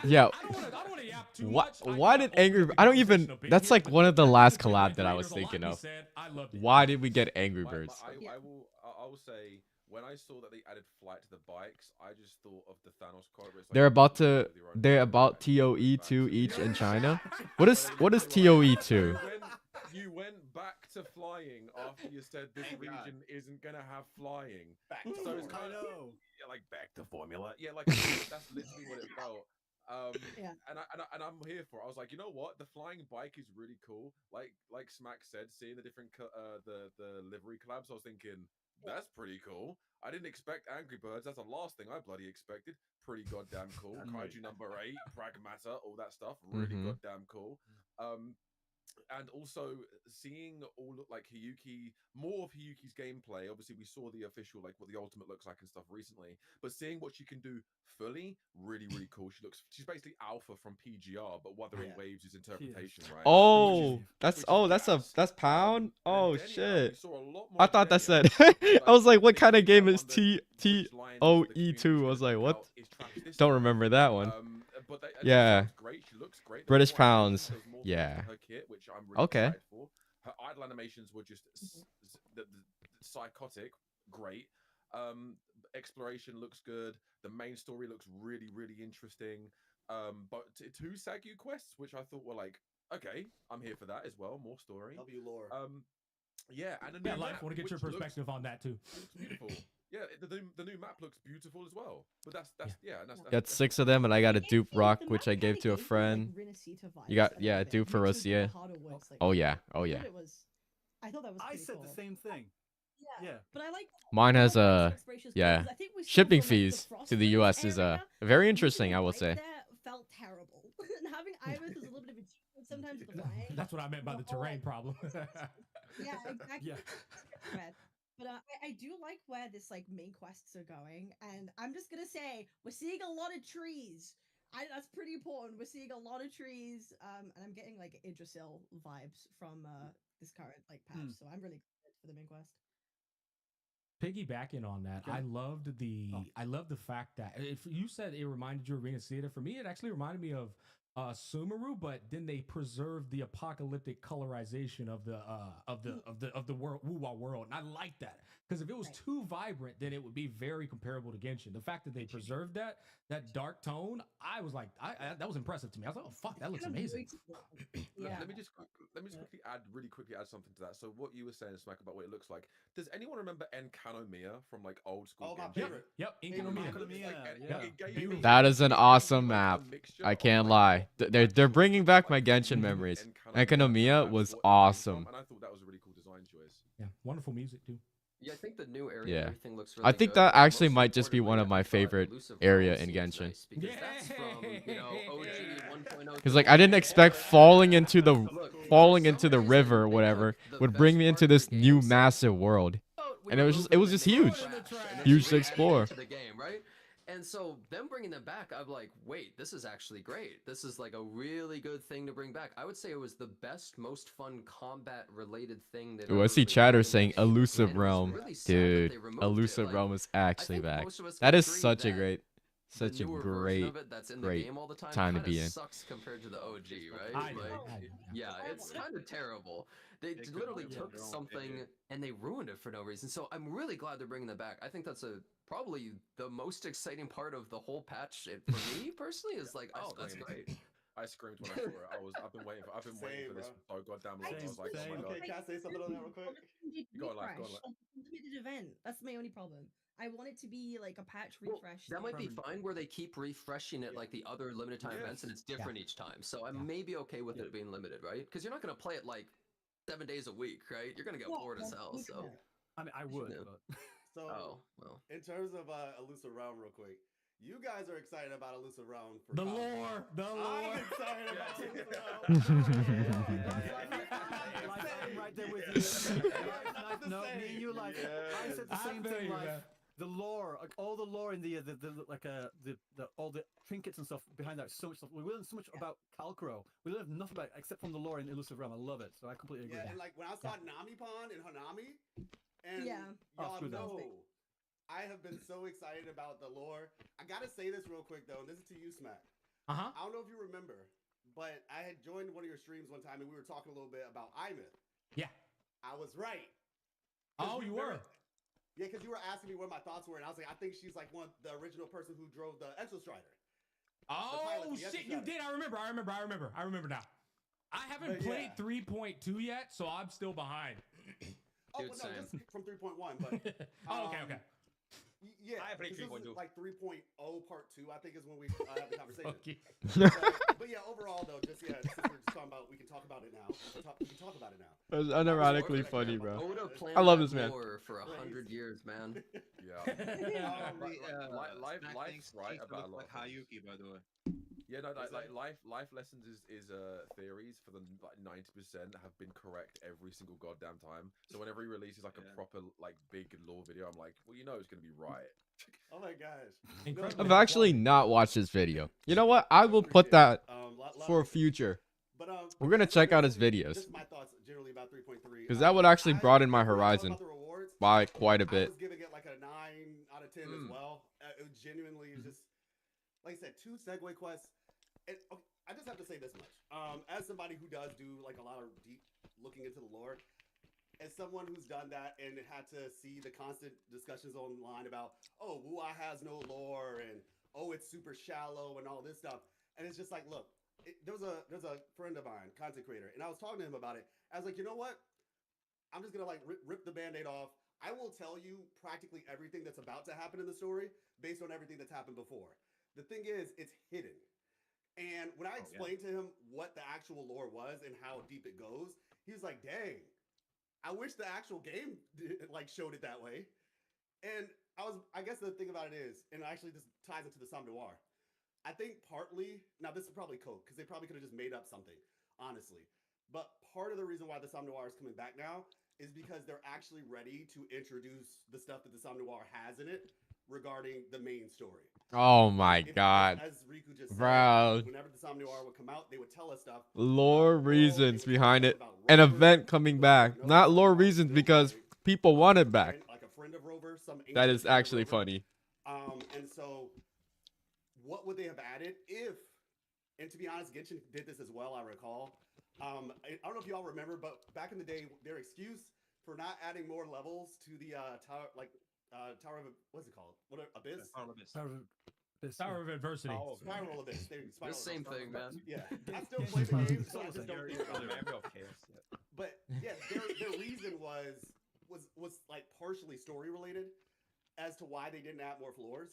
Yeah. I don't want to yap too What? much. Why did Angry? I don't even. That's like one of the last collab that I was thinking of. Why did we get Angry Birds? I will say, when I saw that they added flight to the bikes, I just thought of the Thanos quote. Where it's like, They're about TOE2 each in China. What is TOE2? You went back to flying after you said this region isn't gonna have flying. So it's kind of like back to formula. Yeah, like that's literally what it felt. And I'm here for it. I was like, you know what? The flying bike is really cool. Like Smack said, seeing the different the livery collabs, I was thinking that's pretty cool. I didn't expect Angry Birds. That's the last thing I bloody expected. Pretty goddamn cool. Kaiju number 8, Pragmata, all that stuff. Really goddamn cool. And also seeing all like more of Hiyuki's gameplay. Obviously, we saw the official like what the ultimate looks like and stuff recently. But seeing what she can do fully, really cool. She's basically Alpha from PGR, but Wuthering Waves is interpretation, right? Oh, that's Pound. Oh shit! I thought that said. I was like, what kind of game is TOE2? I was like, what? Don't remember that one. Yeah. Great. She looks great. British pounds. Yeah. Her kit, which I'm really excited for. Her idle animations were just psychotic. Great. Exploration looks good. The main story looks really interesting. But 2 Sagyu quests, which I thought were like, okay, I'm here for that as well. More story. Love you, lore. Yeah, and a new Life, want to get your perspective on that too. Looks beautiful. Yeah, the new map looks beautiful as well. But that's Got 6 of them, and I got a dupe rock, which I gave to a friend. You got dupe for Rosia. Oh yeah. I thought that was. I said the same thing. Yeah. But I like. Mine has shipping fees to the US is very interesting, I will say. Felt terrible. And having Iris was a little bit of a cheat sometimes with the flying. That's what I meant by the terrain problem. Yeah, exactly. Yeah. But I do like where this like main quests are going, and I'm just gonna say we're seeing a lot of trees. That's pretty important. We're seeing a lot of trees, and I'm getting like Idrisil vibes from this current like patch, so I'm really excited for the main quest. Piggybacking on that, I loved the fact that if you said it reminded you of Ring of Theater, for me it actually reminded me of Sumeru, but then they preserved the apocalyptic colorization of the world, wuwa world, and I like that because if it was too vibrant, then it would be very comparable to Genshin. The fact that they preserved that dark tone, I was like, that was impressive to me. I was like, oh fuck, that looks amazing. Let me just quickly add something to that. So what you were saying, Smack, about what it looks like. Does anyone remember Enkanomiya from like old school? Oh, my favorite. Yep, Enkanomiya. That is an awesome map. I can't lie. They're bringing back my Genshin memories. Enkanomiya was awesome. And I thought that was a really cool design choice. Yeah, wonderful music too. Yeah, I think the new area, everything looks really I think good. that actually might just be one of my favorite area in Genshin. Because that's from, OG 1.0. Because like I didn't expect falling into the river or whatever would bring me into this new massive world, and it was just huge to explore. To the game, right? And so them bringing them back, I'm like, wait, this is actually great. This is like a really good thing to bring back. I would say it was the best, most fun combat-related thing that. Ooh, I see chatter saying Elusive Realm, dude. Elusive Realm is actually back. That is such a great Such a newer version great, of it that's in the great game all the time time to kinda be in. sucks compared to the OG, right? I know, Like, I know, yeah, it's kind of terrible. They They could literally ruin took their own something failure. and they ruined it for no reason. So I'm really glad they're bringing that back. I think that's probably the most exciting part of the whole patch. For me personally, is like, I oh, that's screamed. great. I screamed when I saw it. I've been waiting for Same, this bro. so goddamn long. I was like, oh my god. Okay, can I say something on that real quick? Go on, life. Go on, Refresh life. of the limited event. That's my only problem. I want it to be like a patch Well, refresh. that might be thing. fine where they keep refreshing it like the other limited time events and it's different each time. So I'm maybe okay with it being limited, right? Because you're not going to play it like 7 days a week, right? You're going to get bored as hell. So I mean, I would, Yeah. but So, Oh, well. in terms of Elusive Realm, real quick, you guys are excited about Elusive Realm for The college. lore, the I'm lore. excited about Elusive Realm. I'm right there with you. No, me and you, like, I said the I same feel thing, you, like, man. the lore, like, all the lore in the all the trinkets and stuff behind that, so much stuff. We learned so much about Calcro. We learned nothing about it except from the lore in Elusive Realm. I love it, so I completely agree. Yeah, and like when I saw Nami Pond and Hanami, and Oh, y'all screw that. know, I have been so excited about the lore. I gotta say this real quick though, and this is to you, Smack. Uh-huh. I don't know if you remember, but I had joined one of your streams one time and we were talking a little bit about Imyth. Yeah. I was right. Oh, you were? Yeah, because you were asking me what my thoughts were, and I was like, I think she's like the original person who drove the Exostrider. Oh shit, you did. I remember now. I haven't But played 3.2 yet, so I'm still behind. Oh, well, no, just from 3.1, but Oh, okay. Yeah, I played 3.2. 3.2. Like 3.0 part 2, I think is when we have the conversation. Okay. But yeah, overall though, just since we're just talking about, we can talk about it now. We can talk about it now. That's unironically funny, bro. Oda planned I love that this man. lore for 100 years, man. Yeah. Life, Smack life's right thinks about a look lot like of things. Hayuki, by the way. Yeah, no, Is like that- life lessons is theories for the like 90% have been correct every single goddamn time. So whenever he releases like a proper like big lore video, I'm like, well, you know, it's gonna be right. Oh my gosh. I've actually not watched this video. You know what? I will put that for future. But We're gonna check out his videos Just my thoughts generally about 3.3. because that would actually broaden my horizon by quite a I bit. was giving it like a 9 out of 10 as well. It genuinely is just, like I said, 2 segue quests. And okay, I just have to say this much. As somebody who does do like a lot of deep looking into the lore, as someone who's done that and had to see the constant discussions online about, oh, wuwa has no lore and oh, it's super shallow and all this stuff. And it's just like, look, there's a friend of mine, content creator, and I was talking to him about it. I was like, you know what? I'm just gonna like rip the band-aid off. I will tell you practically everything that's about to happen in the story based on everything that's happened before. The thing is, it's hidden. And when I explained to him what the actual lore was and how deep it goes, he was like, dang, I wish the actual game like showed it that way. And I guess the thing about it is, and actually this ties into the Somme Noir. I think partly, now this is probably Coke, because they probably could have just made up something, honestly. But part of the reason why the Somme Noir is coming back now is because they're actually ready to introduce the stuff that the Somme Noir has in it regarding the main story. Oh my god, As Riku just said, bro. whenever the Somme Noir would come out, they would tell us stuff. Lore reasons behind it. An event coming back, not lore reasons because people want it back. Like a friend of Rover, some That ancient is friend of actually Rover. funny. And so, what would they have added if? And to be honest, Genshin did this as well. I recall. I don't know if y'all remember, but back in the day, their excuse for not adding more levels to the tower, Tower of what's it called? What Abyss? Tower of Adversity. Oh, Spiral Abyss. The same thing, man. Yeah, I still play the game, so I just don't think about it. Memory of chaos. But yeah, their reason was like partially story related as to why they didn't add more floors.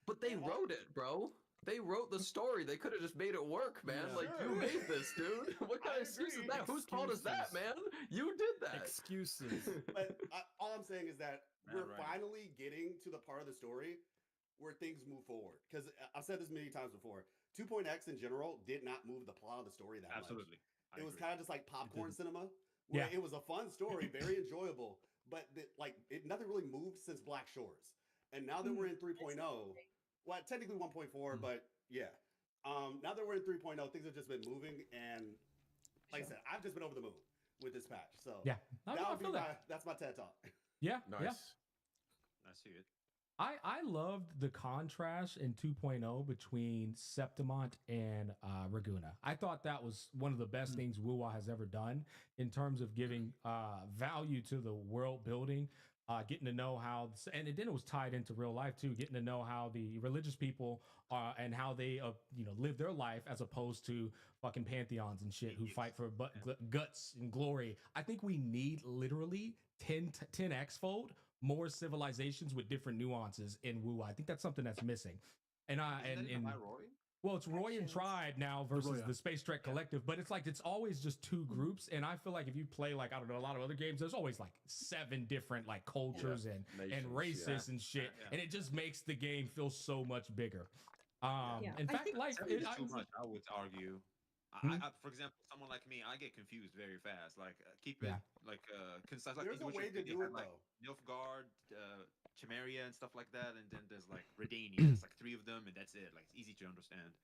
But they wrote it, bro. They wrote the story. They could have just made it work, man. Yeah. Like, you made this, dude. What kind of excuse is that? Whose fault is that, man? You did that. Excuses. But all I'm saying is that we're right. finally getting to the part of the story where things move forward. Because I've said this many times before. 2.x in general did not move the plot of the story that Absolutely. much. It was kind of just like popcorn cinema. Where it was a fun story, very enjoyable, but nothing really moved since Black Shores. And now that we're in 3.0, well, technically 1.4, but yeah. Now that we're in 3.0, things have just been moving, and like I said, I've just been over the moon with this patch. So Yeah. I feel that. that's my TED talk. Yeah. Nice. Yeah. I see it. I loved the contrast in 2.0 between Septimont and Raguna. I thought that was one of the best things wuwa has ever done in terms of giving value to the world building, getting to know how, and then it was tied into real life too, getting to know how the religious people and how they live their life as opposed to fucking pantheons and shit who fight for guts and glory. I think we need literally 10x fold more civilizations with different nuances in wuwa. I think that's something that's missing. And well, it's Roy and Tribe now versus the Space Trek Collective, but it's always just two groups. And I feel like if you play like, I don't know, a lot of other games, there's always like 7 different like cultures and races and shit. And it just makes the game feel so much bigger. In fact, like too much, I would argue. For example, someone like me, I get confused very fast. Like, keep it concise. Like, There's a way to do it like though. Nilfgaard, Chimeria, and stuff like that, and then there's like Redania. It's like 3 of them, and that's it. Like, it's easy to understand.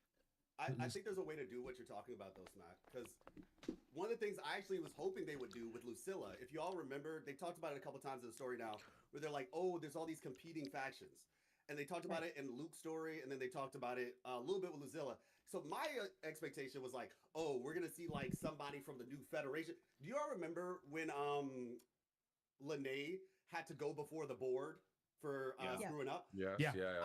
I think there's a way to do what you're talking about though, Smack. Because one of the things I actually was hoping they would do with Lucilla, if you all remember, they talked about it a couple times in the story now, where they're like, oh, there's all these competing factions. And they talked about it in Luke's story, and then they talked about it a little bit with Lucilla. So my expectation was like, oh, we're gonna see like somebody from the new Federation. Do you all remember when Lene had to go before the board for screwing up? Yeah.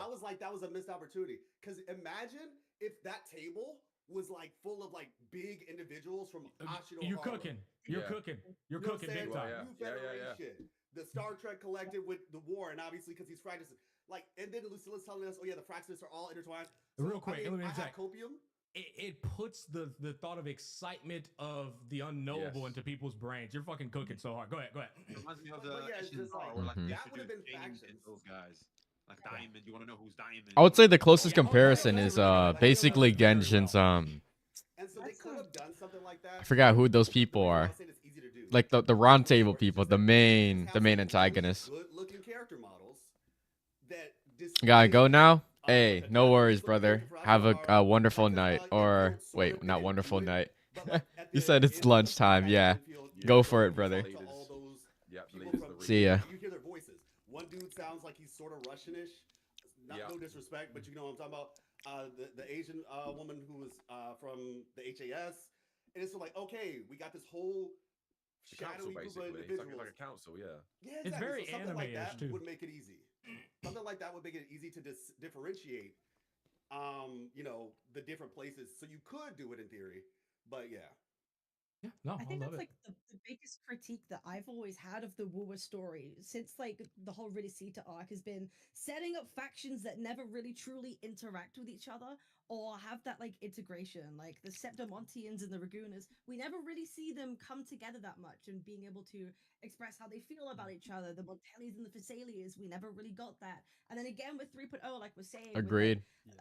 I was like, that was a missed opportunity. Because imagine if that table was like full of like big individuals from Ashino. You're cooking. You're cooking. You're cooking big time. New Federation, the Star Trek Collective with the war, and obviously because he's Fractus. Like, and then Lucilla's telling us, oh yeah, the Fractus are all intertwined. So, Real quick, let me have copium. It puts the thought of excitement of the unknowable into people's brains. You're fucking cooking so hard. Go ahead. It reminds me of the that would have been factions. Those guys. Like Diamond, you want to know who's Diamond? I would say the closest comparison is basically Genshin's And so they could have done something like that. I forgot who those people are. Like the round table people, the main antagonists. Good-looking character models that Gotta go now? Hey, no worries, brother. Have a wonderful night. Or wait, not wonderful night. You said it's lunchtime. Yeah, go for it, brother. See ya. You hear their voices. One dude sounds like he's sort of Russianish. No disrespect, but you know what I'm talking about. The Asian woman who was from the HAS, and it's like, okay, we got this whole shadowy group of individuals. It's like a council, yeah. Yeah, exactly. It's very so something like that too. would make it easy. Something like that would make it easy to differentiate, the different places. So you could do it in theory, but yeah. Yeah, no, I think love that's it. like the biggest critique that I've always had of the wuwa story since like the whole Ridicita arc has been setting up factions that never really truly interact with each other or have that like integration. Like the Septimontians and the Ragunas, we never really see them come together that much and being able to express how they feel about each other. The Montellis and the Physaelias, we never really got that. And then again with 3.0, like we're saying, Agreed. With,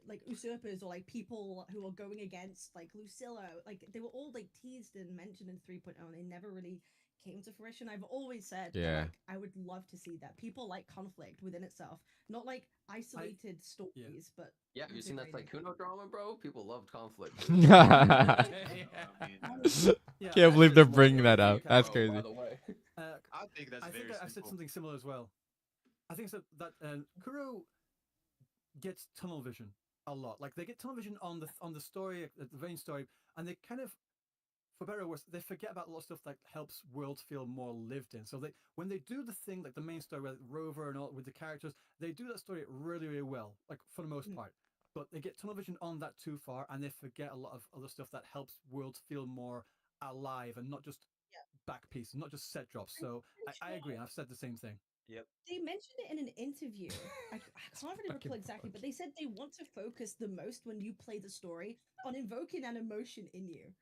like usurpers or like people who are going against like Lucilla, like they were all like teased and mentioned in 3.0 and they never really came to fruition. I've always said that, like, I would love to see that. People like conflict within itself, not like isolated stories, but yeah, you seen that Tycoon drama, bro? People loved conflict. Can't believe they're bringing that up. That's crazy. By the way, I think that's I said something similar as well. I think so that Kuro gets tunnel vision a lot. Like they get tunnel vision on the story, the main story, and they kind of, for better or worse, they forget about a lot of stuff that helps worlds feel more lived in. So when they do the thing like the main story with Rover and all with the characters, they do that story really, really well, like for the most part. But they get tunnel vision on that too far, and they forget a lot of other stuff that helps worlds feel more alive and not just back pieces, not just set drops. So I agree. I've said the same thing. Yep. They mentioned it in an interview. I can't really recall exactly, but they said they want to focus the most when you play the story on invoking an emotion in you,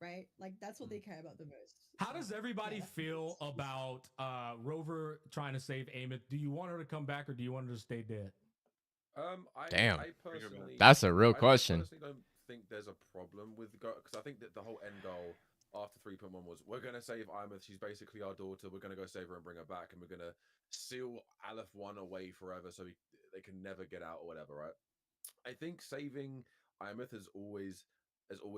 right? Like that's what they care about the most. How does everybody feel about Rover trying to save Amos? Do you want her to come back or do you want her to stay dead? Damn, I personally, that's a real question. I personally don't think there's a problem with because I think that the whole end goal after 3.1 was we're gonna save Imeth. She's basically our daughter. We're gonna go save her and bring her back, and we're gonna seal Aleph 1 away forever so they can never get out or whatever, right? I think saving Imeth has always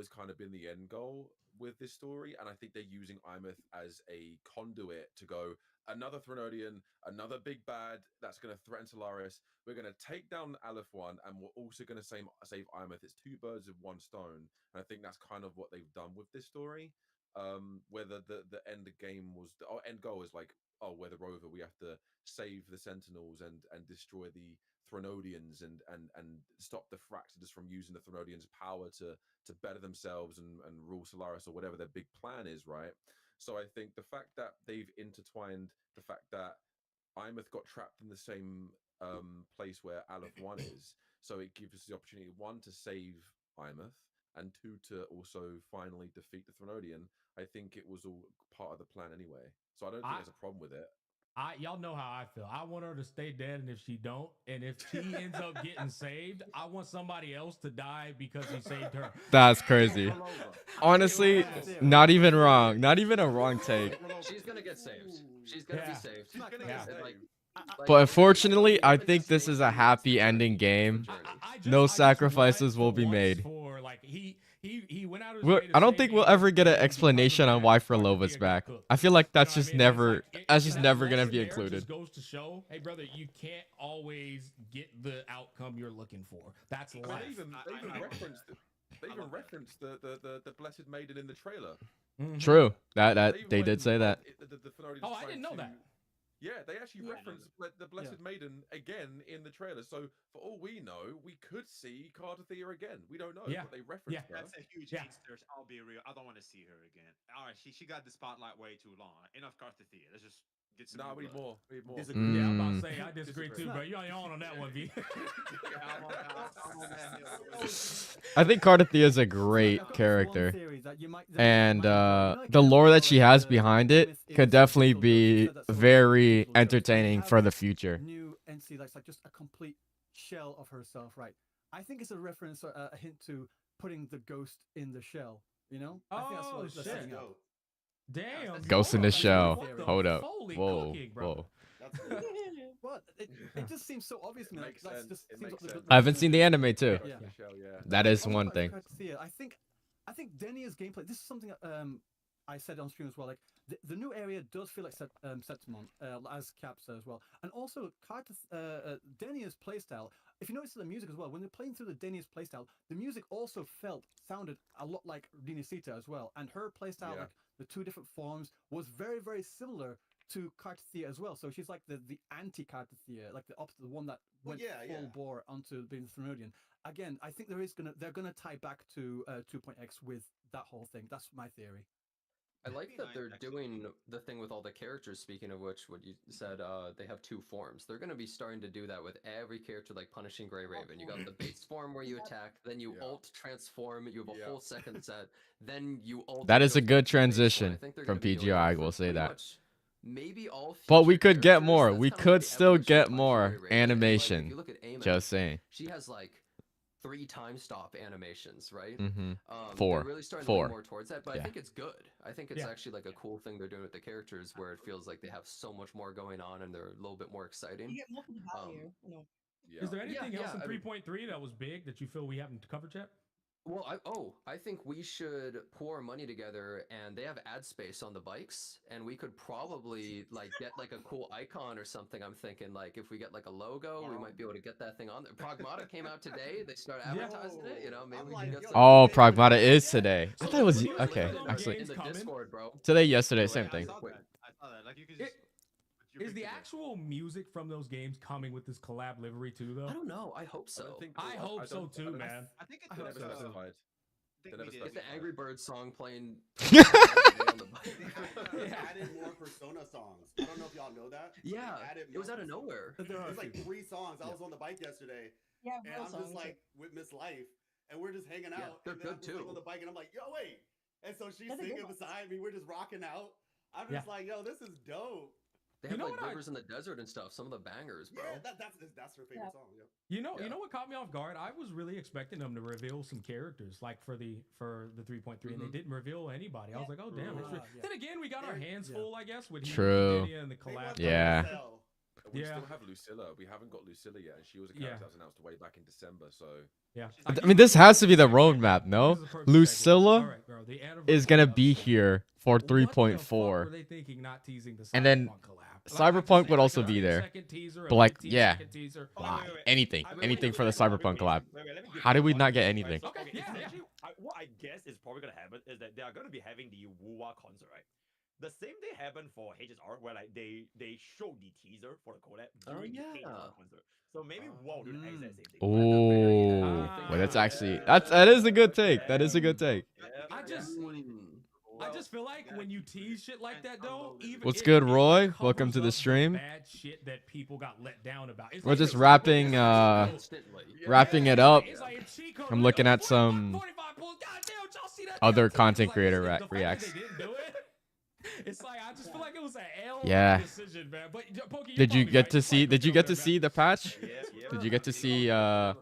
kind of been the end goal with this story, and I think they're using Imeth as a conduit to go, another Threnodian, another big bad that's going to threaten Solaris. We're going to take down Aleph One, and we're also going to save Imeth. It's two birds with one stone, and I think that's kind of what they've done with this story. Whether the end game was end goal is like, oh, we're the rover, we have to save the Sentinels and destroy the Threnodians and stop the Fraxidus from using the Threnodians' power to better themselves and rule Solaris or whatever their big plan is, right? So I think the fact that they've intertwined the fact that Imeth got trapped in the same place where Aleph One is, so it gives us the opportunity, one, to save Imeth, and two, to also finally defeat the Threnodian. I think it was all part of the plan anyway. So I don't think there's a problem with it. Y'all know how I feel. I want her to stay dead, and if she don't, and if she ends up getting saved, I want somebody else to die because he saved her. That's crazy. Honestly, not even wrong. Not even a wrong take. She's gonna get saved. She's gonna be saved. She's gonna get saved. But unfortunately, I think this is a happy ending game. No sacrifices will be made. He went out I don't think we'll ever get an explanation on why Frolova's back. I feel like that's just never gonna be included. Goes to show, hey brother, you can't always get the outcome you're looking for. That's life. They even referenced the Blessed Maiden in the trailer. True. That they did say that. Oh, I didn't know that. Yeah, they actually referenced the Blessed Maiden again in the trailer. So for all we know, we could see Carter Thea again. We don't know, but they referenced her. That's a huge Easter. I'll be real. I don't want to see her again. All right, she got the spotlight way too long. Enough Carter Thea. Let's just get some. No, we need more. We need more. Yeah, I'm about to say I disagree too, bro. You're on that one, V. I think Carter Thea is a great character, and the lore that she has behind it could definitely be very entertaining for the future. New NC that's like just a complete shell of herself, right? I think it's a reference, a hint to putting the ghost in the shell. You know? I think that's what they're setting up. Damn. Ghost in the shell. Hold up. Whoa. Whoa. What? It just seems so obvious to me. Like, that's just seems like the I haven't seen the anime too. Yeah. That is one thing. I think Denia's gameplay. This is something I said on stream as well. Like the new area does feel like Septimon, as Cap said as well, and also Denia's playstyle. If you notice the music as well, when they're playing through the Denia's playstyle, the music also sounded a lot like Rinasita as well, and her playstyle, like the two different forms, was very, very similar to Carthea as well. So she's like the anti-Carthea, like the opposite, the one that went full bore onto being the Thermodian. Again, I think they're gonna tie back to 2.x with that whole thing. That's my theory. I like that they're doing the thing with all the characters. Speaking of which, what you said, they have two forms. They're going to be starting to do that with every character, like Punishing Grey Raven. You got the base form where you attack, then you alt transform. You have a whole second set, then you alt. That is a good transition from PGI. I will say that. Maybe all. But we could get more. We could still get more animation. Just saying. She has like 3 time stop animations, right? Four. They're really starting to lean more towards that, but I think it's good. I think it's actually like a cool thing they're doing with the characters, where it feels like they have so much more going on and they're a little bit more exciting. You get multiple value. Is there anything else in 3.3 that was big that you feel we haven't covered yet? Well, I think we should pour money together, and they have ad space on the bikes, and we could probably like get like a cool icon or something. I'm thinking like if we get like a logo, we might be able to get that thing on there. Pragmata came out today. They start advertising it. You know, maybe we can get some. Oh, Pragmata is today. I thought it was okay. Actually, in the Discord, bro. Today, yesterday, same thing. I saw that. Like you can just. Is the actual music from those games coming with this collab livery too, though? I don't know. I hope so. I hope so too, man. I think They never specified. Get the Angry Birds song playing. Added more Persona songs. I don't know if y'all know that. Yeah, it was out of nowhere. There's like 3 songs. I was on the bike yesterday, and I'm just like with Miss Life, and we're just hanging out. They're good too. Like, on the bike, and I'm like, yo, wait. And so she's singing beside me. We're just rocking out. I'm just like, yo, this is dope. They have like Rivers in the Desert and stuff. Some of the bangers, bro. Yeah, that's her favorite song. Yeah. You know what caught me off guard? I was really expecting them to reveal some characters, like for the 3.3, and they didn't reveal anybody. I was like, oh damn. Then again, we got our hands full, I guess, with True. and the collab. Yeah. We still have Lucilla. We haven't got Lucilla yet, and she was a character that was announced way back in December. So yeah, I mean, this has to be the roadmap, no? Lucilla is gonna be here for 3.4, Were they thinking not teasing the and then collab? Cyberpunk would also be there. Second teaser, But like, 15 yeah, second teaser. anything for the Cyberpunk collab. How did we not get anything? Okay, essentially, what I guess is probably gonna happen is that they are gonna be having the wuwa concert, right? The same thing happened for HSR, where like they showed the teaser for the collab during the HSR concert. So maybe WoW do the exact same thing. Oh, well, that's actually that is a good take. That is a good take. I just feel like when you tease shit like that, though, even What's good, Roy? Welcome to the stream. bad shit that people got let down about. It's We're like just this- wrapping it up. I'm looking at some other content creator reacts. It's like I just feel like it was an L Yeah. decision, man. But Pokey, Did you probably get right. to It's see? like Did you the get to Joker, see the patch? Did you get to see the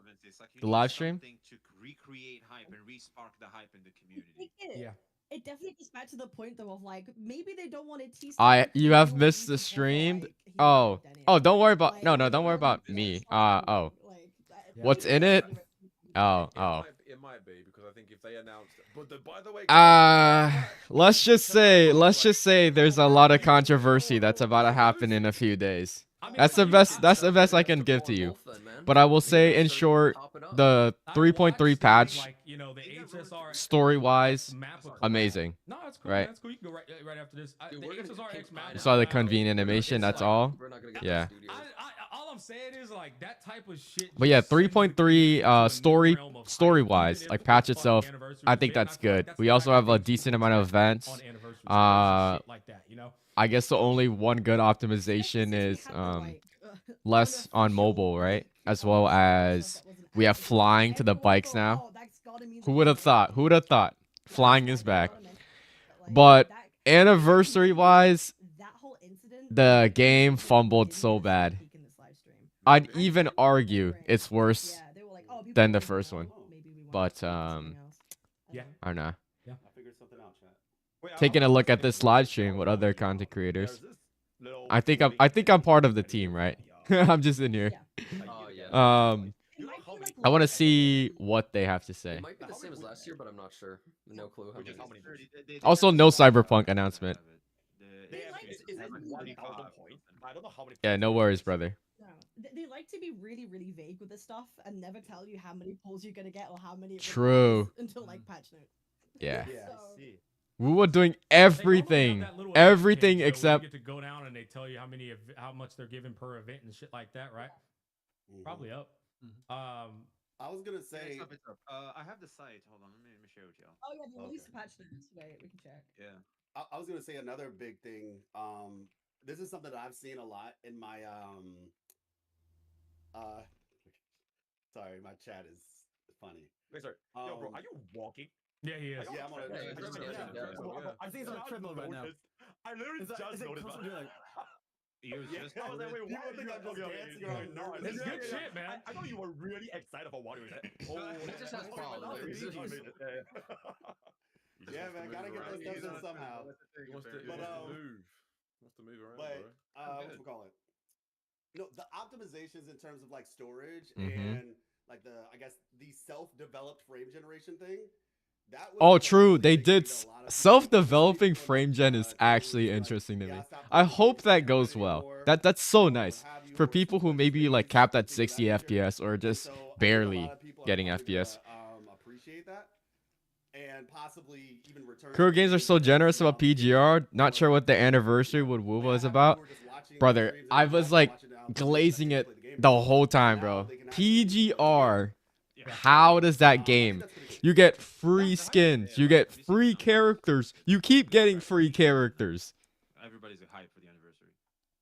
live stream? To recreate hype and re-spark the hype in the community. Yeah. It definitely gets back to the point though of like maybe they don't want to tease. You have missed the stream. Oh, don't worry about don't worry about me. What's in it? It might be because I think if they announced, by the way, let's just say there's a lot of controversy that's about to happen in a few days. That's the best I can give to you. But I will say in short, the 3.3 patch, story-wise, amazing. No, that's cool. Right? That's cool. You can go right after this. The HSR X map. You saw the convene animation. That's all. Yeah. All I'm saying is like that type of shit. But yeah, 3.3 story-wise, like patch itself, I think that's good. We also have a decent amount of events. I guess the only one good optimization is less on mobile, right? As well as we have flying to the bikes now. Who would have thought? Who would have thought? Flying is back. But anniversary-wise, the game fumbled so bad. I'd even argue it's worse than the first one. But I don't know. Taking a look at this live stream with other content creators, I think I'm part of the team, right? I'm just in here. I want to see what they have to say. It might be the same as last year, but I'm not sure. No clue how many. Also, no Cyberpunk announcement. Yeah, no worries, brother. They like to be really, really vague with this stuff and never tell you how many pulls you're gonna get or how many. True. Until like patch notes. Yeah. So, We were doing everything except. You get to go down and they tell you how much they're giving per event and shit like that, right? Probably up. I was gonna say. I have the site. Hold on, let me share with y'all. Oh yeah, the release patch notes. Wait, we can check. Yeah. I was gonna say another big thing. This is something that I've seen a lot in my sorry, my chat is funny. Wait, sorry. Yo, bro, are you walking? Yeah, he is. Yeah, I'm on a I think he's on a treadmill right now. I literally just noticed that. You was just. I was like, wait, why do you think I'm just dancing around? No, it's good shit, man. I thought you were really excited for what you were saying. Oh, he just has followers. Yeah, man, gotta get those stuff in somehow. He wants to move. He wants to move around, but bro. what's we call it? No, the optimizations in terms of like storage Mhm. and like I guess the self-developed frame generation thing. That was Oh, true. They did self-developing frame gen is actually interesting to me. I hope that goes well. That's so nice for people who maybe like capped at 60 FPS or just barely getting FPS. Appreciate that, and possibly even return. Crew Games are so generous about PGR. Not sure what the anniversary with wuwa is about, brother. I was like glazing it the whole time, bro. PGR. How does that game? You get free skins. You get free characters. You keep getting free characters. Everybody's hyped for the anniversary.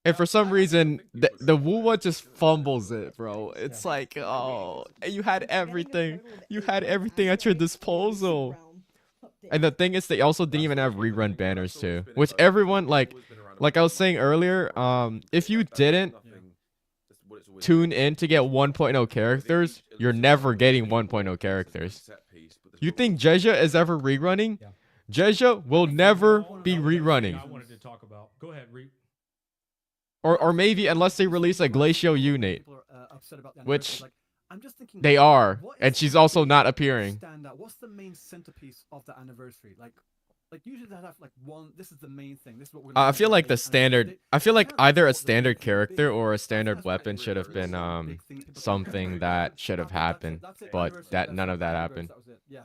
And for some reason, the wuwa just fumbles it, bro. It's like, oh, you had everything. You had everything at your disposal. And the thing is, they also didn't even have rerun banners too, which everyone like I was saying earlier. If you didn't tune in to get 1.0 characters, you're never getting 1.0 characters. You think Jeja is ever rerunning? Jeja will never be rerunning. I wanted to talk about. Go ahead, Reap. Or maybe unless they release a Glacial Unate, which I'm just thinking they are, and she's also not appearing. What's the main centerpiece of the anniversary? Like, like usually they have like one. This is the main thing. This is what we're. I feel like the standard. I feel like either a standard character or a standard weapon should have been something that should have happened, but that none of that happened. That was it. Yeah,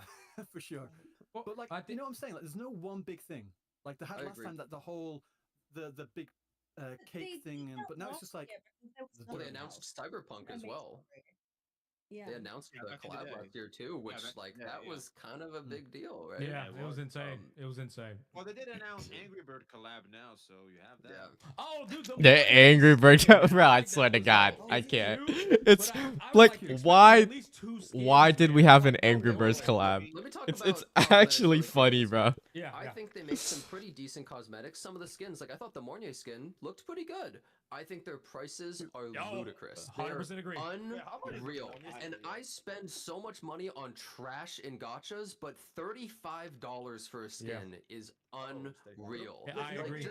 for sure. But like, you know what I'm saying? Like, there's no one big thing. Like they had last time that the whole the big cake thing, and but now it's just like. Well, they announced Cyberpunk as well. Yeah. They announced the back in the collab day. last year too, which that yeah. was kind of a big deal, right? Yeah, it was insane. It was insane. Well, they did announce Angry Bird collab now, so you have that. Yeah. Oh, dude, The Angry Bird, bro. I swear to God, I can't. It's like, why did we have an Angry Birds collab? Let me talk It's about actually funny, bro. I think they make some pretty decent cosmetics. Some of the skins, like I thought the Mornier skin looked pretty good. I think their prices are ludicrous. 100% agree. Unreal. And I spend so much money on trash in gachas, but $35 for a skin is unreal. Yeah, I agree.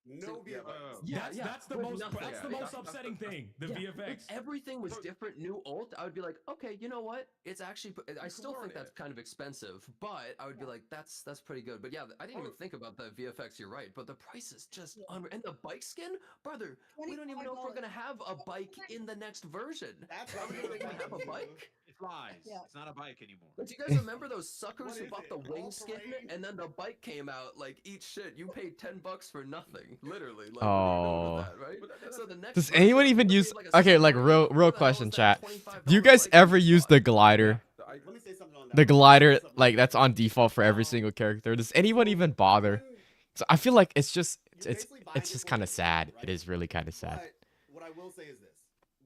No VFX. That's the most upsetting thing. The VFX. If everything was different, new ult, I would be like, okay, you know what? It's actually. I still think that's kind of expensive, but I would be like, that's pretty good. But yeah, I didn't even think about the VFX. You're right, but the price is just unreal. And the bike skin, brother, we don't even know if we're gonna have a bike in the next version. That's Are we gonna even have a bike? It flies. It's not a bike anymore. But do you guys remember those suckers who bought the wing skin and then the bike came out? Like, eat shit. You paid $10 for nothing. Literally. Like, Oh. that, right? So the next Does anyone even use? Okay, like real question, chat. Do you guys ever use the glider? Let me say something on that. The glider, like that's on default for every single character. Does anyone even bother? So I feel like it's just kind of sad. It is really kind of sad. But what I will say is this: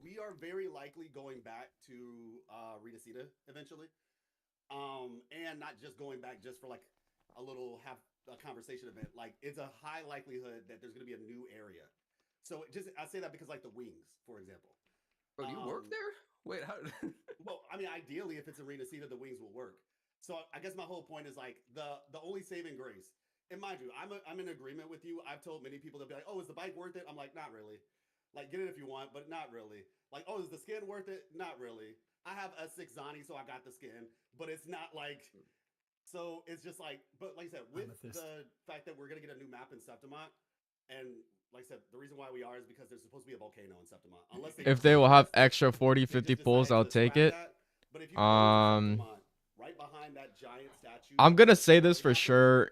we are very likely going back to Renacita eventually, and not just going back just for like a little conversation event. Like it's a high likelihood that there's going to be a new area. So I say that because like the wings, for example. Bro, do you work there? Wait, how? Well, I mean, ideally, if it's a Renacita, the wings will work. So I guess my whole point is like the only saving grace. And mind you, I'm in agreement with you. I've told many people, they'll be like, "Oh, is the bike worth it?" I'm like, "Not really. Like, get it if you want, but not really. Like, oh, is the skin worth it? Not really. I have a 6 Zani, so I got the skin, but it's not like." So it's just like, but like I said, with the fact that we're gonna get a new map in Septimont, and like I said, the reason why we are is because there's supposed to be a volcano in Septimont. Unless If they will have extra 40, 50 pulls, I'll take it. Right behind that giant statue. I'm gonna say this for sure.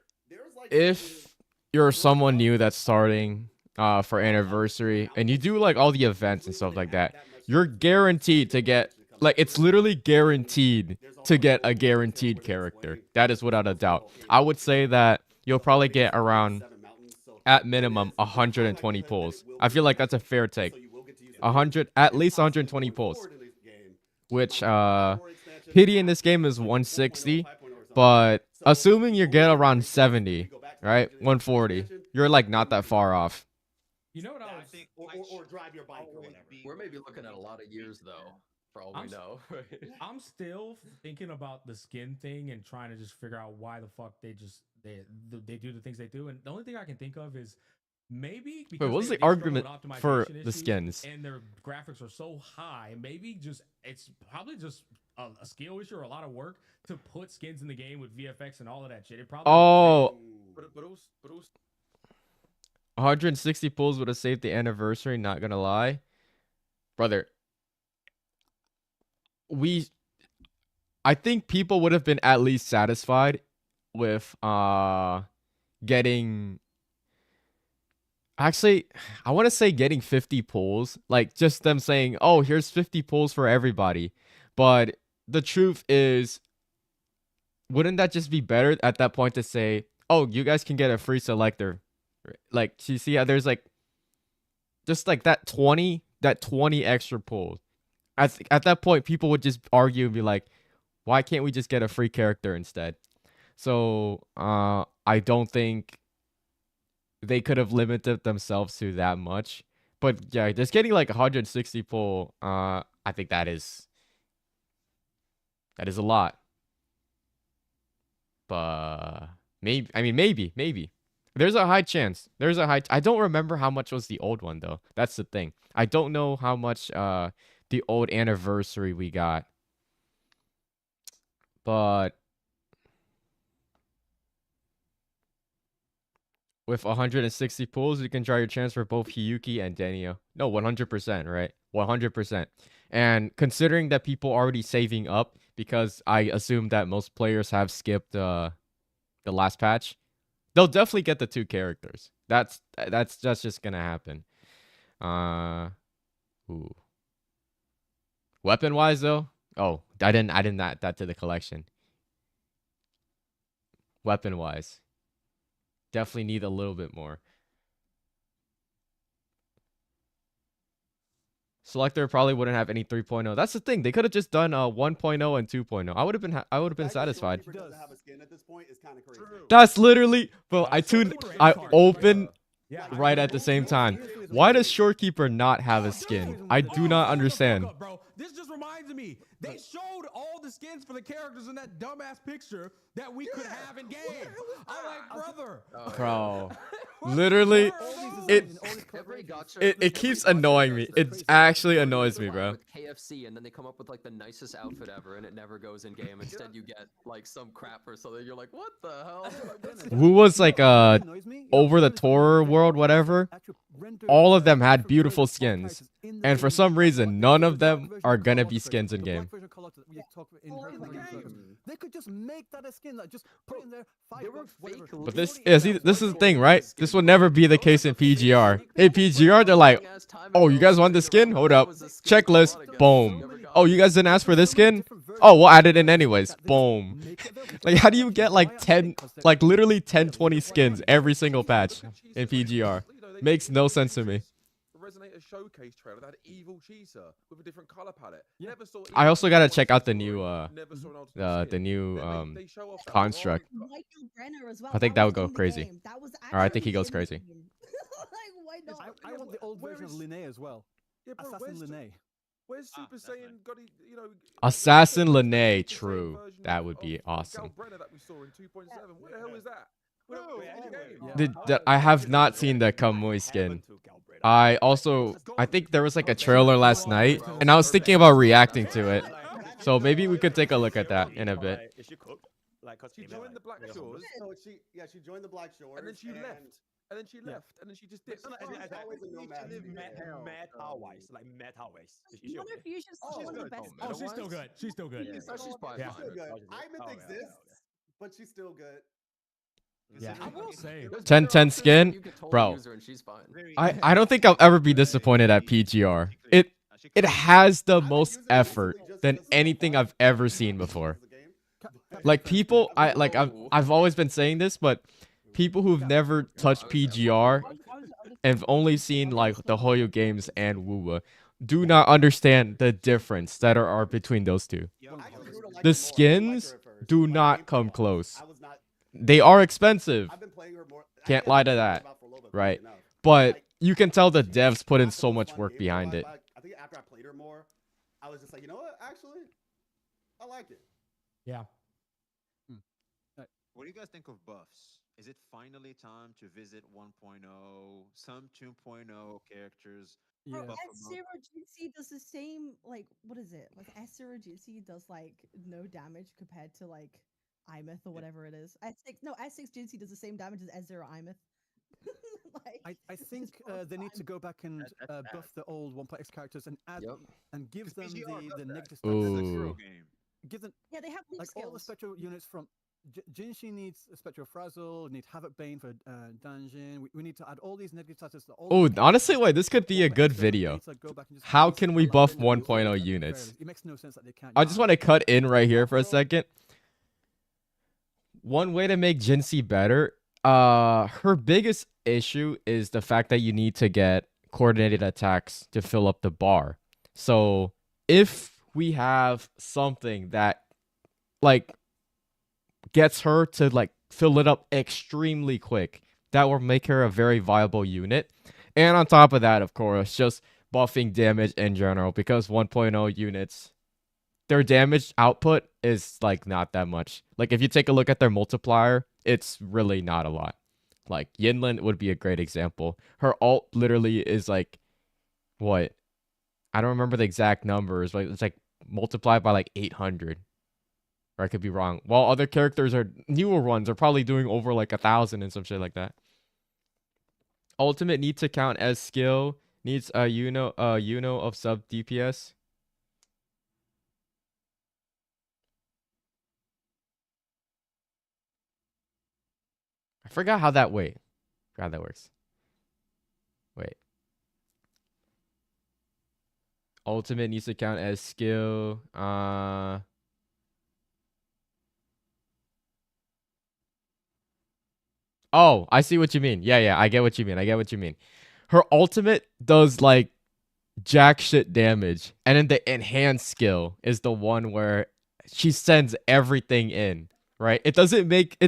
If you're someone new that's starting for anniversary and you do like all the events and stuff like that, you're guaranteed to get, like, it's literally guaranteed to get a guaranteed character. That is without a doubt. I would say that you'll probably get around, at minimum, 120 pulls. I feel like that's a fair take. At least 120 pulls. Which pity in this game is 160, but assuming you get around 70, right? 140, you're like not that far off. You know what I was think, or drive your bike or whatever. We're maybe looking at a lot of years though, for all we know. I'm still thinking about the skin thing and trying to just figure out why the fuck they do the things they do. And the only thing I can think of is maybe because what's they the argument struggle with for optimization the issues skins? and their graphics are so high, maybe it's probably just a skill issue or a lot of work to put skins in the game with VFX and all of that shit. It probably but also 160 pulls would have saved the anniversary, not gonna lie. Brother, I think people would have been at least satisfied with getting, actually, I want to say getting 50 pulls, like just them saying, "Oh, here's 50 pulls for everybody." But the truth is, wouldn't that just be better at that point to say, "Oh, you guys can get a free selector"? Like, you see how there's like just like that 20 extra pulls. At that point, people would just argue and be like, "Why can't we just get a free character instead?" So I don't think they could have limited themselves to that much. But yeah, just getting like 160 pull, I think that is a lot. But maybe. There's a high chance. I don't remember how much was the old one though. That's the thing. I don't know how much the old anniversary we got. But with 160 pulls, you can draw your chance for both Hiyuki and Denio. No, 100%, right? 100%. And considering that people are already saving up, because I assume that most players have skipped the last patch, they'll definitely get the 2 characters. That's just gonna happen. Ooh. Weapon wise though, oh, I didn't add that to the collection. Weapon wise, definitely need a little bit more. Selector probably wouldn't have any 3.0. That's the thing. They could have just done 1.0 and 2.0. I would have been satisfied. Doesn't have a skin at this point is kind of crazy. That's literally, bro. I opened right at the same time. Why does Shorekeeper not have a skin? I do not understand. Bro, this just reminds me. They showed all the skins for the characters in that dumbass picture that we could have in game. I'm like, brother. Bro, literally, it keeps annoying me. It actually annoys me, bro. With KFC, and then they come up with like the nicest outfit ever, and it never goes in game. Instead, you get like some crap or something. You're like, what the hell? Who was like over the Tor world, whatever? All of them had beautiful skins, and for some reason, none of them are gonna be skins in game. They could just make that a skin, like just put in there $5. But this is the thing, right? This will never be the case in PGR. Hey, PGR, they're like, oh, you guys want the skin? Hold up. Checklist. Boom. Oh, you guys didn't ask for this skin? Oh, we'll add it in anyways. Boom. Like, how do you get like 10, like literally 10, 20 skins every single patch in PGR? Makes no sense to me. Resonator showcase trailer that had evil cheeser with a different color palette. Never saw I also gotta check out the new they show off construct. I think that would go crazy. Or I think he goes crazy. I want the old version of Linné as well. Yeah, bro, Assassin Linné. Where's Super Saiyan got it, you know, Assassin Linné, true. That would be awesome. that we saw in 2.7. What the hell is that? I have not seen the Kamui skin. I think there was like a trailer last night, and I was thinking about reacting to it. So maybe we could take a look at that in a bit. She joined the Black Shores. She joined the Black Shores. And then she left. And then she left. And then she just did. Meta-wise, like meta-wise. Oh, she's still good. She's still good. She's fine. Imeth exists, but she's still good. Yeah, I will say 10/10 skin, bro. I don't think I'll ever be disappointed at PGR. It has the most effort than anything I've ever seen before. Like people, I've always been saying this, but people who've never touched PGR and have only seen like the Hoyo games and wuwa do not understand the difference that are between those two. The skins do not come close. They are expensive. Can't lie to that, right? But you can tell the devs put in so much work behind it. I think after I played her more, I was just like, you know what? Actually, I like it. Yeah. What do you guys think of buffs? Is it finally time to visit 1.0, some 2.0 characters? Bro, S0 Jutsu does the same, like, what is it? Like, S0 Jutsu does, like, no damage compared to, like, Imeth or whatever it is. S6 Jinsi does the same damage as S0 Imeth. I think they need to go back and buff the old 1.x characters and add and give them the negative stats. Give them they have like all the spectral units from Jinshi needs a spectral frazzle, need Havoc Bane for dungeon. We need to add all these negative stats. Oh, honestly, wait, this could be a good video. How can we buff 1.0 units? It makes no sense that they can't. I just want to cut in right here for a second. One way to make Jinsi better, her biggest issue is the fact that you need to get coordinated attacks to fill up the bar. So if we have something that like gets her to like fill it up extremely quick, that will make her a very viable unit. And on top of that, of course, just buffing damage in general, because 1.0 units, their damage output is like not that much. Like if you take a look at their multiplier, it's really not a lot. Like Yinlin would be a great example. Her ult literally is like, what? I don't remember the exact numbers, but it's like multiplied by like 800. Or I could be wrong. While other characters are newer ones are probably doing over like 1,000 and some shit like that. Ultimate needs to count as skill. Needs a Uno of sub DPS. I forgot how that how that works. Wait. Ultimate needs to count as skill. Oh, I see what you mean. Yeah, I get what you mean. Her ultimate does like jack shit damage, and then the enhanced skill is the one where she sends everything in, right? It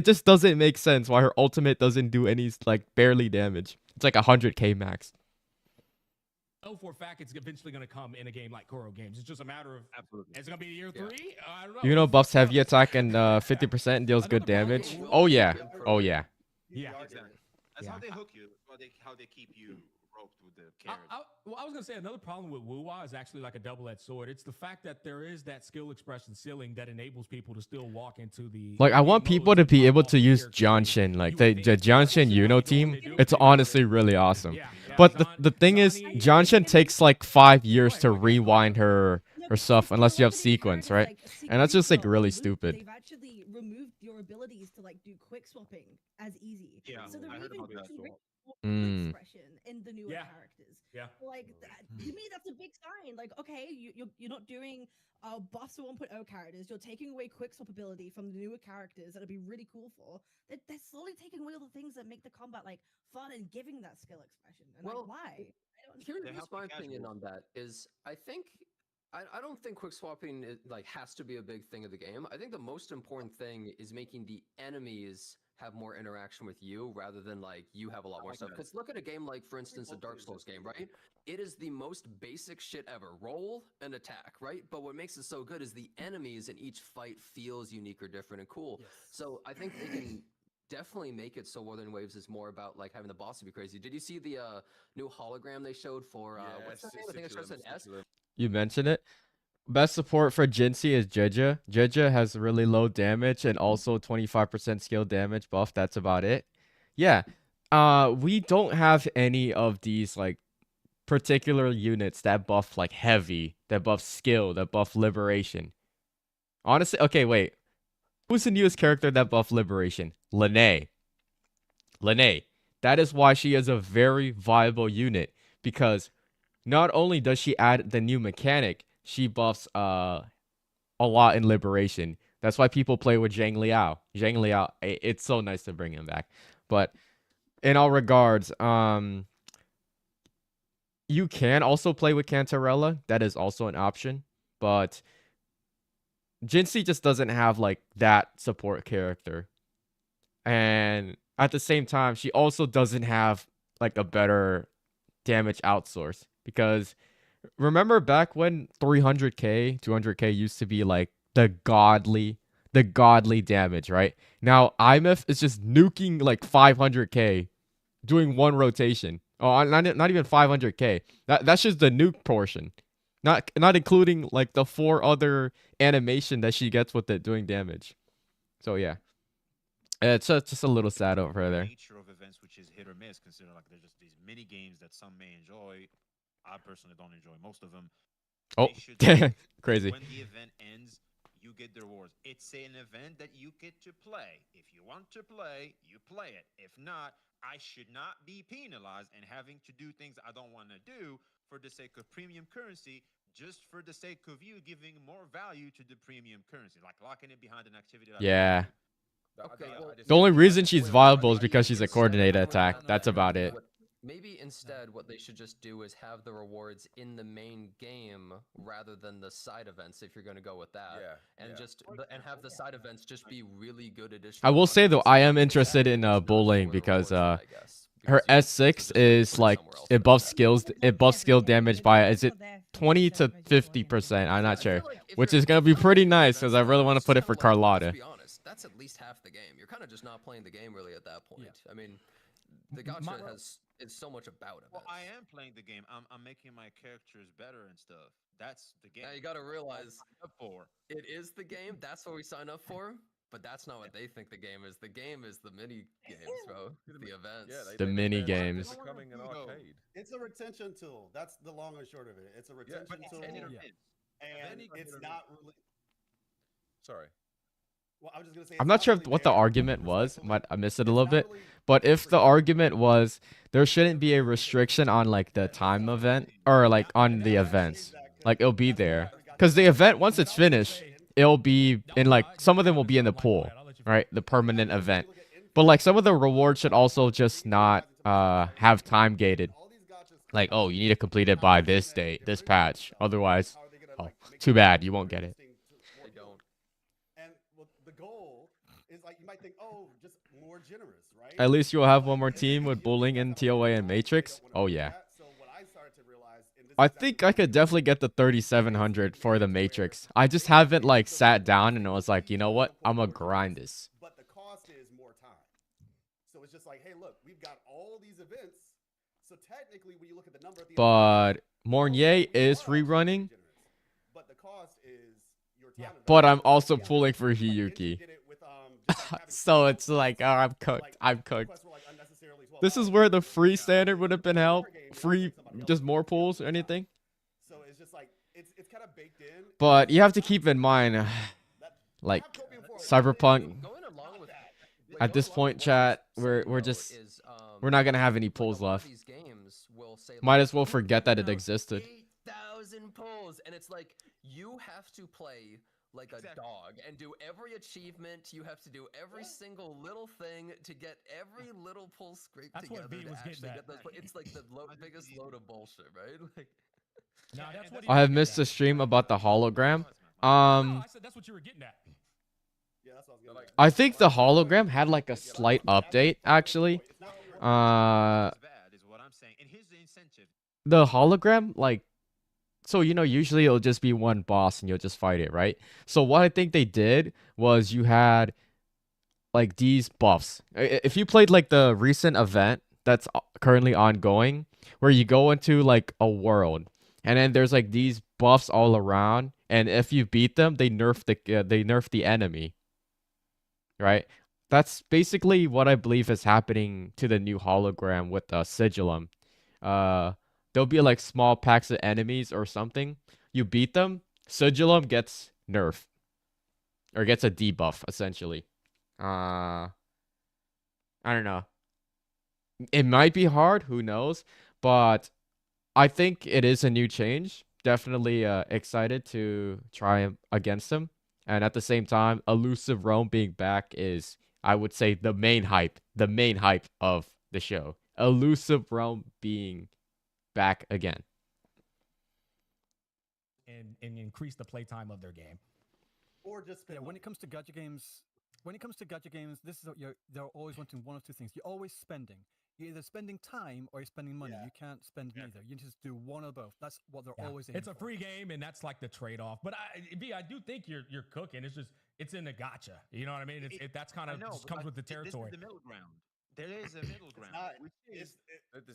just doesn't make sense why her ultimate doesn't do any like barely damage. It's like 100k max. know for a fact it's eventually going to come in a game like Koro Games. It's just a matter of it's going to be year 3. I don't know. You know, buffs heavy attack and 50% and deals good damage. Oh yeah. Yeah. Exactly. That's how they hook you. How they keep you roped with the carrots. I was going to say another problem with wuwa is actually like a double-edged sword. It's the fact that there is that skill expression ceiling that enables people to still walk into the... Like, I want people to be able to use Janshin. Like, the Janshin Yuno team, it's honestly really awesome. But the thing is, Janshin takes like 5 years to rewind her stuff unless you have sequence, right? And that's just like really stupid. They've actually removed your abilities to like do quick swapping as easy. Yeah, so they're I heard even about that as well. expression in the newer characters. Yeah. Like to me, that's a big sign. Like, okay, you're not doing buffs for 1.0 characters. You're taking away quick swap ability from the newer characters that'd be really cool for. They're slowly taking away all the things that make the combat like fun and giving that skill expression. And Well, like, why? Here's my opinion on that is I don't think quick swapping like has to be a big thing of the game. I think the most important thing is making the enemies have more interaction with you rather than like you have a lot more stuff. Because look at a game like, for instance, a Dark Souls game, right? It is the most basic shit ever. Roll and attack, right? But what makes it so good is the enemies in each fight feels unique or different and cool. Yes. So I think they can definitely make it so Wuthering Waves is more about like having the boss to be crazy. Did you see the new hologram they showed for what's that name? I think it starts with an S. You mentioned it. Best support for Jinxie is Jeja. Jeja has really low damage and also 25% skill damage buff. That's about it. Yeah. We don't have any of these like particular units that buff like heavy, that buff skill, that buff liberation. Honestly, okay, wait. Who's the newest character that buff liberation? Lene. That is why she is a very viable unit, because not only does she add the new mechanic, she buffs a lot in liberation. That's why people play with Zhang Liao. Zhang Liao, it's so nice to bring him back. But in all regards, you can also play with Cantarella. That is also an option. But Jinxie just doesn't have like that support character. And at the same time, she also doesn't have like a better damage outsource, because remember back when 300k, 200k used to be like the godly damage, right? Now IMF is just nuking like 500k, doing one rotation. Oh, not even 500k. That's just the nuke portion, not including like the 4 other animation that she gets with it doing damage. So yeah, it's just a little sad over there. Nature of events, which is hit or miss, considering like there's just these mini games that some may enjoy. I personally don't enjoy most of them. Oh, crazy. When the event ends, you get the rewards. It's an event that you get to play. If you want to play, you play it. If not, I should not be penalized and having to do things I don't want to do for the sake of premium currency, just for the sake of you giving more value to the premium currency, like locking it behind an activity. Yeah. Okay, well, The only reason she's viable is because she's a coordinated attack. That's about it. Maybe instead what they should just do is have the rewards in the main game rather than the side events, if you're going to go with that. And have the side events just be really good additional. I will say though, I am interested in bullying because her S6 is like it buffs skill damage by, is it 20 to 50%? I'm not sure, which is gonna be pretty nice because I really want to put it for Carlotta. To be honest, that's at least half the game. You're kind of just not playing the game really at that point. I mean, the gacha it's so much about it. Well, I am playing the game. I'm making my characters better and stuff. That's the game. Now you got to realize up for. It is the game. That's what we sign up for. But that's not what they think the game is. The game is the mini games, bro. The events. Yeah, The mini they're games. becoming an arcade. It's a retention tool. That's the long and short of it. It's a retention tool, and it's not really. Sorry. Well, I was just gonna say. I'm not sure what the argument was. I missed it a little bit. But if the argument was there shouldn't be a restriction on like the time event or like on the events, like it'll be there. Because the event, once it's finished, it'll be in like, some of them will be in the pool, right? The permanent event. But like some of the rewards should also just not have time gated. Like, oh, you need to complete it by this date, this patch. Otherwise, oh, too bad, you won't get it. They don't. And the goal is like, you might think, oh, just more generous, right? At least you'll have one more team with bowling and TOA and Matrix. Oh yeah. I think I could definitely get the 3700 for the Matrix. I just haven't like sat down and was like, you know what? I'm gonna grind this. But the cost is more time. So it's just like, hey, look, we've got all these events. So technically, when you look at the number of the But Mornier is rerunning. But the cost is your time. But I'm also pulling for Hiyuki. So it's like, oh, I'm cooked. I'm cooked. This is where the free standard would have been helped. Free, just more pulls or anything. So it's just like, it's kind of baked in. But you have to keep in mind, like, Cyberpunk. At this point, chat, we're not gonna have any pulls left. Might as well forget that it existed. 8,000 pulls, and it's like you have to play like a dog and do every achievement. You have to do every single little thing to get every little pull scraped That's together what V to was actually getting get those. It's like the biggest load of bullshit, right? Like, no, that's what I have missed a stream about the hologram. I said that's what you were getting at. I think the hologram had like a slight update actually. The hologram, like, so you know, usually it'll just be one boss and you'll just fight it, right? So what I think they did was you had like these buffs. If you played like the recent event that's currently ongoing, where you go into like a world and then there's like these buffs all around, and if you beat them, they nerf the enemy. Right? That's basically what I believe is happening to the new hologram with Sigillum. There'll be like small packs of enemies or something. You beat them, Sigillum gets nerfed. Or gets a debuff, essentially. I don't know. It might be hard, who knows? But I think it is a new change. Definitely excited to try against them. And at the same time, Elusive Rome being back is, I would say, the main hype of the show. Elusive Rome being back again. And increase the playtime of their game. Or just when it comes to gacha games, this is what they're always wanting one of two things. You're always spending. You're either spending time or you're spending money. You can't spend neither. You just do one or both. That's what they're always aiming It's a free game, and that's like the trade-off. But I do think you're cooking. It's just it's in the gacha. You know what I mean? That's kind of just comes with the territory. This is the middle ground. There is a middle ground.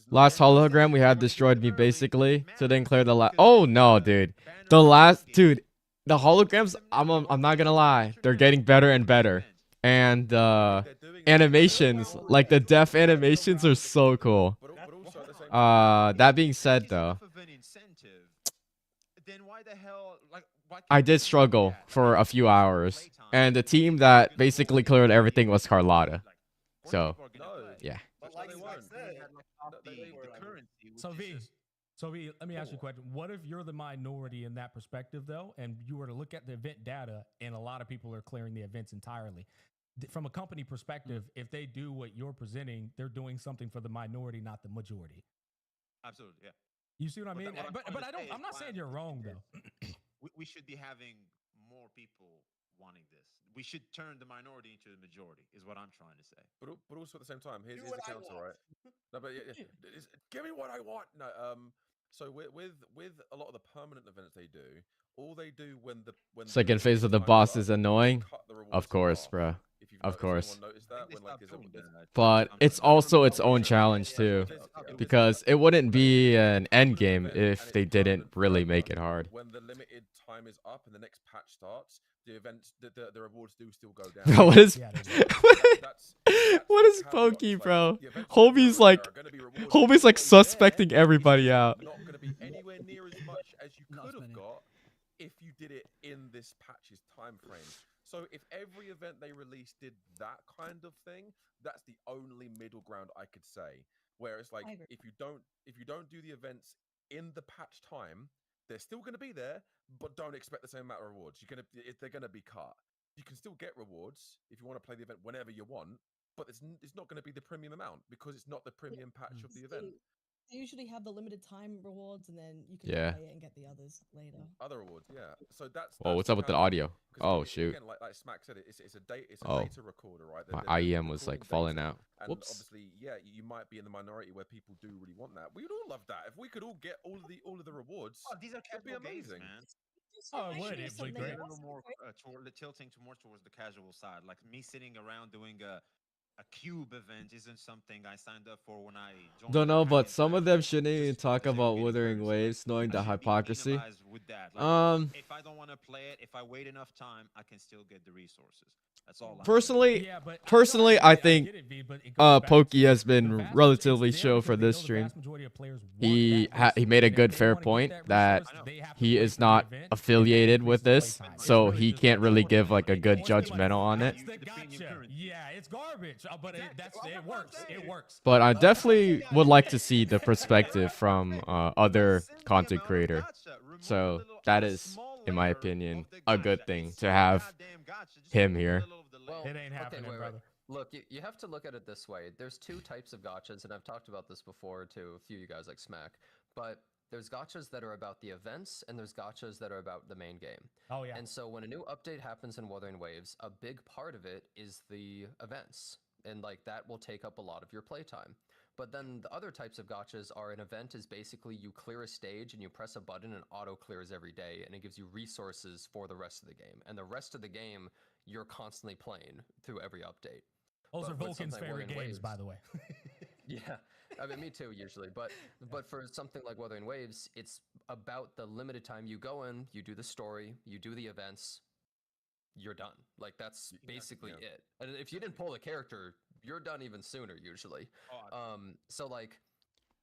Last hologram we had destroyed me basically, so then clear the last. Oh no, dude! The holograms. I'm not gonna lie, they're getting better and better. And animations, like the death animations, are so cool. That being said, though, I did struggle for a few hours, and the team that basically cleared everything was Carlotta. So, yeah. So V, let me ask you a question. What if you're the minority in that perspective, though, and you were to look at the event data, and a lot of people are clearing the events entirely? From a company perspective, if they do what you're presenting, they're doing something for the minority, not the majority. Absolutely, yeah. You see what I mean? But I'm not saying you're wrong though. We should be having more people wanting this. We should turn the minority into the majority, is what I'm trying to say. But also at the same time, here's the counter, right? No, but give me what I want. No, so with a lot of the permanent events they do, all they do when second phase of the boss is annoying. Of course, bro. of course. Notice that when like But it's also its own challenge too, because it wouldn't be an end game if they didn't really make it hard. When the limited time is up and the next patch starts, the events, the rewards do still go down. Bro, what is what is Pokey, bro? Homie's like suspecting everybody out. Not going to be anywhere near as much as you could have got if you did it in this patch's time frame. So if every event they released did that kind of thing, that's the only middle ground I could say. Where it's like if you don't do the events in the patch time, they're still going to be there, but don't expect the same amount of rewards. They're going to be cut. You can still get rewards if you want to play the event whenever you want, but it's not going to be the premium amount because it's not the premium patch of the event. They usually have the limited time rewards, and then you can play it and get the others later. Other rewards, yeah. So that's. Oh, what's up with the audio? Oh shoot. Again, like Smack said, it's a data recorder, right? My IEM was like falling out. And Whoops. obviously, yeah, you might be in the minority where people do really want that. We'd all love that if we could all get all of the rewards. Oh, these are it'd be casual games, amazing. man. Oh, it would. It'd be great. A little more tilting more towards the casual side. Like me sitting around doing a cube event isn't something I signed up for when I joined. Don't know, but some of them shouldn't even talk about Wuthering Waves, knowing the hypocrisy. If I don't want to play it, if I wait enough time, I can still get the resources. That's all. Personally, I think Pokey has been relatively chill for this stream. He made a good fair point that he is not affiliated with this, so he can't really give like a good judgmental on it. Yeah, it's garbage, but it works. It works. But I definitely would like to see the perspective from other content creator. So that is, in my opinion, a good thing to have him here. Well, it ain't happening, brother. Look, you have to look at it this way. There's two types of gachas, and I've talked about this before to a few of you guys like Smack. But there's gachas that are about the events, and there's gachas that are about the main game. Oh, yeah. And so when a new update happens in Wuthering Waves, a big part of it is the events. And like that will take up a lot of your playtime. But then the other types of gachas are an event is basically you clear a stage and you press a button and auto clears every day, and it gives you resources for the rest of the game. And the rest of the game, you're constantly playing through every update. Those are Vulcan's favorite games, by the way. Yeah, I mean, me too, usually. But for something like Wuthering Waves, it's about the limited time you go in, you do the story, you do the events, you're done. Like, that's basically it. And if you didn't pull the character, you're done even sooner, usually. So, like...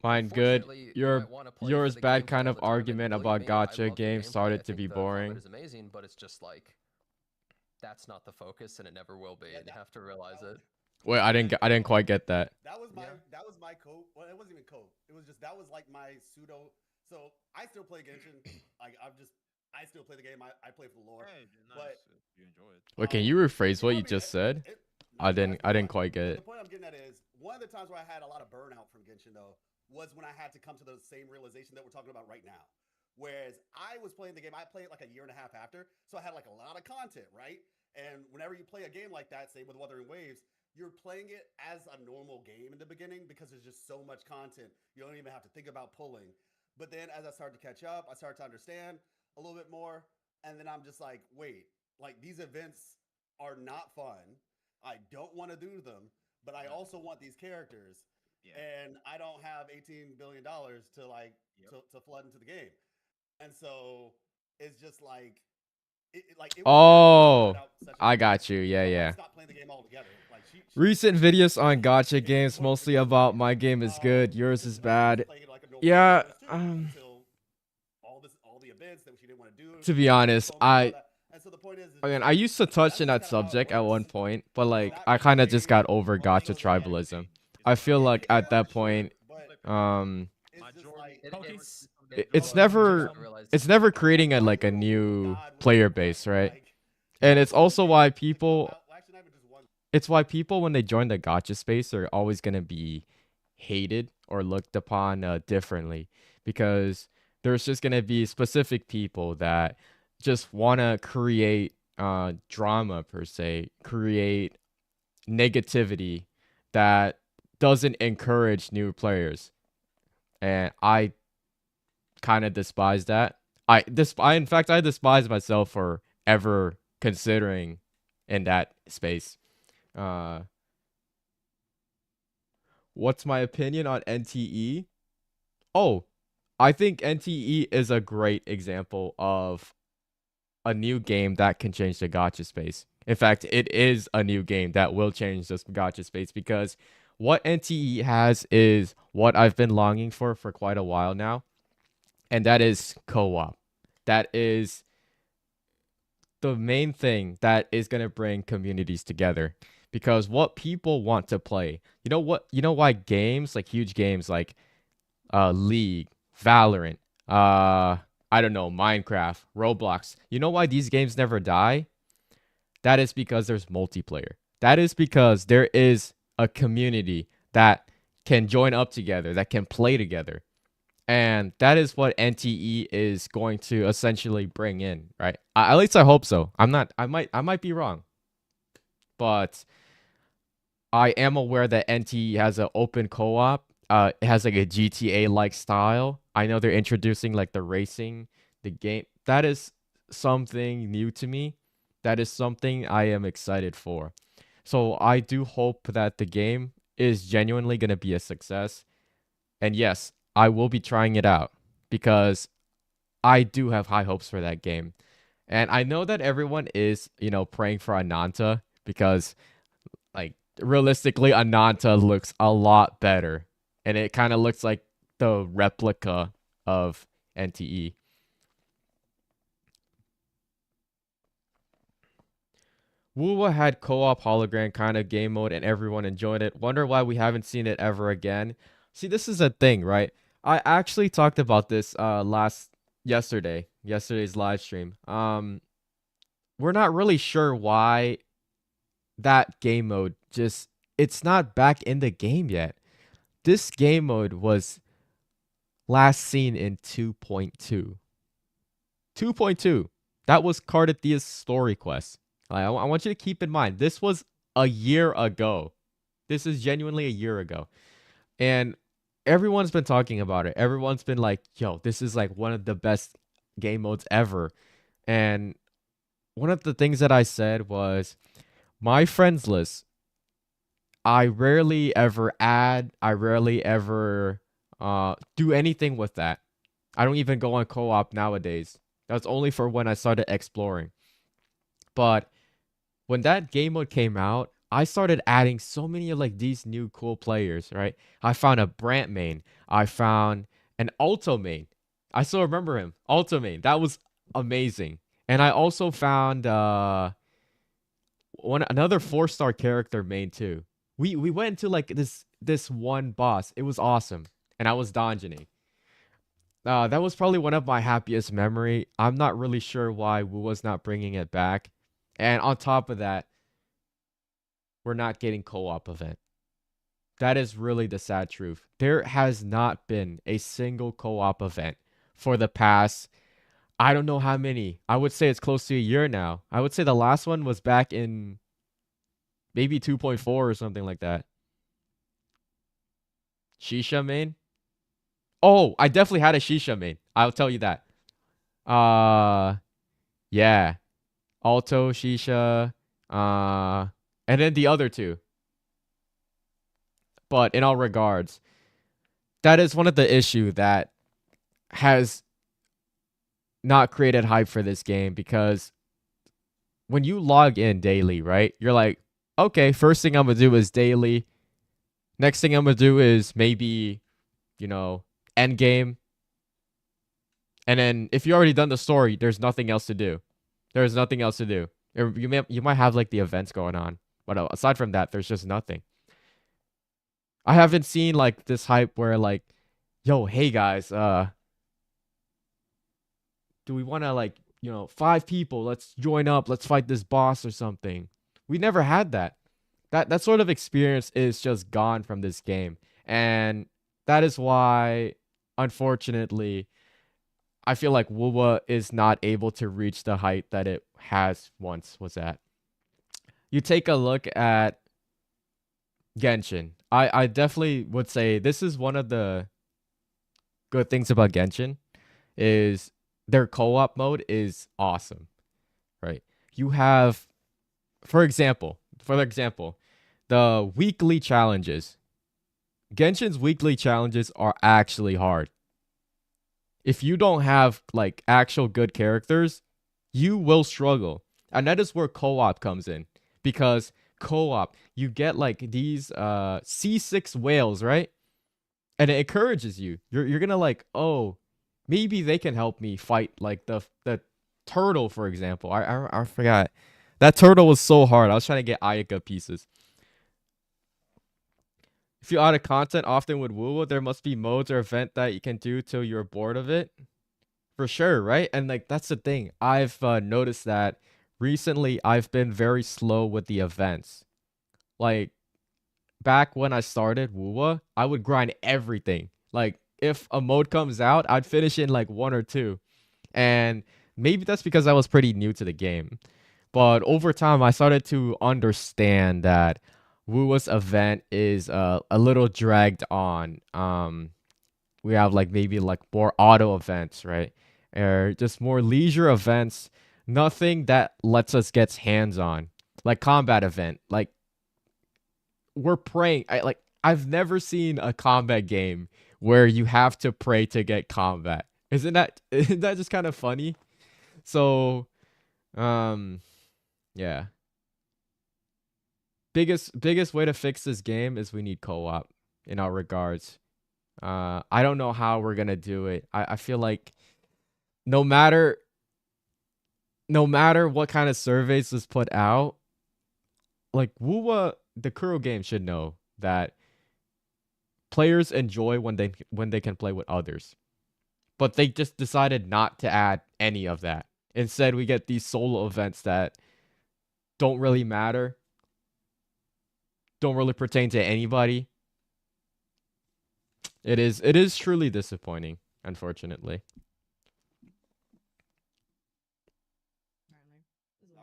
Mine good. Yours bad kind of argument about gacha games started to be boring. It's amazing, but it's just like... That's not the focus, and it never will be, and you have to realize it. Wait, I didn't quite get that. That was my code. Well, it wasn't even code. It was just that was like my pseudo. So I still play Genshin. I still play the game. I play for the lore. Hey, but you enjoy it. Wait, can you rephrase what you just said? I didn't quite get it. The point I'm getting at is one of the times where I had a lot of burnout from Genshin though was when I had to come to the same realization that we're talking about right now. Whereas I was playing the game, I played it like a year and a half after, so I had like a lot of content, right? And whenever you play a game like that, say with Wuthering Waves, you're playing it as a normal game in the beginning because there's just so much content. You don't even have to think about pulling. But then as I started to catch up, I started to understand a little bit more. And then I'm just like, wait, like these events are not fun. I don't want to do them, but I also want these characters. Yeah. And I don't have $18 billion to like to flood into the game. And so it's just like, I got you. Yeah. Recent videos on gacha games, mostly about my game is good, yours is bad. Yeah. To be honest, I used to touch on that subject at one point, but like I kind of just got over gacha tribalism. I feel like at that point, it's never creating a new player base, right? And it's also why people when they join the gacha space are always gonna be hated or looked upon differently, because there's just gonna be specific people that just wanna create drama per se, create negativity that doesn't encourage new players, and I kind of despise that. In fact I despise myself for ever considering in that space, What's my opinion on NTE? Oh, I think NTE is a great example of a new game that can change the gacha space. In fact, it is a new game that will change this gacha space because what NTE has is what I've been longing for quite a while now, and that is co-op. That is the main thing that is going to bring communities together, because what people want to play, you know why games, like huge games like League, Valorant, I don't know, Minecraft, Roblox, you know why these games never die? That is because there's multiplayer. That is because there is a community that can join up together, that can play together. And that is what NTE is going to essentially bring in, right? At least I hope so. I might be wrong. But I am aware that NTE has an open co-op. It has like a GTA-like style. I know they're introducing like the racing, the game. That is something new to me. That is something I am excited for. So I do hope that the game is genuinely going to be a success. And yes, I will be trying it out because I do have high hopes for that game. And I know that everyone is, praying for Ananta because, like, realistically, Ananta looks a lot better. And it kind of looks like the replica of NTE. Wuwa had co-op hologram kind of game mode and everyone enjoyed it. Wonder why we haven't seen it ever again. See, this is a thing, right? I actually talked about this yesterday's live stream. We're not really sure why that game mode it's not back in the game yet. This game mode was last seen in 2.2. 2.2. That was Cardithia's story quest. I want you to keep in mind, this was a year ago. This is genuinely a year ago. And everyone's been talking about it. Everyone's been like, yo, this is like one of the best game modes ever. And one of the things that I said was, my friends list, I rarely ever add, I rarely ever do anything with that. I don't even go on co-op nowadays. That's only for when I started exploring. But when that game mode came out, I started adding so many of like these new cool players, right? I found a Brant main. I found an Alto main. I still remember him. Alto main. That was amazing. And I also found another 4-star character main too. We went into like this one boss. It was awesome. And I was dungeoning. That was probably one of my happiest memory. I'm not really sure why Wu was not bringing it back. And on top of that, we're not getting co-op event. That is really the sad truth. There has not been a single co-op event for the past, I don't know how many. I would say it's close to a year now. I would say the last one was back in maybe 2.4 or something like that. Shisha main? Oh, I definitely had a Shisha main. I'll tell you that. Yeah. Alto, Shisha, and then the other two. But in all regards, that is one of the issue that has not created hype for this game, because when you log in daily, right? You're like, okay, first thing I'm going to do is daily. Next thing I'm going to do is maybe, end game. And then if you already done the story, there's nothing else to do. There's nothing else to do. You might have like the events going on, but aside from that, there's just nothing. I haven't seen like this hype where like, yo, hey guys, do we want to like, 5 people, let's join up, let's fight this boss or something. We never had that. That sort of experience is just gone from this game. And that is why, unfortunately, I feel like wuwa is not able to reach the height that it was at. You take a look at Genshin. I definitely would say this is one of the good things about Genshin is their co-op mode is awesome, right? You have, for example, the weekly challenges. Genshin's weekly challenges are actually hard. If you don't have like actual good characters, you will struggle. And that is where co-op comes in. Because co-op, you get like these C6 whales, right? And it encourages you. You're gonna like, oh, maybe they can help me fight like the turtle, for example. I forgot. That turtle was so hard. I was trying to get Ayaka pieces. If you're out of content often with wuwa, there must be modes or event that you can do till you're bored of it. For sure, right? And like that's the thing. I've noticed that recently I've been very slow with the events. Like back when I started wuwa, I would grind everything. Like if a mode comes out, I'd finish in like 1 or 2. And maybe that's because I was pretty new to the game. But over time, I started to understand that wuwa's event is a little dragged on. We have like maybe like more auto events, right? Or just more leisure events. Nothing that lets us get hands on, like combat event. Like we're praying. I've never seen a combat game where you have to pray to get combat. Isn't that just kind of funny? So, yeah. Biggest way to fix this game is we need co-op in our regards. I don't know how we're gonna do it. I feel like no matter what kind of surveys is put out, like wuwa, the Kuro game should know that players enjoy when they can play with others. But they just decided not to add any of that. Instead, we get these solo events that don't really matter, don't really pertain to anybody. It is truly disappointing, unfortunately.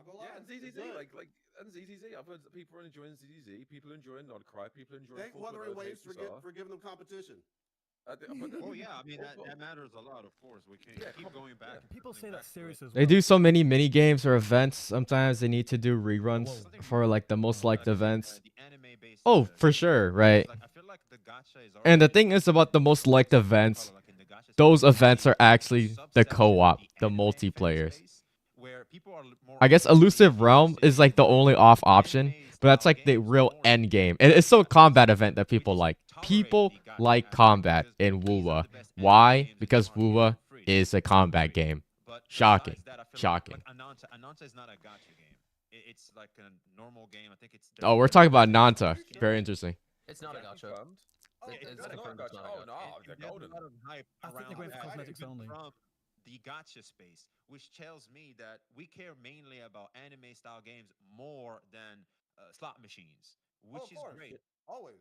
Yeah, and ZZZ, and ZZZ. I've heard that people are enjoying ZZZ, people are enjoying Nodcry, people are enjoying. Thank Wuthering Waves for giving them competition. Oh yeah, I mean that matters a lot. Of course, we can't keep going back. People say that serious as well. They do so many mini games or events. Sometimes they need to do reruns for like the most liked events. Oh, for sure, right? And the thing is about the most liked events, those events are actually the co-op, the multiplayers. I guess Elusive Realm is like the only off option, but that's like the real end game. And it's so a combat event that people like. People like combat in wuwa. Why? Because wuwa is a combat game. Shocking. Shocking. Ananta is not a gacha game. It's like a normal game. I think it's. Oh, we're talking about Nanta. Very interesting. It's not a gacha. It's confirmed it's not a gacha. There's a lot of hype around that cosmetics only. from the gacha space, which tells me that we care mainly about anime-style games more than slot machines, which is great. Always.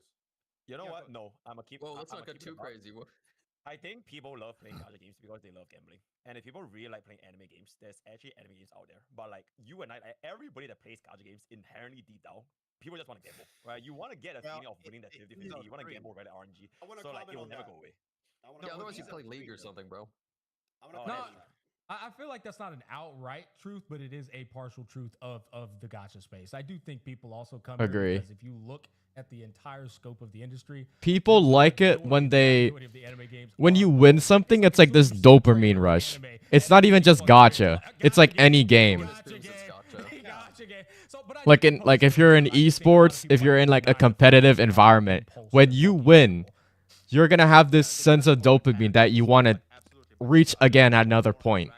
You know what? No, I'm gonna keep. Well, let's I'm not get too crazy. I think people love playing gacha games because they love gambling, and if people really like playing anime games, there's actually anime games out there. But like you and I, like, everybody that plays gacha games inherently deep down, people just want to gamble, right? You want to get a feeling of winning that 50-50. You want to gamble right at RNG, so like it will never go away. Yeah, otherwise you play League or something, bro. No, I feel like that's not an outright truth, but it is a partial truth of the gacha space. I do think people also come here Agree. because if you look at the entire scope of the industry, People like it when you win something, it's like this dopamine rush. It's not even just gacha. It's like any game. Like if you're in esports, if you're in like a competitive environment, when you win, you're gonna have this sense of dopamine that you want to reach again at another point.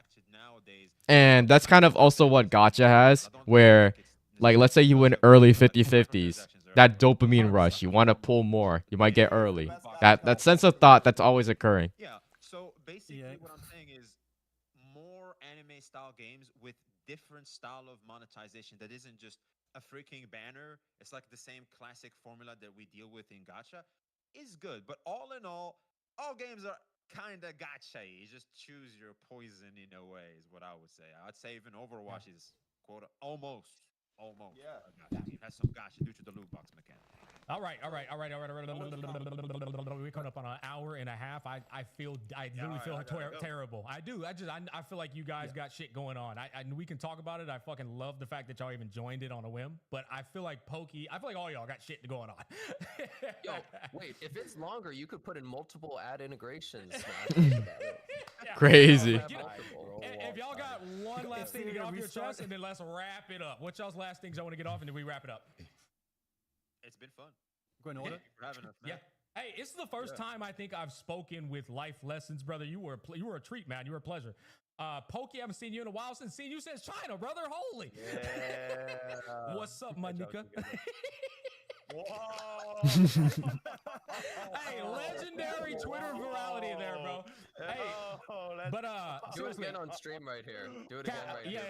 And that's kind of also what gacha has, where like let's say you win early 50-50s, that dopamine rush, you want to pull more, you might get early. That sense of thought that's always occurring. Yeah. So basically, what I'm saying is more anime-style games with different style of monetization that isn't just a freaking banner. It's like the same classic formula that we deal with in gacha. Is good, but all in all games are kind of gacha. You just choose your poison in a way, is what I would say. I'd say even Overwatch is quote almost Almost. Yeah. It has some gacha due to the loot box mechanic. All right. We're coming up on an hour and a half. I literally feel terrible. I do. I feel like you guys got shit going on. We can talk about it. I fucking love the fact that y'all even joined it on a whim. But I feel like Pokey, I feel like all y'all got shit going on. Yo, wait. If it's longer, you could put in multiple ad integrations. Crazy. If y'all got one last thing to get off your chest, and then let's wrap it up. What y'all's last things I want to get off, and then we wrap it up. It's been fun. Go in order. Thank you for having us, man. Yeah. Hey, it's the first time I think I've spoken with life lessons, brother. You were a treat, man. You were a pleasure. Pokey, I haven't seen you in a while since seen you since China, brother. Holy. Yeah. What's up, my nigga? Whoa. Hey, legendary Twitter virality there, bro. Hey, but do it again on stream right here. Do it again right here.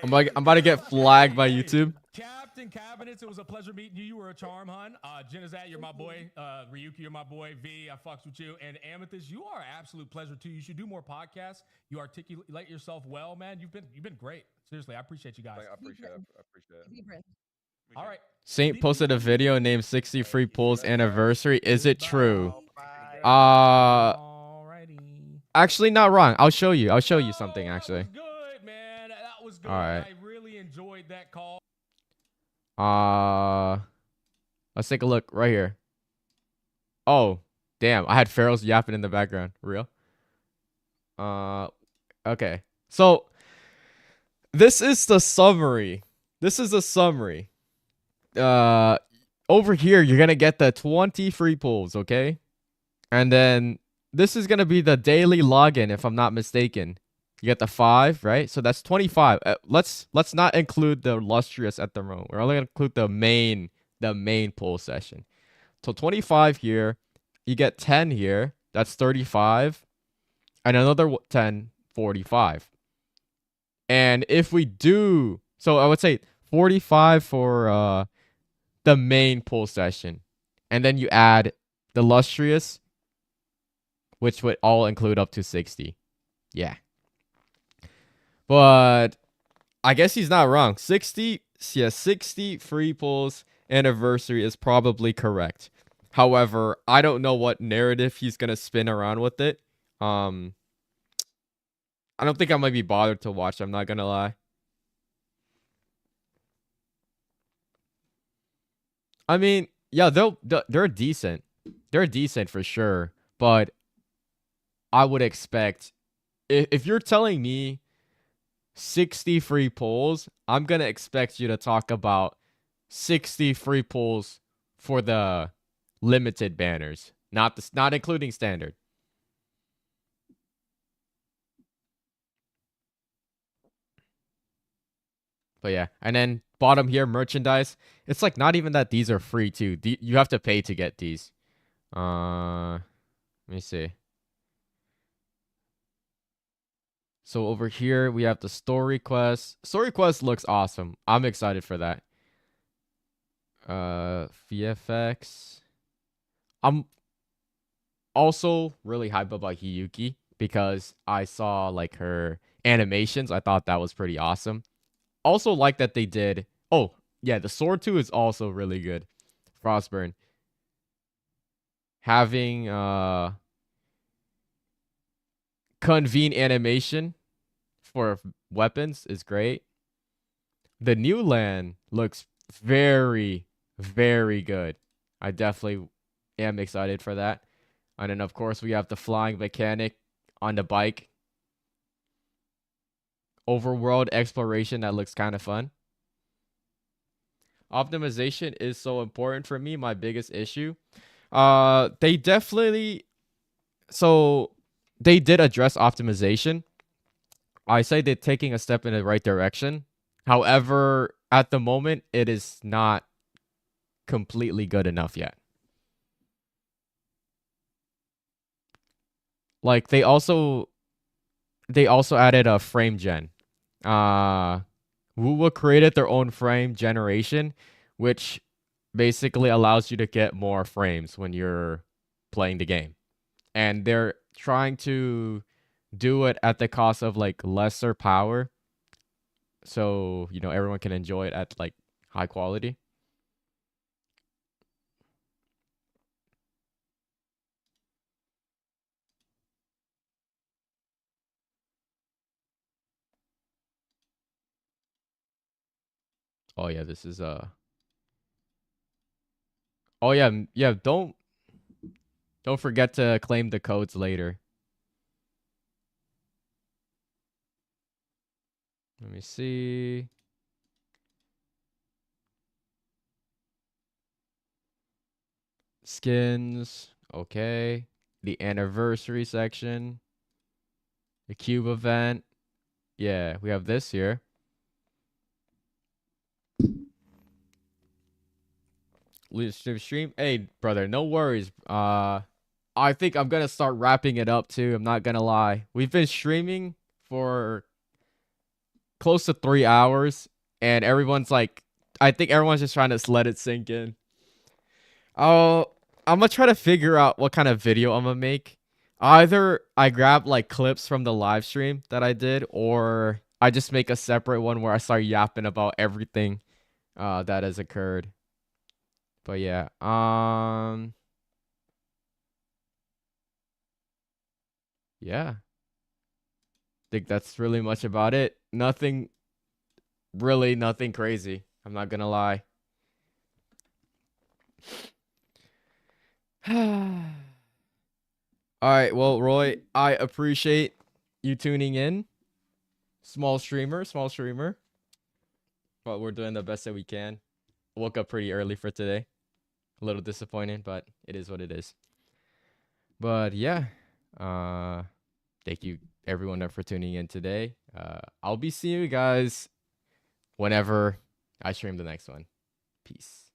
I'm about to get flagged by YouTube. Captain Cabinets, it was a pleasure meeting you. You were a charm, hun. Genizat, you're my boy. Ryuki, you're my boy. V, I fucks with you. And Amethyst, you are an absolute pleasure too. You should do more podcasts. You articulate yourself well, man. You've been great. Seriously, I appreciate you guys. I appreciate it. All right. Saint posted a video named 60 Free Pulls Anniversary. Is it true? Actually, not wrong. I'll show you. I'll show you something, actually. Good, man. That was good. All right. I really enjoyed that call. Let's take a look right here. Oh, damn. I had Pharaoh's yapping in the background. Real? Okay. So, this is the summary. Over here, you're gonna get the 20 free pulls, okay? And then this is gonna be the daily login, if I'm not mistaken. You get the 5, right? So that's 25. Let's not include the illustrious at the moment. We're only gonna include the main pull session. So 25 here, you get 10 here. That's 35, and another 10, 45. And if we do, so I would say 45 for the main pull session, and then you add the illustrious, which would all include up to 60. Yeah. But I guess he's not wrong. 60 free pulls anniversary is probably correct. However, I don't know what narrative he's gonna spin around with it. I don't think I might be bothered to watch. I'm not gonna lie. I mean, yeah, they're decent. They're decent for sure. But I would expect, if you're telling me 60 free pulls, I'm gonna expect you to talk about 60 free pulls for the limited banners, not including standard. But yeah, and then bottom here, merchandise. It's like not even that these are free too. You have to pay to get these. Let me see. So over here we have the story quest. Story quest looks awesome. I'm excited for that. VFX. I'm also really hype about Hiyuki because I saw like her animations. I thought that was pretty awesome. Also like that they did. Oh, yeah, the sword 2 is also really good. Frostburn. Having convene animation for weapons is great. The new land looks very, very good. I definitely am excited for that. And then of course we have the flying mechanic on the bike. Overworld exploration, that looks kind of fun. Optimization is so important for me. My biggest issue. They definitely, so they did address optimization. I say they're taking a step in the right direction. However, at the moment, it is not completely good enough yet. Like they also added a frame gen. Wuwa created their own frame generation, which basically allows you to get more frames when you're playing the game. And they're trying to do it at the cost of like lesser power. so everyone can enjoy it at like high quality. Oh yeah, this is oh yeah, yeah, don't forget to claim the codes later. Let me see. Skins, okay. The anniversary section. The cube event. Yeah, we have this here. Stream. Hey, brother, no worries. I think I'm gonna start wrapping it up too. I'm not gonna lie. We've been streaming for close to 3 hours, and everyone's like, I think everyone's just trying to let it sink in. I'm gonna try to figure out what kind of video I'm gonna make. Either I grab like clips from the live stream that I did, or I just make a separate one where I start yapping about everything that has occurred. But yeah, yeah. Think that's really much about it. Nothing crazy. I'm not gonna lie. All right, well, Roy, I appreciate you tuning in. Small streamer, but we're doing the best that we can. Woke up pretty early for today. A little disappointing, but it is what it is. But yeah, thank you everyone for tuning in today. I'll be seeing you guys whenever I stream the next one. Peace.